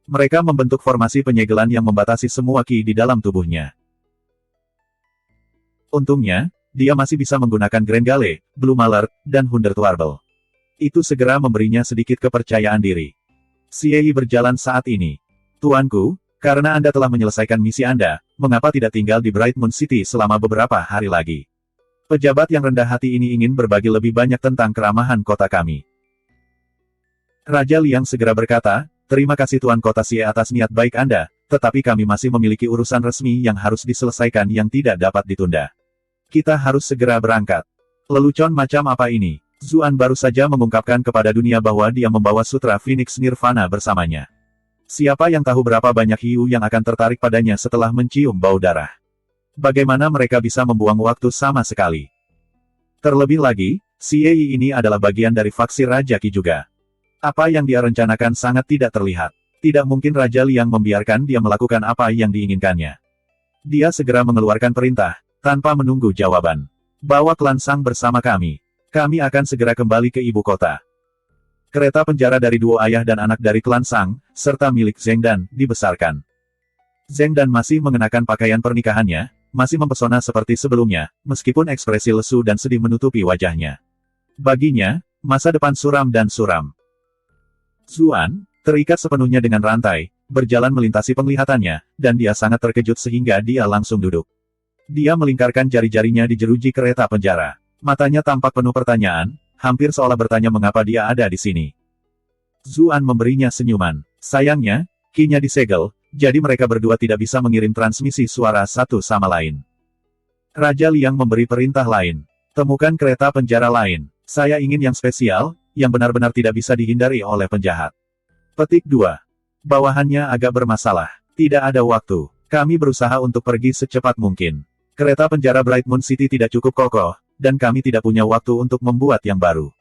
Mereka membentuk formasi penyegelan yang membatasi semua ki di dalam tubuhnya. Untungnya, dia masih bisa menggunakan Grengale, Blue Malert, dan Hundertwarbel. Itu segera memberinya sedikit kepercayaan diri. Siei berjalan saat ini. Tuanku, karena Anda telah menyelesaikan misi Anda, mengapa tidak tinggal di Bright Moon City selama beberapa hari lagi? Pejabat yang rendah hati ini ingin berbagi lebih banyak tentang keramahan kota kami. Raja Liang segera berkata, terima kasih Tuan Kota Xie atas niat baik Anda, tetapi kami masih memiliki urusan resmi yang harus diselesaikan yang tidak dapat ditunda. Kita harus segera berangkat. Lelucon macam apa ini? Zuan baru saja mengungkapkan kepada dunia bahwa dia membawa Sutra Phoenix Nirvana bersamanya. Siapa yang tahu berapa banyak hiu yang akan tertarik padanya setelah mencium bau darah? Bagaimana mereka bisa membuang waktu sama sekali? Terlebih lagi, Siei ini adalah bagian dari faksi Raja Qi juga. Apa yang dia rencanakan sangat tidak terlihat. Tidak mungkin Raja Liang membiarkan dia melakukan apa yang diinginkannya. Dia segera mengeluarkan perintah, tanpa menunggu jawaban. Bawa klan Sang bersama kami. Kami akan segera kembali ke ibu kota. Kereta penjara dari duo ayah dan anak dari klan Sang, serta milik Zheng Dan, dibesarkan. Zheng Dan masih mengenakan pakaian pernikahannya, masih mempesona seperti sebelumnya, meskipun ekspresi lesu dan sedih menutupi wajahnya. Baginya, masa depan suram dan suram. Zuan, terikat sepenuhnya dengan rantai, berjalan melintasi penglihatannya, dan dia sangat terkejut sehingga dia langsung duduk. Dia melingkarkan jari-jarinya di jeruji kereta penjara. Matanya tampak penuh pertanyaan, hampir seolah bertanya mengapa dia ada di sini. Zuan memberinya senyuman. Sayangnya, ki-nya disegel, jadi mereka berdua tidak bisa mengirim transmisi suara satu sama lain. Raja Liang memberi perintah lain. Temukan kereta penjara lain. Saya ingin yang spesial, yang benar-benar tidak bisa dihindari oleh penjahat. Petik 2. Bawahannya agak bermasalah. Tidak ada waktu. Kami berusaha untuk pergi secepat mungkin. Kereta penjara Bright Moon City tidak cukup kokoh, dan kami tidak punya waktu untuk membuat yang baru.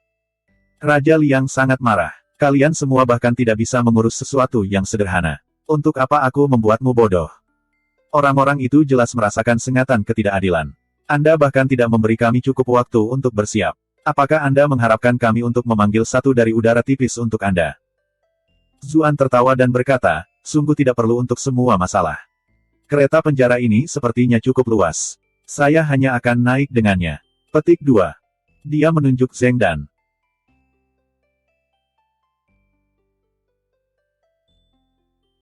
Raja Liang sangat marah. Kalian semua bahkan tidak bisa mengurus sesuatu yang sederhana. Untuk apa aku membuatmu bodoh? Orang-orang itu jelas merasakan sengatan ketidakadilan. Anda bahkan tidak memberi kami cukup waktu untuk bersiap. Apakah Anda mengharapkan kami untuk memanggil satu dari udara tipis untuk Anda? Zuan tertawa dan berkata, sungguh tidak perlu untuk semua masalah. Kereta penjara ini sepertinya cukup luas. Saya hanya akan naik dengannya. Petik 2. Dia menunjuk Zheng Dan.